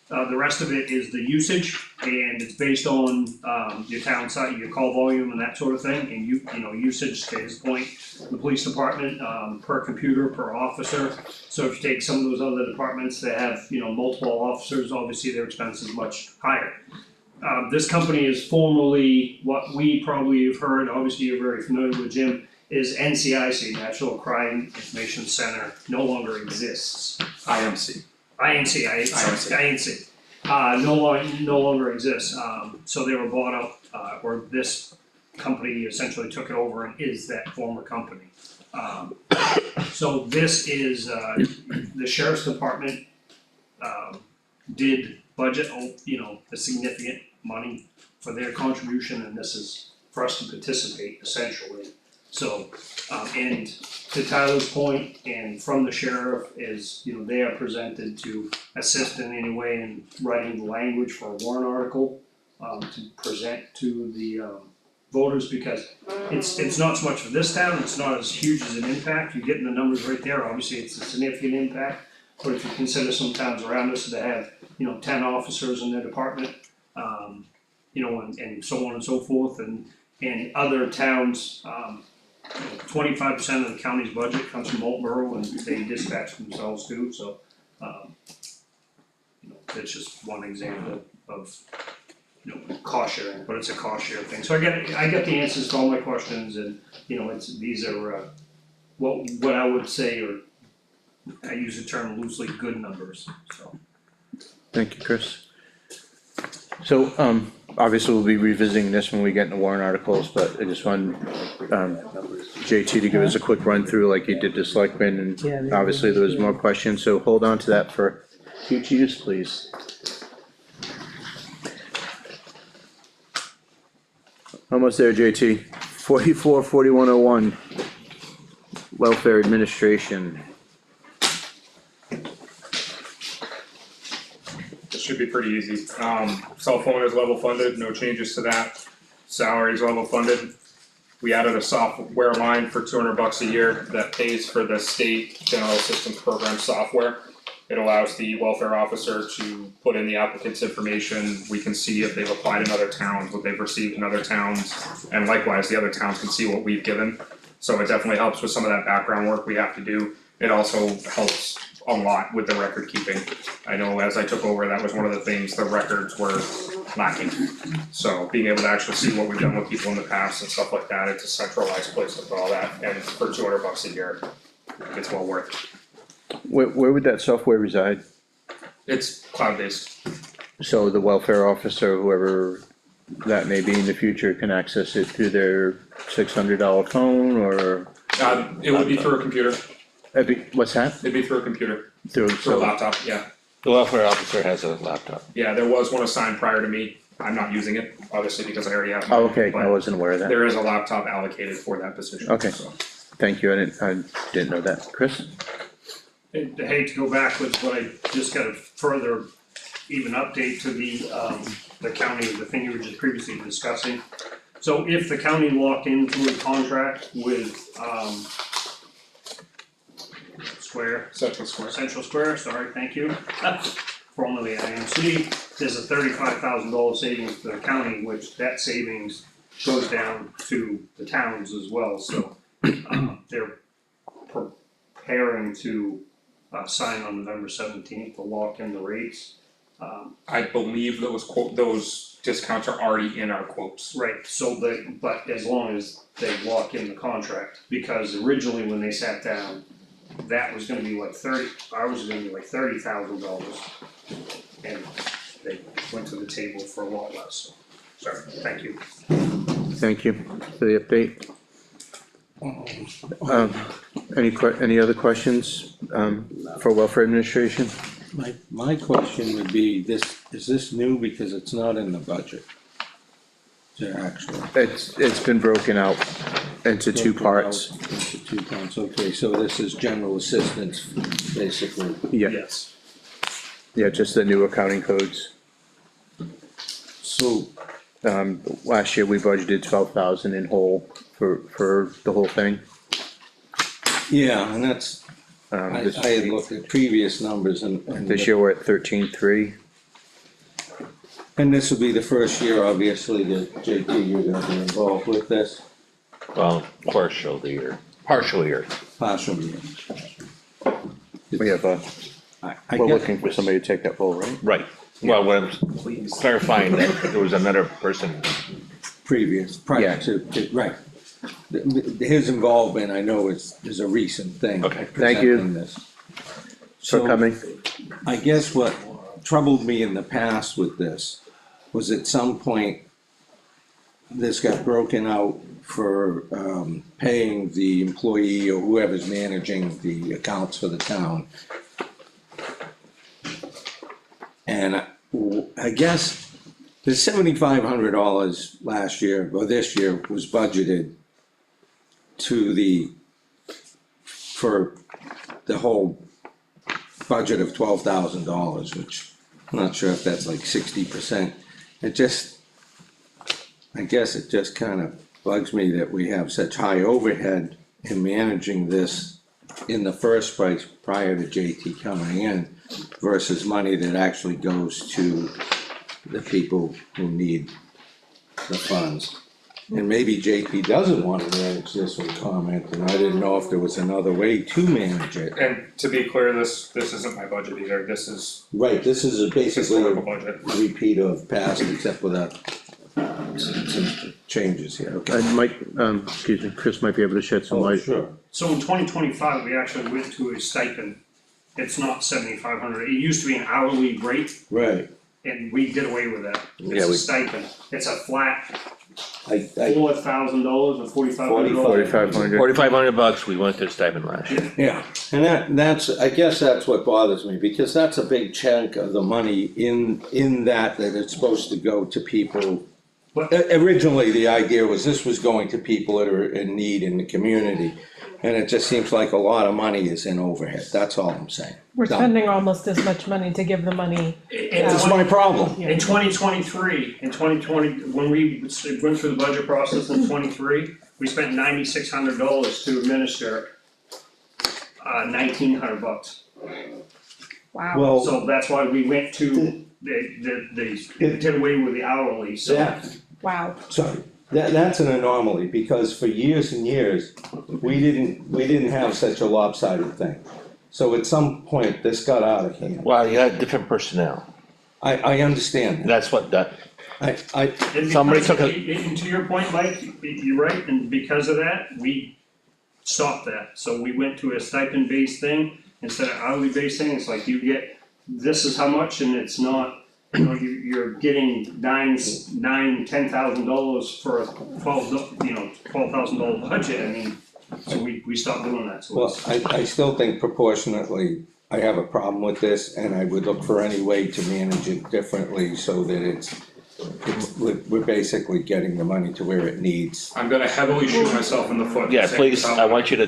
Speaker 8: The rest of it is the usage, and it's based on your town site, your call volume and that sort of thing, and usage to his point, the police department, per computer, per officer. So if you take some of those other departments that have, multiple officers, obviously their expense is much higher. This company is formerly, what we probably have heard, obviously you're very familiar with Jim, is NCIC, National Crime Information Center, no longer exists.
Speaker 6: IMC.
Speaker 8: INC, no longer exists, so they were bought up, or this company essentially took it over and is that former company. So this is, the sheriff's department, did budget, a significant money for their contribution, and this is for us to participate essentially. So, and to Tyler's point, and from the sheriff is, they are presented to assist in any way in writing the language for a warrant article, to present to the, voters, because it's not so much for this town, it's not as huge as an impact, you're getting the numbers right there, obviously it's a significant impact. But if you consider some towns around us that have, 10 officers in their department, and so on and so forth, and other towns, 25% of the county's budget comes from Marlboro, and they dispatch themselves too, so, that's just one example of, cost sharing, but it's a cost share thing. So I get the answers to all my questions, and, these are, what I would say are, I use the term loosely, good numbers, so.
Speaker 2: Thank you, Chris. So, obviously we'll be revisiting this when we get into warrant articles, but I just want, JT to give us a quick run through like he did to selectmen,
Speaker 4: Yeah,
Speaker 2: and obviously there was more questions, so hold on to that for future use, please. Almost there, JT. 4101, welfare administration.
Speaker 6: This should be pretty easy. Cell phone is level funded, no changes to that. Salary is level funded. We added a software line for $200 a year that pays for the state general assistance program software. It allows the welfare officer to put in the applicant's information. We can see if they've applied in other towns, what they've received in other towns, and likewise, the other towns can see what we've given. So it definitely helps with some of that background work we have to do. It also helps a lot with the record keeping. I know as I took over, that was one of the things, the records were lacking. So being able to actually see what we've done with people in the past and stuff like that, it's a centralized place to put all that, and for $200 a year, it's well worth it.
Speaker 2: Where would that software reside?
Speaker 6: It's cloud-based.
Speaker 2: So the welfare officer, whoever that may be in the future, can access it through their $600 phone, or?
Speaker 6: It would be through a computer,
Speaker 2: What's that?
Speaker 6: it'd be through a computer,
Speaker 2: Through,
Speaker 6: through a
Speaker 2: so,
Speaker 6: laptop, yeah.
Speaker 1: The welfare officer has a laptop.
Speaker 6: Yeah, there was one assigned prior to me, I'm not using it, obviously, because I already have mine.
Speaker 2: oh, okay, I
Speaker 6: but
Speaker 2: wasn't aware of that.
Speaker 6: there is a laptop allocated for that position,
Speaker 2: Okay.
Speaker 6: so.
Speaker 2: Thank you, I didn't know that. Chris?
Speaker 8: I hate to go backwards, but I just got a further even update to the county, the thing you were just previously discussing. So if the county locked into a contract with, Central Square, sorry, thank you, formerly IMC, there's a $35,000 savings to the county, which that savings goes down to the towns as well, so, they're preparing to sign on November 17th to lock in the rates.
Speaker 6: I believe those discounts are already in our quotes.
Speaker 8: Right, so but as long as they lock in the contract, because originally when they sat down, that was gonna be like ours was gonna be like $30,000. And they went to the table for a lot less, so, sorry, thank you.
Speaker 2: Thank you for the update. Any other questions, for welfare administration?
Speaker 5: My question would be, is this new because it's not in the budget? Is there actually?
Speaker 2: It's been broken out into two parts.
Speaker 5: Into two parts, okay, so this is general assistance, basically.
Speaker 2: Yeah,
Speaker 8: Yes.
Speaker 2: yeah, just the new accounting codes.
Speaker 5: So,
Speaker 2: Last year we budgeted 12,000 in whole for the whole thing.
Speaker 5: yeah, and that's, I
Speaker 2: This
Speaker 5: had looked at previous numbers and.
Speaker 2: this year we're at 13,300.
Speaker 5: And this will be the first year, obviously, that JT, you're gonna be involved with this,
Speaker 1: Well, partial year.
Speaker 5: partial year.
Speaker 2: We have
Speaker 5: I
Speaker 2: we're
Speaker 5: guess-
Speaker 2: looking for somebody to take that role, right?
Speaker 1: Right. Well, what I'm clarifying, that there was another person,
Speaker 5: prior
Speaker 2: Yeah.
Speaker 5: to, right. His involvement, I know is a recent thing.
Speaker 1: Okay.
Speaker 2: Thank you.
Speaker 5: presenting this.
Speaker 2: For
Speaker 5: So,
Speaker 2: coming.
Speaker 5: I guess what troubled me in the past with this was at some point, this got broken out for, paying the employee or whoever's managing the accounts for the town. And I guess the $7,500 last year, or this year, was budgeted for the whole budget of $12,000, which I'm not sure if that's like 60%. I guess it just kind of bugs me that we have such high overhead in managing this in the first place prior to JT coming in versus money that actually goes to the people who need the funds. And maybe JT doesn't wanna manage this with comment, and I didn't know if there was another way to manage it.
Speaker 6: And to be clear, this isn't my budget either, this is
Speaker 5: Right, this is basically
Speaker 6: historical
Speaker 5: a
Speaker 6: budget.
Speaker 5: repeat of past, except without some changes here, okay?
Speaker 2: I might, excuse me, Chris might be able to shed some
Speaker 5: Oh,
Speaker 2: light.
Speaker 5: sure.
Speaker 8: So in 2025, we actually went to a stipend. It's not 7,500. It used to be an hourly rate,
Speaker 5: Right,
Speaker 8: and we did away with that.
Speaker 1: Yeah,
Speaker 8: It's a
Speaker 1: we-
Speaker 8: stipend. It's a flat
Speaker 5: I,
Speaker 8: $4,000 or $4,500.
Speaker 1: $4,500, we went to stipend last year.
Speaker 5: yeah, and that's, I guess that's what bothers me, because that's a big chunk of the money in that it's supposed to go to people.
Speaker 8: But-
Speaker 5: Originally, the idea was this was going to people that are in need in the community, and it just seems like a lot of money is in overhead, that's all I'm saying.
Speaker 3: We're spending almost as much money to give the money.
Speaker 5: That's my problem.
Speaker 8: In 2023, in 2020, when we went through the budget process in 23, we spent $9,600 to administer, $1,900.
Speaker 3: Wow.
Speaker 5: Well,
Speaker 8: So that's why we went to the did away with the hourly, so.
Speaker 5: that,
Speaker 3: Wow.
Speaker 5: sorry, that's an anomaly, because for years and years, we didn't have such a lopsided thing. So at some point, this got out of hand.
Speaker 1: Well, you had different personnel,
Speaker 5: I understand that.
Speaker 1: that's what that,
Speaker 5: I,
Speaker 8: And
Speaker 1: Somebody
Speaker 8: because-
Speaker 1: took a-
Speaker 8: and to your point, Mike, you're right, and because of that, we stopped that. So we went to a stipend based thing instead of hourly based thing. It's like you get, this is how much, and it's not, you know, you're getting $10,000 for a $12,000 budget. I mean, so we stopped doing that, so
Speaker 5: well,
Speaker 8: it's.
Speaker 5: I still think proportionately, I have a problem with this, and I would look for any way to manage it differently so that we're basically getting the money to where it needs.
Speaker 6: I'm gonna heavily shoot myself in the foot.
Speaker 1: yeah,
Speaker 6: saying
Speaker 1: please,
Speaker 6: this out
Speaker 1: I
Speaker 6: loud.
Speaker 1: want you to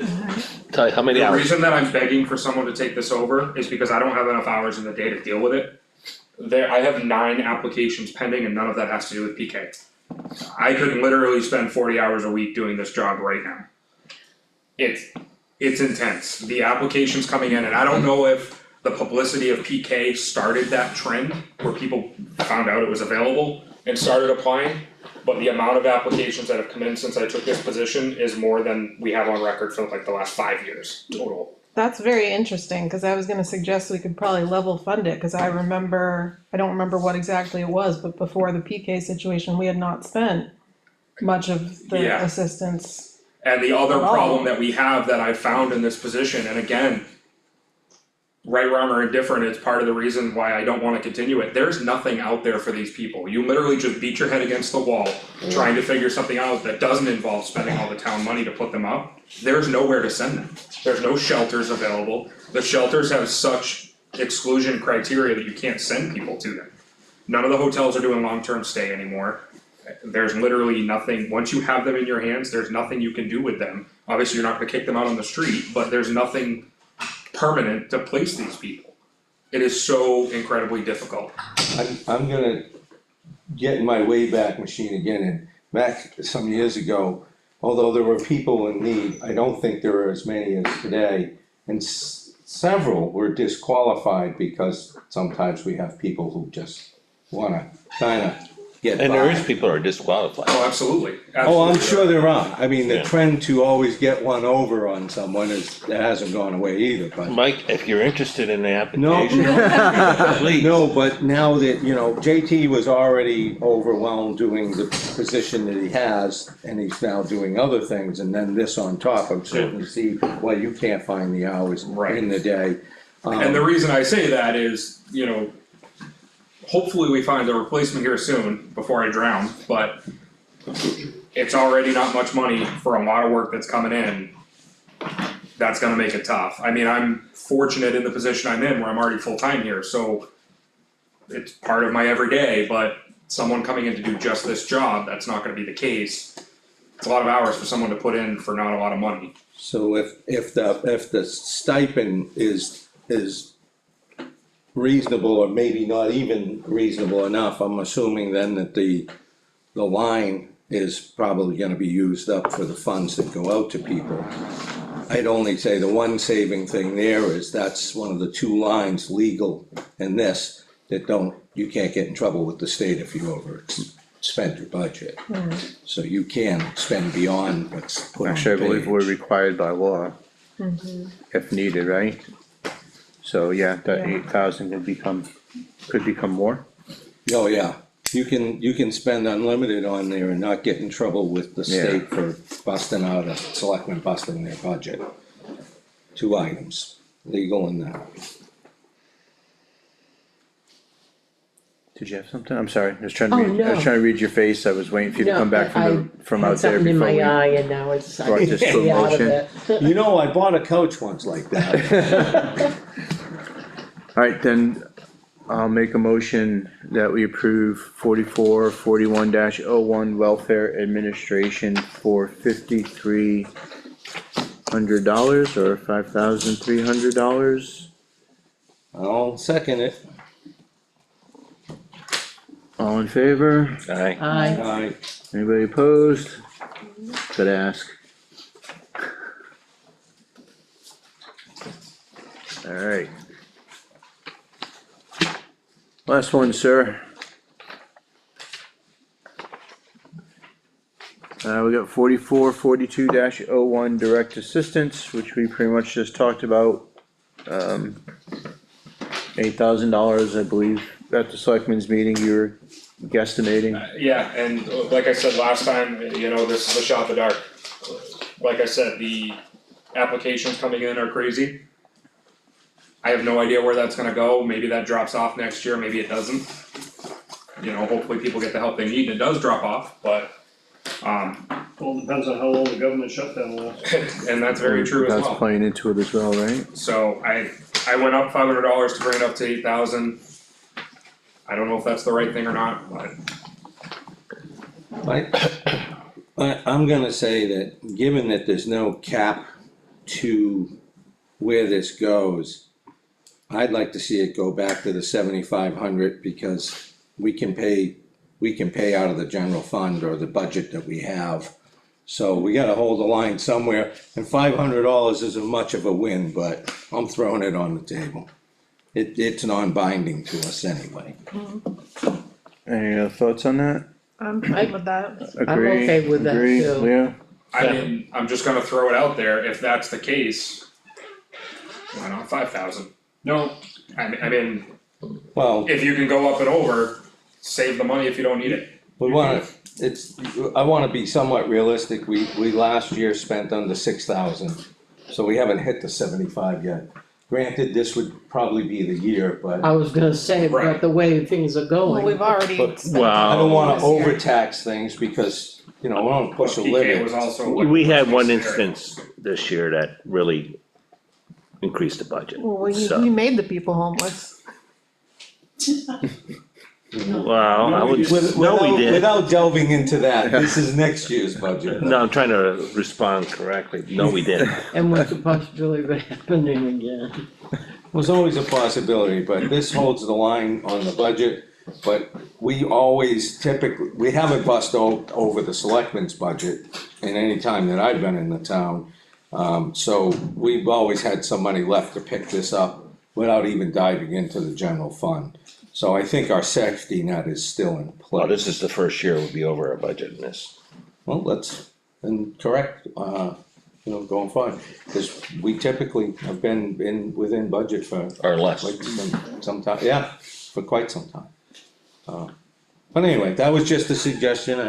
Speaker 1: tell how many
Speaker 6: The
Speaker 1: hours.
Speaker 6: reason that I'm begging for someone to take this over is because I don't have enough hours in the day to deal with it. I have 9 applications pending and none of that has to do with PK. I could literally spend 40 hours a week doing this job right now. It's intense, the applications coming in, and I don't know if the publicity of PK started that trend where people found out it was available and started applying. But the amount of applications that have come in since I took this position is more than we have on record for like the last 5 years total.
Speaker 3: That's very interesting, cause I was gonna suggest we could probably level fund it, cause I don't remember what exactly it was, but before the PK situation, we had not spent much of the
Speaker 6: Yeah.
Speaker 3: assistance.
Speaker 6: And the other
Speaker 3: Oh.
Speaker 6: problem that we have that I found in this position, and again, right, wrong, or indifferent, it's part of the reason why I don't wanna continue it, there's nothing out there for these people. You literally just beat your head against the wall, trying to figure something out that doesn't involve spending all the town money to put them up. There's nowhere to send them, there's no shelters available, the shelters have such exclusion criteria that you can't send people to them. None of the hotels are doing long-term stay anymore. There's literally nothing, once you have them in your hands, there's nothing you can do with them. Obviously, you're not gonna kick them out on the street, but there's nothing permanent to place these people. It is so incredibly difficult.
Speaker 5: I'm gonna get in my Wayback Machine again, and back some years ago, although there were people in need, I don't think there are as many as today. And several were disqualified because sometimes we have people who just wanna kinda get by.
Speaker 1: And there is people who are disqualified.
Speaker 6: Oh, absolutely,
Speaker 5: Oh, I'm
Speaker 6: absolutely.
Speaker 5: sure there are, I mean, the
Speaker 1: Yeah.
Speaker 5: trend to always get one over on someone it hasn't gone away either, but.
Speaker 1: Mike, if you're interested in the
Speaker 5: No,
Speaker 1: application, please.
Speaker 5: no, but now that, you know, JT was already overwhelmed doing the position that he has, and he's now doing other things, and then this on top, I'm certain to see why you can't find the hours
Speaker 6: Right.
Speaker 5: in the day.
Speaker 6: And the reason I say that is, you know, hopefully we find a replacement here soon before I drown, but it's already not much money for a lot of work that's coming in. That's gonna make it tough. I mean, I'm fortunate in the position I'm in where I'm already full-time here, so it's part of my everyday, but someone coming in to do just this job, that's not gonna be the case. it's a lot of hours for someone to put in for not a lot of money.
Speaker 5: So if the stipend is reasonable, or maybe not even reasonable enough, I'm assuming then that the line is probably gonna be used up for the funds that go out to people. I'd only say the one saving thing there is that's one of the two lines, legal and this, that you can't get in trouble with the state if you overspend your budget. So you can spend beyond what's put on the
Speaker 2: Actually, I believe we're
Speaker 5: page.
Speaker 2: required by law. If needed, right? So, yeah, that
Speaker 3: Yeah.
Speaker 2: 8,000 could become more.
Speaker 5: Oh, yeah, you can spend unlimited on there and not get in trouble with the state for busting out selectmen busting their budget. Two items, legal and that.
Speaker 2: Did you have something? I'm sorry, I was trying
Speaker 4: Oh,
Speaker 2: to read, I was
Speaker 4: no.
Speaker 2: trying to read your face, I was waiting for you to
Speaker 4: No,
Speaker 2: come back from
Speaker 4: I
Speaker 2: out there
Speaker 4: had something in
Speaker 2: before
Speaker 4: my
Speaker 2: we.
Speaker 4: eye and now it's, I
Speaker 2: brought
Speaker 4: can't
Speaker 2: this to a
Speaker 4: see out of
Speaker 2: motion.
Speaker 4: it.
Speaker 5: You know, I bought a couch once like that.
Speaker 2: Alright, then I'll make a motion that we approve 4441-01 welfare administration for $5,300 or $5,300.
Speaker 5: I'll second it.
Speaker 2: All in favor?
Speaker 1: Aye.
Speaker 4: I,
Speaker 2: Anybody opposed? Could ask. Alright. Last one, sir. We got 4442-01 direct assistance, which we pretty much just talked about. $8,000, I believe, at the selectmen's meeting, you were guesstimating.
Speaker 6: Yeah, and like I said last time, you know, this is a shot in the dark. Like I said, the applications coming in are crazy. I have no idea where that's gonna go, maybe that drops off next year, maybe it doesn't. You know, hopefully people get the help they need and it does drop off, but,
Speaker 8: Well, it depends on how long the government shutdown lasts.
Speaker 6: and that's very true as well.
Speaker 2: That's playing into it as well, right?
Speaker 6: So I went up $500 to bring it up to 8,000. I don't know if that's the right thing or not, but
Speaker 5: I'm gonna say that, given that there's no cap to where this goes, I'd like to see it go back to the 7,500, because we can pay out of the general fund or the budget that we have. So we gotta hold the line somewhere, and $500 isn't much of a win, but I'm throwing it on the table. It's non-binding to us anyway.
Speaker 2: Any thoughts on that?
Speaker 3: I'm fine with that.
Speaker 2: Agree?
Speaker 4: okay with that
Speaker 2: Agree,
Speaker 4: too.
Speaker 2: Leo?
Speaker 6: I mean, I'm just gonna throw it out there, if that's the case, why not 5,000? No, I mean,
Speaker 5: Well,
Speaker 6: if you can go up and over, save the money if you don't need it.
Speaker 5: I wanna be somewhat realistic, we last year spent under 6,000, so we haven't hit the 75 yet. Granted, this would probably be the year, but
Speaker 4: I was gonna say,
Speaker 6: Right.
Speaker 4: but the way things are
Speaker 3: Well,
Speaker 4: going.
Speaker 3: we've already
Speaker 5: But-
Speaker 3: spent.
Speaker 5: I don't wanna
Speaker 3: this year.
Speaker 5: overtax things, because, you know, we're on push a
Speaker 6: PK
Speaker 5: limit.
Speaker 6: was also.
Speaker 1: We had one instance this year that really increased the budget,
Speaker 3: Well, we
Speaker 1: so.
Speaker 3: made the people homeless.
Speaker 1: Well, I would, no, we did.
Speaker 5: Without delving into that, this is next year's budget.
Speaker 1: No, I'm trying to respond correctly, no, we didn't.
Speaker 4: And what's the possibility of it happening again?
Speaker 5: There's always a possibility, but this holds the line on the budget, but we always we haven't bust over the selectmen's budget in any time that I've been in the town. So we've always had some money left to pick this up without even diving into the general fund. So I think our safety net is still in
Speaker 1: Well,
Speaker 5: place.
Speaker 1: this is the first year we'll be over our budget in this.
Speaker 5: Well, that's, and correct, going forward, because we typically have been within budget for
Speaker 1: Or less.
Speaker 5: quite some time, yeah, for quite some time. But anyway, that was just a suggestion,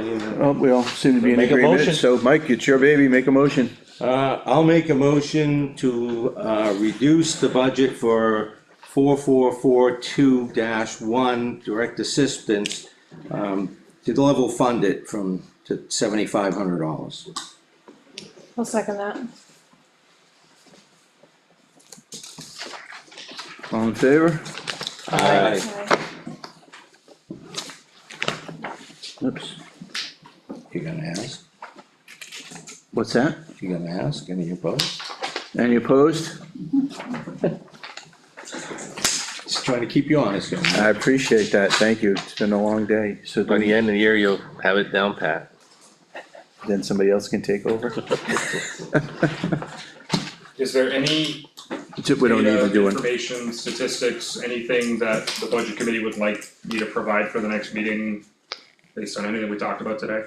Speaker 2: Oh, we all seem to be in
Speaker 1: Make a
Speaker 2: agreement,
Speaker 1: motion.
Speaker 2: so Mike, it's your baby, make a motion.
Speaker 5: I'll make a motion to, reduce the budget for 4442-1 direct assistance, to level fund it to $7,500.
Speaker 3: I'll second that.
Speaker 2: All in favor?
Speaker 5: Aye.
Speaker 2: Oops.
Speaker 5: You're gonna ask?
Speaker 2: What's that?
Speaker 5: You gonna ask, any opposed?
Speaker 2: Any opposed?
Speaker 5: Just trying to keep you honest, guys.
Speaker 2: I appreciate that, thank you, it's been a long day, so
Speaker 1: By the
Speaker 2: then,
Speaker 1: end of the year, you'll have it down pat.
Speaker 2: then somebody else can take over?
Speaker 6: Is there any
Speaker 2: We don't need
Speaker 6: data,
Speaker 2: to do it.
Speaker 6: information, statistics, anything that the budget committee would like me to provide for the next meeting based on anything we talked about today?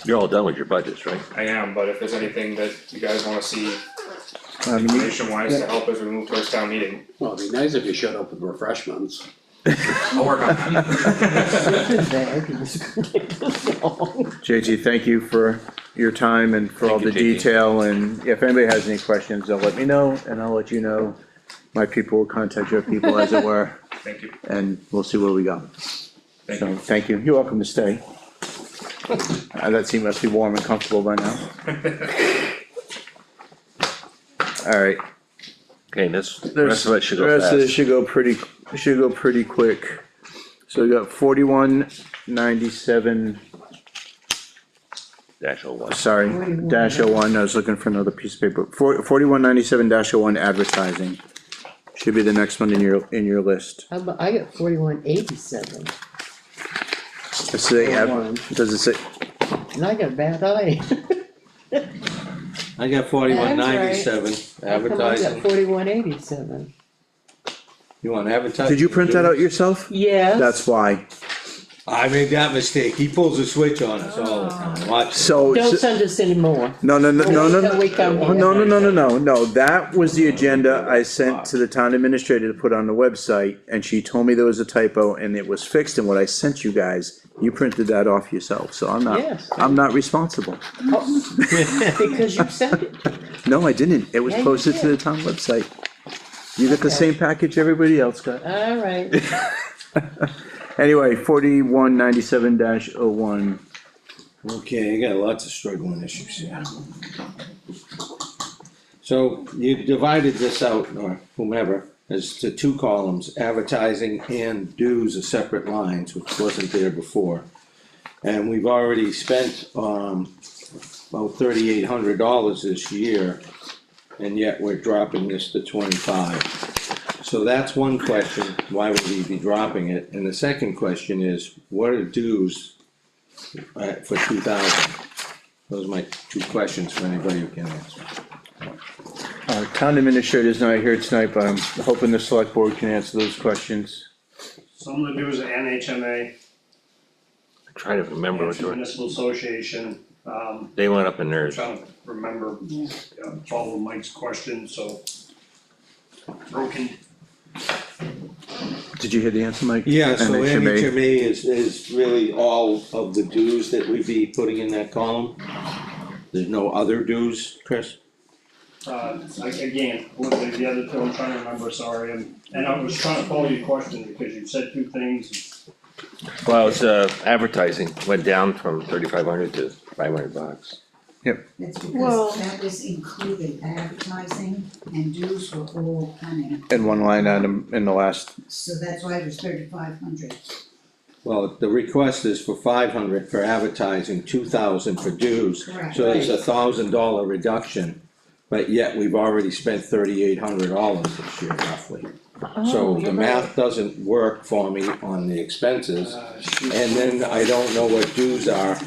Speaker 1: You're all done with your budgets, right?
Speaker 6: I am, but if there's anything that you guys wanna see
Speaker 2: I mean,
Speaker 6: information wise to help as we move towards town meeting,
Speaker 7: Well, it'd be nice if you showed up with refreshments.
Speaker 6: I'll work on that.
Speaker 2: JT, thank you for your time and for all the
Speaker 1: Thank you, JT.
Speaker 2: detail, and if anybody has any questions, they'll let me know, and I'll let you know. My people will contact your people, as it were,
Speaker 6: Thank you,
Speaker 2: and we'll see what we got.
Speaker 6: thank
Speaker 2: So,
Speaker 6: you.
Speaker 2: thank you, you're welcome to stay. That seat must be warm and comfortable by now. Alright,
Speaker 1: Okay, the rest of it should
Speaker 2: the
Speaker 1: go
Speaker 2: rest of it
Speaker 1: fast.
Speaker 2: should go pretty quick. So we got 4197,
Speaker 1: -01.
Speaker 2: sorry, -01, I was looking for another piece of paper, 4197-01 advertising. Should be the next one in your list.
Speaker 4: How about, I got 4187,
Speaker 2: Does it say, does it say,
Speaker 4: and I got a bad eye.
Speaker 5: I got 4197
Speaker 4: I got
Speaker 5: advertising.
Speaker 4: 4187.
Speaker 5: You want advertising?
Speaker 2: did you print that out yourself?
Speaker 4: Yes.
Speaker 2: That's why.
Speaker 5: I made that mistake. He pulls a switch on us all the time. Watch.
Speaker 2: So,
Speaker 4: Don't send us any more.
Speaker 2: no,
Speaker 4: Till we come
Speaker 2: Oh,
Speaker 4: here.
Speaker 2: no, that was the agenda I sent to the town administrator to put on the website, and she told me there was a typo, and it was fixed, and what I sent you guys, you printed that off yourself, so
Speaker 4: Yes.
Speaker 2: I'm not responsible.
Speaker 4: Oh, because you sent it to me.
Speaker 2: No, I didn't, it was
Speaker 4: Yeah, you
Speaker 2: posted to
Speaker 4: did.
Speaker 2: the town website. You got the
Speaker 4: Okay.
Speaker 2: same package everybody else got.
Speaker 4: All right.
Speaker 2: Anyway, 4197-01,
Speaker 5: Okay, I got lots of struggling issues here. So you divided this out, or whomever, as to two columns, advertising and dues are separate lines, which wasn't there before. And we've already spent, about $3,800 this year, and yet we're dropping this to 25. So that's one question, why would we be dropping it? And the second question is, what are dues for 2000? Those are my two questions for anybody who can answer.
Speaker 2: town administrator's not here tonight, but I'm hoping the select board can answer those questions.
Speaker 8: Some of the dues are NHMA,
Speaker 1: I'm trying to remember what
Speaker 8: National Municipal Association,
Speaker 1: they went up in
Speaker 8: I'm
Speaker 1: theirs.
Speaker 8: trying to remember, follow Mike's question, so. Broken,
Speaker 2: Did you hear the answer, Mike?
Speaker 5: Yeah, so
Speaker 2: NHMA.
Speaker 5: NHMA is really all of the dues that we'd be putting in that column? There's no other dues, Chris?
Speaker 8: again, what the other two, I'm trying to remember, sorry, and I was trying to follow your question because you said two things.
Speaker 1: Well, it's, advertising went down from 3,500 to $500.
Speaker 9: That's
Speaker 3: Well-
Speaker 9: because that was included, advertising and dues were all coming,
Speaker 2: And one line item in the last,
Speaker 9: so that's why it was 3,500.
Speaker 5: Well, the request is for 500 for advertising, 2,000 for dues.
Speaker 9: Correct.
Speaker 5: So it's $1,000 reduction, but yet we've already spent $3,800 this year roughly. So the math doesn't work for me on the expenses, and then I don't know what dues are,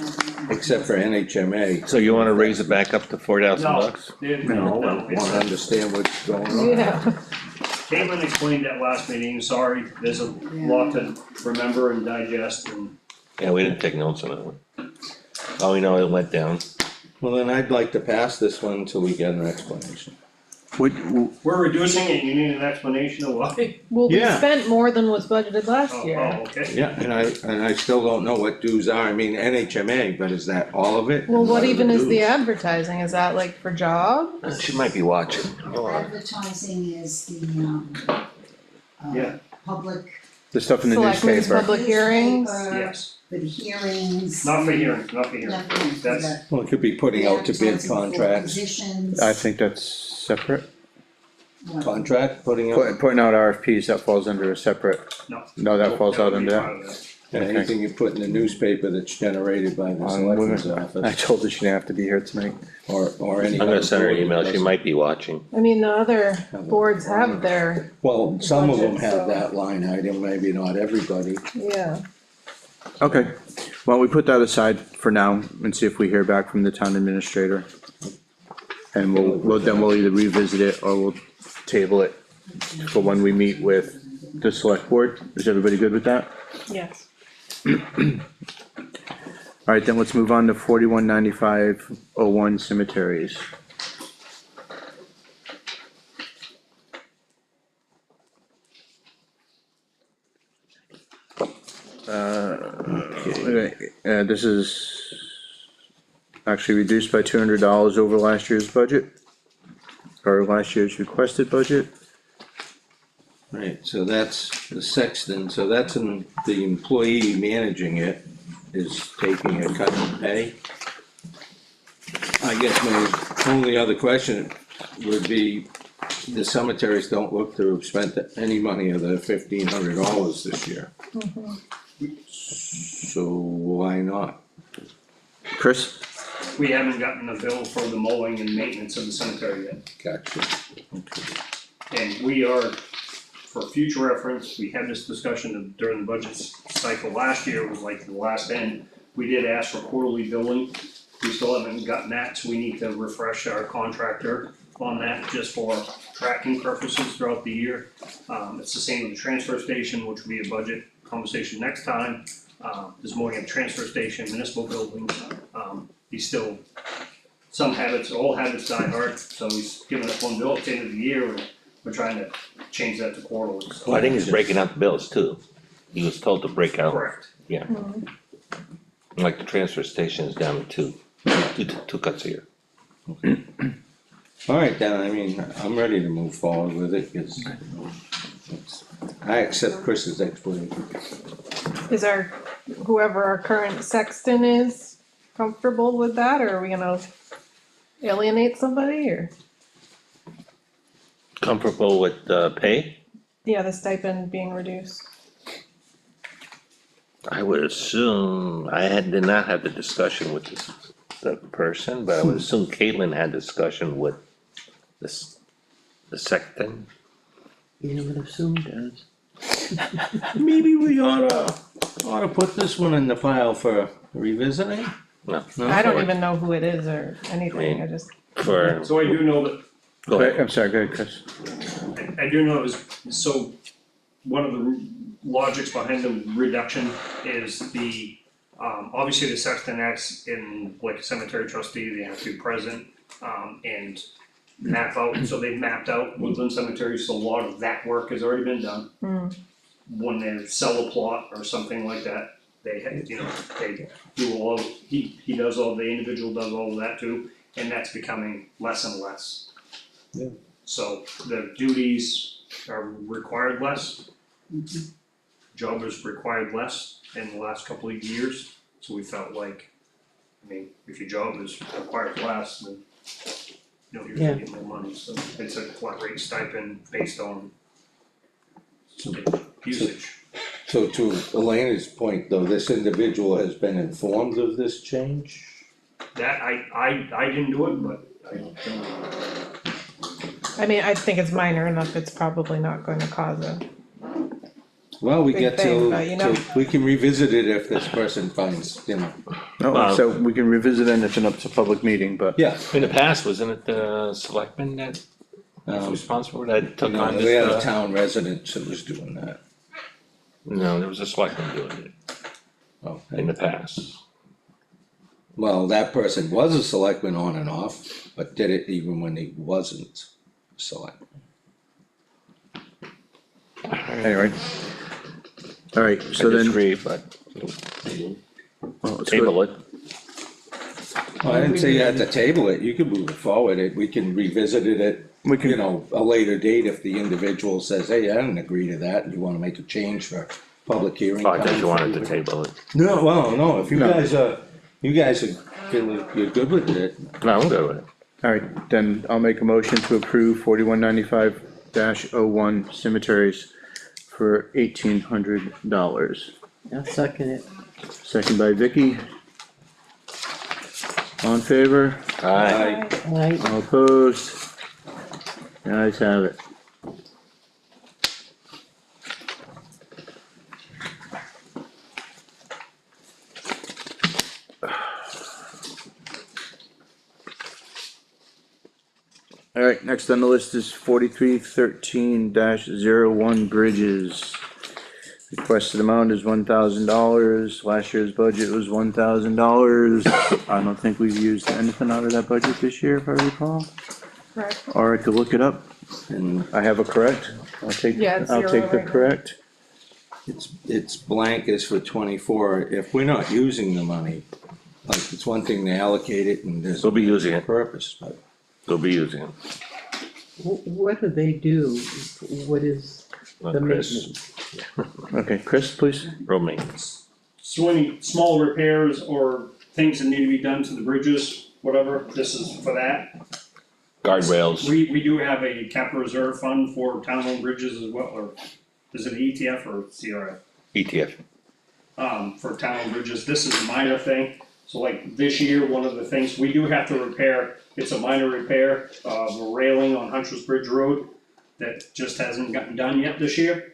Speaker 5: except for NHMA.
Speaker 1: So you wanna raise it back up to $4,000?
Speaker 5: No, I wanna understand what's going on.
Speaker 3: Yeah,
Speaker 8: Caitlin explained at last meeting, sorry, there's a lot to remember and digest and.
Speaker 1: Yeah, we didn't take notes on that one. Oh, we know it went down.
Speaker 5: Well, then I'd like to pass this one until we get an explanation.
Speaker 2: what,
Speaker 8: We're reducing it, you need an explanation of why?
Speaker 3: well, we
Speaker 5: Yeah.
Speaker 3: spent more than was budgeted last
Speaker 8: Oh,
Speaker 3: year.
Speaker 8: okay.
Speaker 5: Yeah, and I still don't know what dues are, I mean, NHMA, but is that all of it?
Speaker 3: Well,
Speaker 5: And
Speaker 3: what
Speaker 5: are
Speaker 3: even is the
Speaker 5: dues?
Speaker 3: advertising, is that like for jobs?
Speaker 1: She might be watching. Hold on.
Speaker 9: Advertising is the,
Speaker 8: Yeah.
Speaker 9: public.
Speaker 2: the stuff in the
Speaker 3: Selectmen's
Speaker 2: newspaper?
Speaker 3: public hearings?
Speaker 9: newspaper,
Speaker 8: Yes,
Speaker 9: For the hearings.
Speaker 8: not for hearings, not for hearings,
Speaker 9: Nothing for
Speaker 8: that's,
Speaker 9: the-
Speaker 5: Well, it could be putting out to bid
Speaker 9: advertising for
Speaker 5: contracts,
Speaker 9: Positions.
Speaker 2: I think that's separate,
Speaker 9: What?
Speaker 5: contract, putting out,
Speaker 2: putting out RFPs, that falls under a separate,
Speaker 8: no.
Speaker 2: no, that falls out
Speaker 8: would be
Speaker 2: under
Speaker 8: part
Speaker 2: that.
Speaker 8: of
Speaker 5: Anything you put in the newspaper that's generated by the selectman's
Speaker 2: I
Speaker 5: office,
Speaker 2: told her she didn't have to be here tonight.
Speaker 5: or any.
Speaker 1: I'm gonna
Speaker 5: other
Speaker 1: send her an
Speaker 5: board
Speaker 1: email,
Speaker 5: that
Speaker 1: she
Speaker 5: doesn't-
Speaker 1: might be watching.
Speaker 3: I mean, the other boards have their,
Speaker 5: Well, some of them
Speaker 3: budget,
Speaker 5: have
Speaker 3: so-
Speaker 5: that line item, maybe not everybody.
Speaker 3: yeah.
Speaker 2: Okay, well, we put that aside for now and see if we hear back from the town administrator. And we'll either revisit it or we'll table it for when we meet with the select board. Is everybody good with that?
Speaker 3: Yes.
Speaker 2: Alright, then let's move on to 419501 cemeteries. Okay, this is actually reduced by $200 over last year's budget. Or last year's requested budget.
Speaker 5: Right, so that's the sexton, so that's the employee managing it is taking a cut in pay. I guess my only other question would be, the cemeteries don't look to have spent any money of the $1,500 this year. So why not?
Speaker 2: Chris?
Speaker 8: We haven't gotten a bill for the mowing and maintenance of the cemetery yet.
Speaker 5: Gotcha.
Speaker 8: And we are, for future reference, we had this discussion during the budget cycle last year, was like the last end. We did ask for quarterly billing, we still haven't gotten that, so we need to refresh our contractor on that, just for tracking purposes throughout the year. It's the same with the transfer station, which will be a budget conversation next time. There's more at the transfer station, municipal buildings, he's still, some habits, all habits die hard, so he's giving us one bill at the end of the year, and we're trying to change that to quarterly.
Speaker 1: Well, I think he's breaking out the bills too. He was told to break out,
Speaker 8: Correct.
Speaker 1: yeah. Like the transfer station is down to two cuts a year.
Speaker 5: Alright, then, I mean, I'm ready to move forward with it, cause I accept Chris's explanation.
Speaker 3: Is whoever our current sexton is comfortable with that, or are we gonna alienate somebody, or?
Speaker 1: Comfortable with pay?
Speaker 3: Yeah, the stipend being reduced.
Speaker 1: I would assume, did not have the discussion with the person, but I would assume Caitlin had discussion with the sexton.
Speaker 2: You would assume does.
Speaker 5: Maybe we oughta put this one in the file for revisiting?
Speaker 1: No,
Speaker 3: I don't even know who it is or anything, I just,
Speaker 1: for,
Speaker 8: So I do know that,
Speaker 1: go ahead.
Speaker 2: I'm sorry, go ahead, Chris.
Speaker 8: I do know it was, so, one of the logics behind the reduction is obviously the sexton acts in, like a cemetery trustee, they have to be present, and map out, so they've mapped out woodland cemeteries, so a lot of that work has already been done. When they sell a plot or something like that, they have, they do all, he does all, the individual does all of that too, and that's becoming less and less.
Speaker 5: Yeah.
Speaker 8: So the duties are required less. Job is required less in the last couple of years, so we felt like, I mean, if your job is required less, then you're
Speaker 4: Yeah.
Speaker 8: gonna get more money, so it's a flat rate stipend based on usage.
Speaker 5: So to Elena's point though, this individual has been informed of this change?
Speaker 8: That, I didn't do it, but I don't.
Speaker 3: I mean, I think it's minor enough, it's probably not gonna cause a,
Speaker 5: Well, we
Speaker 3: Big
Speaker 5: get
Speaker 3: thing,
Speaker 5: till,
Speaker 3: but you know.
Speaker 5: we can revisit it if this person finds,
Speaker 2: Oh, so we can revisit it if it's a public meeting, but.
Speaker 5: yeah.
Speaker 1: In the past, wasn't it the selectman that was
Speaker 5: Um,
Speaker 1: responsible, that took
Speaker 5: no,
Speaker 1: on
Speaker 5: we had a
Speaker 1: this,
Speaker 5: town resident that was doing that.
Speaker 1: no, there was a selectman doing it
Speaker 5: Oh,
Speaker 1: in the past.
Speaker 5: well, that person was a selectman on and off, but did it even when he wasn't selectman.
Speaker 2: Anyway. Alright,
Speaker 1: I
Speaker 2: so then,
Speaker 1: disagree, but
Speaker 2: well, let's go,
Speaker 1: table it.
Speaker 5: Well, I didn't say you had to table it, you can move it forward, we can revisit it at,
Speaker 2: we can,
Speaker 5: a later date if the individial says, hey, I didn't agree to that, and you wanna make a change for public hearing.
Speaker 1: Oh, I thought
Speaker 5: time.
Speaker 1: you wanted to table it.
Speaker 5: No, well, no, if you
Speaker 2: No.
Speaker 5: guys are, feel like you're good with it,
Speaker 1: No, I'm good with it.
Speaker 2: alright, then I'll make a motion to approve 4195-01 cemeteries for $1,800.
Speaker 4: I'll second it.
Speaker 2: second by Vicky. All in favor?
Speaker 1: Aye.
Speaker 4: Right,
Speaker 2: All opposed? The ayes have it. Alright, next on the list is 4313-01 bridges. Requested amount is $1,000, last year's budget was $1,000. I don't think we've used anything out of that budget this year, if I recall.
Speaker 3: Correct.
Speaker 2: Or I could look it up, and I have a correct, I'll take
Speaker 3: Yeah, it's
Speaker 2: the
Speaker 3: zero right now.
Speaker 2: correct.
Speaker 5: It's blank as for 24, if we're not using the money, like, it's one thing to allocate it and there's.
Speaker 1: We'll be using it.
Speaker 5: Purpose, but.
Speaker 1: They'll be using it.
Speaker 4: what do they do? What is
Speaker 1: Well,
Speaker 4: the
Speaker 1: Chris,
Speaker 4: maintenance?
Speaker 2: Okay, Chris, please.
Speaker 1: road maintenance.
Speaker 8: So any small repairs or things that need to be done to the bridges, whatever, this is for that.
Speaker 1: Guardrails,
Speaker 8: We do have a capital reserve fund for town-owned bridges as well, or is it ETF or CRF?
Speaker 1: ETF.
Speaker 8: For town-owned bridges, this is a minor thing, so like this year, one of the things, we do have to repair, it's a minor repair, of a railing on Huntress Bridge Road that just hasn't gotten done yet this year.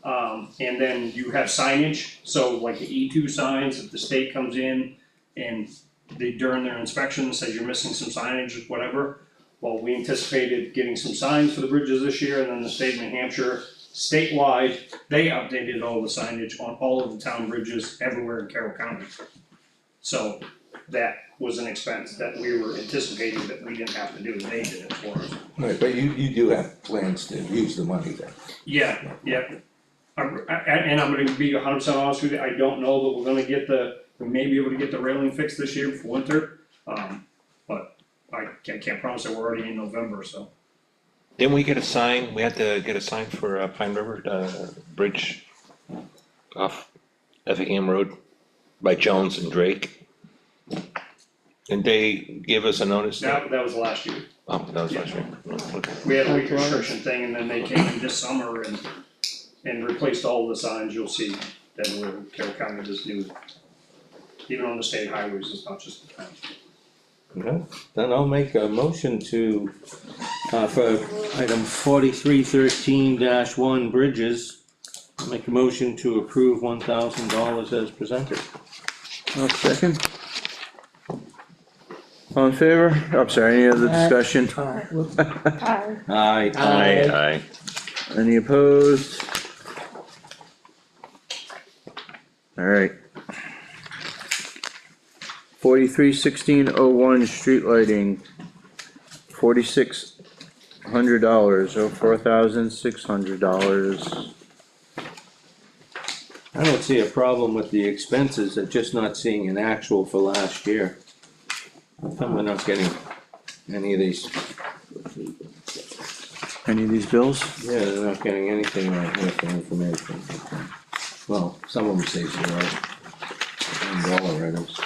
Speaker 8: And then you have signage, so like the E2 signs, if the state comes in and they, during their inspection, says you're missing some signage, whatever. Well, we anticipated getting some signs for the bridges this year, and then the state of New Hampshire, statewide, they updated all the signage on all of the town bridges everywhere in Carroll County. So that was an expense that we were anticipating that we didn't have to do, they did it for us.
Speaker 5: Right, but you do have plans to use the money then.
Speaker 8: Yeah, yeah. And I'm gonna be 100% honest with you, I don't know that we're gonna get we may be able to get the railing fixed this year for winter. But I can't promise that we're already in November, so.
Speaker 1: Didn't we get a sign, we had to get a sign for Pine River, bridge off Effingham Road by Jones and Drake? Didn't they give us a notice?
Speaker 8: That was last year.
Speaker 1: Oh, that was last year. Okay.
Speaker 8: We had a weed restriction thing, and then they came in this summer and replaced all the signs, you'll see that we're, Carroll County just new. Even on the state highways, it's not just the town.
Speaker 5: Okay, then I'll make a motion to, for item 4313-1 bridges. I'll make a motion to approve $1,000 as presented.
Speaker 2: I'll second. All in favor? Oh, I'm sorry, any other discussion?
Speaker 4: whoops.
Speaker 3: Aye.
Speaker 5: Aye.
Speaker 1: Aye.
Speaker 2: Any opposed? Alright. 431601 street lighting. $4,600 or $4,600.
Speaker 5: I don't see a problem with the expenses, I'm just not seeing an actual for last year. How come we're not getting any of these?
Speaker 2: Any of these bills?
Speaker 5: Yeah, they're not getting anything right here for information. Well, some of them say $0. $1 items.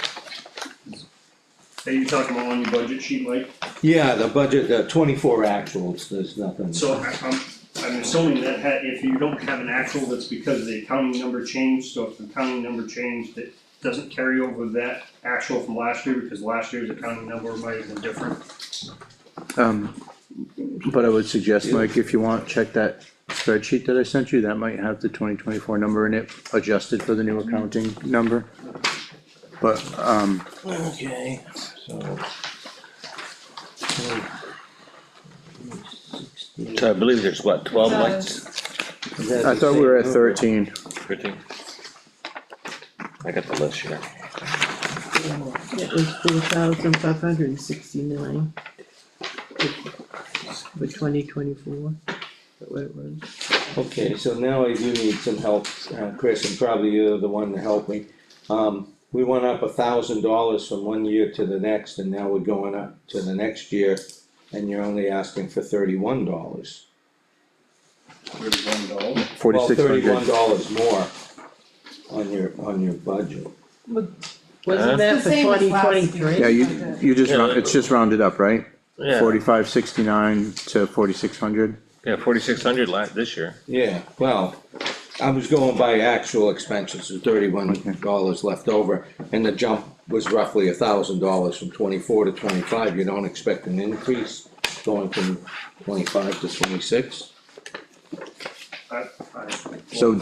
Speaker 8: Are you talking about on your budget sheet, Mike?
Speaker 5: Yeah, the budget, 24 actuals, there's nothing.
Speaker 8: So I'm assuming that if you don't have an actual, that's because the accounting number changed, so if the accounting number changed, it doesn't carry over that actual from last year, because last year's accounting number might have been different.
Speaker 2: But I would suggest, Mike, if you want, check that spreadsheet that I sent you, that might have the 2024 number in it, adjusted for the new accounting number. But,
Speaker 5: Okay, so.
Speaker 1: So I believe there's what, 12 lights?
Speaker 2: I thought we were at 13.
Speaker 1: 13? I got the list here.
Speaker 4: It was 4,569. For 2024, is that what it was?
Speaker 5: Okay, so now I do need some help, Chris, and probably you're the one to help me. We went up $1,000 from one year to the next, and now we're going up to the next year, and you're only asking for $31.
Speaker 8: $31.
Speaker 5: Well,
Speaker 2: 4,600.
Speaker 5: $31 more on your budget.
Speaker 4: Wasn't that
Speaker 3: It's
Speaker 4: for
Speaker 3: the same as last
Speaker 4: 2023?
Speaker 2: Yeah, you just, it's just rounded up, right?
Speaker 1: Yeah,
Speaker 2: 4569 to 4,600.
Speaker 1: yeah, 4,600 this year.
Speaker 5: Yeah, well, I was going by actual expenses, so $31 left over, and the jump was roughly $1,000 from 24 to 25. You don't expect an increase going from 25 to 26?
Speaker 2: So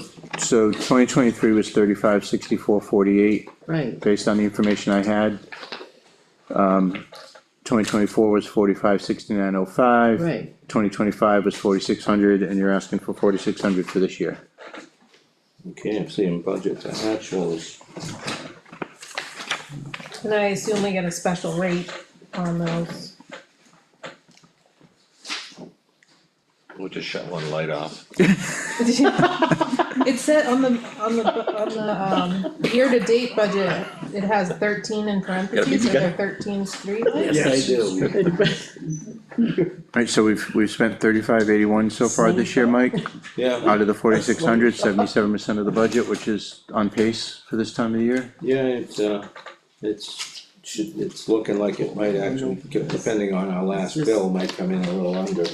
Speaker 2: 2023 was 356448,
Speaker 4: Right,
Speaker 2: based on the information I had. 2024 was 456905.
Speaker 4: right.
Speaker 2: 2025 was 4600, and you're asking for 4600 for this year.
Speaker 5: Okay, I'm seeing budget to actuals.
Speaker 3: And I assume we get a special rate on those.
Speaker 1: We'll just shut one light off.
Speaker 3: It said on the year-to-date budget, it has 13 in parentheses, are there 13 streetlights?
Speaker 5: Yes, I do.
Speaker 2: Right, so we've spent 3581 so far this year, Mike,
Speaker 5: Yeah,
Speaker 2: out of the 4600, 77% of the budget, which is on pace for this time of the year.
Speaker 5: yeah, it's looking like it might actually, depending on our last bill, might come in a little under,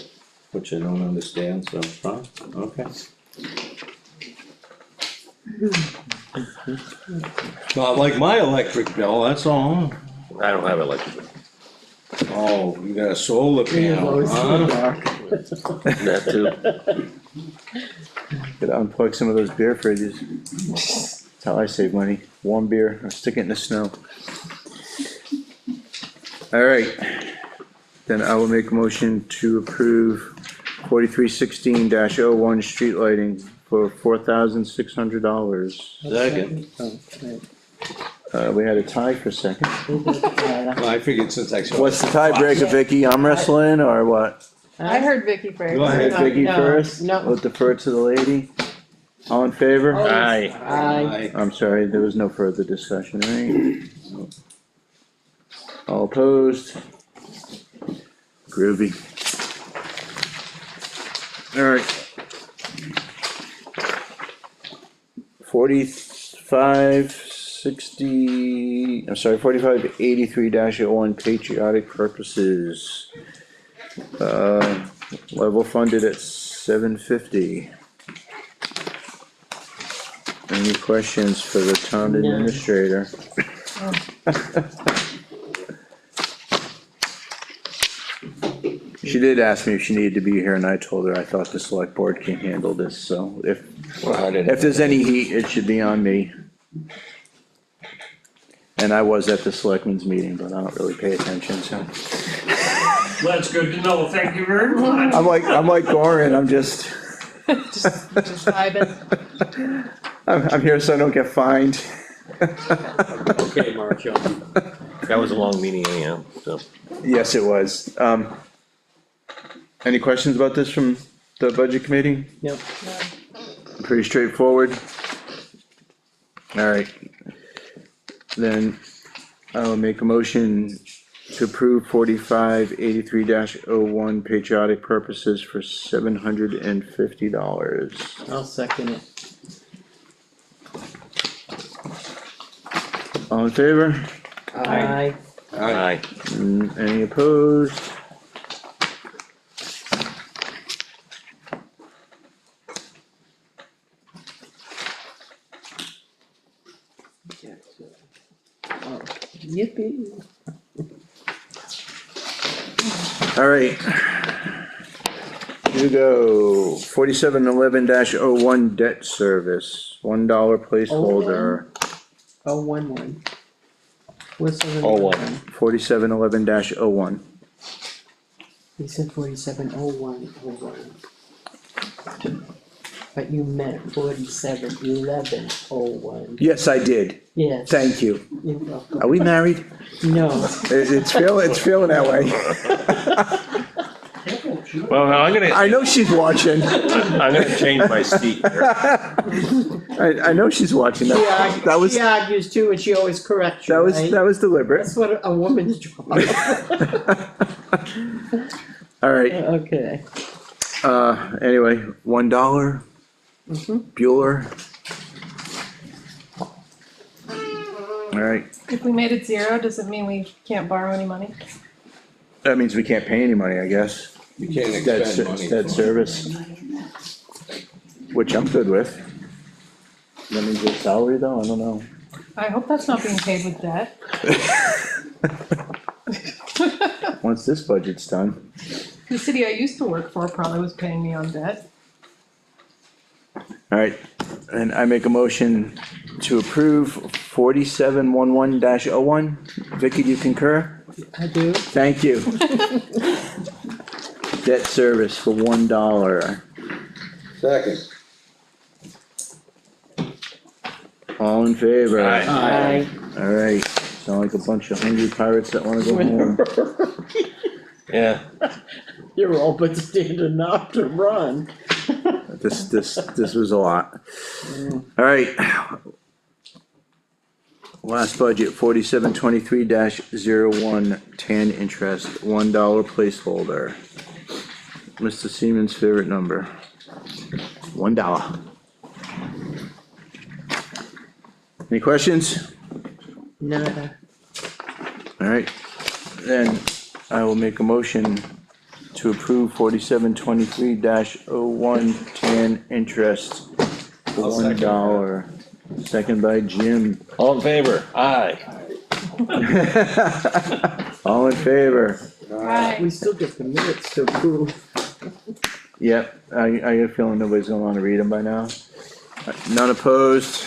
Speaker 5: which I don't understand, so, fine, okay. Not like my electric bill, that's all.
Speaker 1: I don't have electric.
Speaker 5: Oh, you got a solar panel, huh?
Speaker 1: That too.
Speaker 2: Gotta unplug some of those beer fridges. That's how I save money. Warm beer, or stick it in the snow. Alright, then I will make a motion to approve 4316-01 street lighting for $4,600.
Speaker 5: Second,
Speaker 2: We had a tie for second.
Speaker 5: well, I figured since I saw.
Speaker 2: What's the tiebreaker, Vicky? I'm wrestling or what?
Speaker 3: I heard Vicky first.
Speaker 5: Go ahead.
Speaker 2: Vicky
Speaker 4: No,
Speaker 2: first?
Speaker 4: no.
Speaker 2: We'll defer to the lady. All in favor?
Speaker 1: Aye.
Speaker 4: Aye.
Speaker 2: I'm sorry, there was no further discussion, right? All opposed? Groovy. Alright. 4583-01 patriotic purposes. Level funded at $750. Any questions for the town
Speaker 4: No.
Speaker 2: administrator? She did ask me if she needed to be here, and I told her I thought the select board can handle this, so if there's any heat, it should be on me. And I was at the selectmen's meeting, but I don't really pay attention, so.
Speaker 8: That's good to know, thank you very much.
Speaker 2: I'm like Goran, I'm just,
Speaker 3: Just vibing.
Speaker 2: I'm here so I don't get fined.
Speaker 7: Okay, Marcia.
Speaker 1: That was a long meeting anyhow, so.
Speaker 2: Yes, it was. Any questions about this from the budget committee?
Speaker 4: Yep.
Speaker 2: Pretty straightforward. Alright. Then I'll make a motion to approve 4583-01 patriotic purposes for $750.
Speaker 4: I'll second it.
Speaker 2: All in favor?
Speaker 4: Aye.
Speaker 1: Aye.
Speaker 2: Any opposed?
Speaker 4: Yippee.
Speaker 2: Alright. Here we go, 4711-01 debt service, $1 placeholder.
Speaker 4: 011. What's the?
Speaker 1: 01.
Speaker 2: 4711-01.
Speaker 4: He said 470101. But you meant 471101.
Speaker 2: Yes, I did,
Speaker 4: Yes.
Speaker 2: thank you.
Speaker 4: You're welcome.
Speaker 2: Are we married?
Speaker 4: No.
Speaker 2: It's feeling that way.
Speaker 1: Well, now I'm gonna,
Speaker 2: I know she's watching,
Speaker 1: I'm gonna change my seat here.
Speaker 2: I know she's watching, that was,
Speaker 4: She argues too, and she always corrects you, right?
Speaker 2: that was deliberate.
Speaker 4: That's what a woman's job.
Speaker 2: Alright,
Speaker 4: Okay.
Speaker 2: anyway, $1. Bueller. Alright,
Speaker 3: If we made it zero, does it mean we can't borrow any money?
Speaker 2: that means we can't pay any money, I guess.
Speaker 5: You can't
Speaker 2: Debt
Speaker 5: expend money.
Speaker 2: debt service. Which I'm good with. That means your salary though, I don't know.
Speaker 3: I hope that's not being paid with debt.
Speaker 2: Once this budget's done.
Speaker 3: The city I used to work for probably was paying me on debt.
Speaker 2: Alright, and I make a motion to approve 4711-01. Vicky, do you concur?
Speaker 4: I do.
Speaker 2: Thank you. Debt service for $1.
Speaker 5: Second.
Speaker 2: All in favor?
Speaker 4: Aye.
Speaker 2: Alright, sound like a bunch of hungry pirates that wanna go home.
Speaker 1: Yeah,
Speaker 4: You're all but standing up to run.
Speaker 2: This was a lot. Alright. Last budget, 4723-01, TAN interest, $1 placeholder. Mr. Seaman's favorite number. $1. Any questions?
Speaker 4: Nada.
Speaker 2: Alright, then I will make a motion to approve 4723-01, TAN interest for
Speaker 5: I'll second
Speaker 2: $1. Second by Jim.
Speaker 1: all in favor? Aye.
Speaker 2: All in favor?
Speaker 3: Right.
Speaker 4: We still get the minutes to approve.
Speaker 2: Yep, I get a feeling nobody's gonna wanna read them by now. None opposed?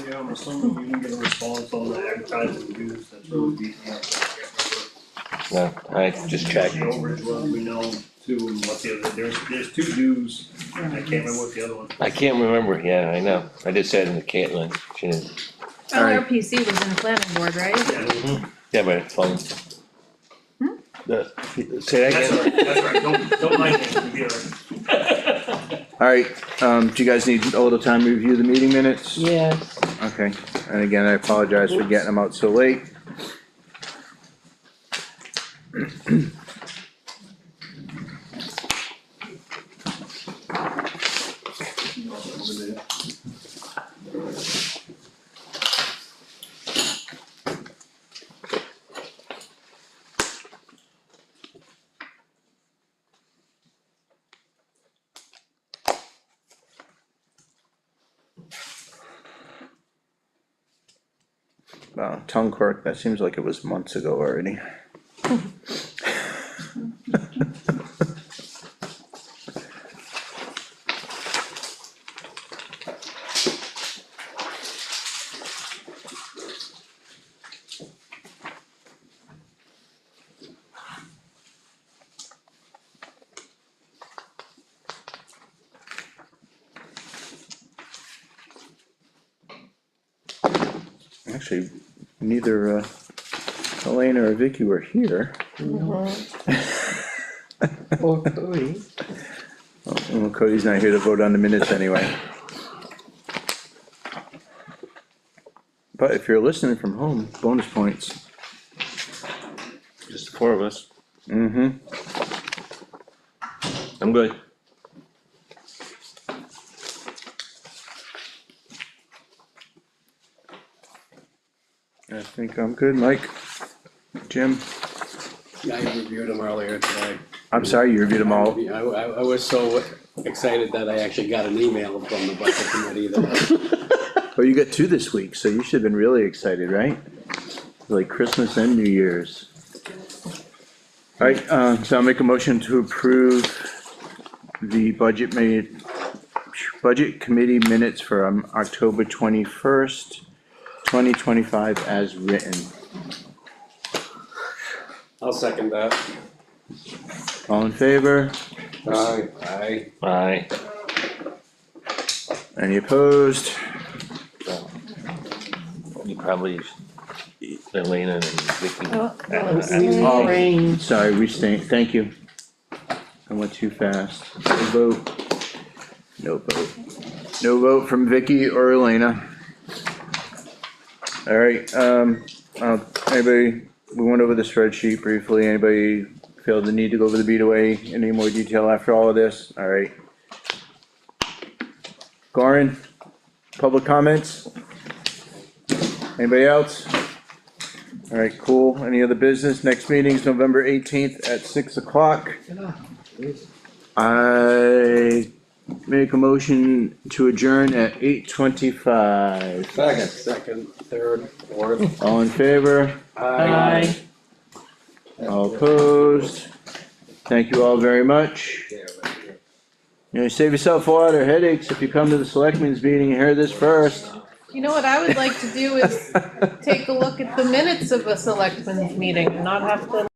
Speaker 8: Yeah, I'm assuming you didn't get a response on the advertising dues, that's really beating up.
Speaker 1: No, I just checked.
Speaker 8: The overage one, we know too, and what the other, there's two dues, I can't remember what the other one.
Speaker 1: I can't remember, yeah, I know, I just said in the Caitlin, she didn't,
Speaker 2: Alright.
Speaker 10: LRPC was in the planning board, right?
Speaker 1: yeah, but it's phone. Say that
Speaker 8: That's
Speaker 1: again?
Speaker 8: right, that's right, don't mind me, you'll be alright.
Speaker 2: Alright, do you guys need a little time to review the meeting minutes?
Speaker 4: Yes.
Speaker 2: Okay, and again, I apologize for getting them out so late. Wow, tongue quirk, that seems like it was months ago already. Actually, neither Elena or Vicky were here.
Speaker 4: Or Cody.
Speaker 2: Well, Cody's not here to vote on the minutes anyway. But if you're listening from home, bonus points.
Speaker 1: Just the four of us,
Speaker 2: Mm-hmm.
Speaker 1: I'm good.
Speaker 2: I think I'm good, Mike. Jim,
Speaker 7: I reviewed them earlier today.
Speaker 2: I'm sorry, you reviewed them all.
Speaker 7: I was so excited that I actually got an email from the budget committee that,
Speaker 2: Well, you got two this week, so you should have been really excited, right? Like Christmas and New Year's. Alright, so I'll make a motion to approve the budget committee minutes for October 21st, 2025 as written.
Speaker 7: I'll second that.
Speaker 2: All in favor?
Speaker 7: Aye.
Speaker 1: Aye.
Speaker 2: Any opposed?
Speaker 1: So, you probably, Elena and Vicky.
Speaker 3: Oh, well, it's-
Speaker 2: Oh,
Speaker 4: Rain.
Speaker 2: sorry, thank you. I went too fast. No vote. No vote. No vote from Vicky or Elena. Alright, anybody, we went over the spreadsheet briefly, anybody feel the need to go over the B2A in any more detail after all of this? Alright. Goran, public comments? Anybody else? Alright, cool, any other business? Next meeting's November 18th at 6 o'clock. I make a motion to adjourn at 8:25.
Speaker 5: Second.
Speaker 7: Second, third, fourth.
Speaker 2: All in favor?
Speaker 3: Aye.
Speaker 2: All opposed? Thank you all very much. You know, save yourself a lot of headaches if you come to the selectmen's meeting and hear this first.
Speaker 3: You know what I would like to do is take a look at the minutes of a selectmen's meeting and not have to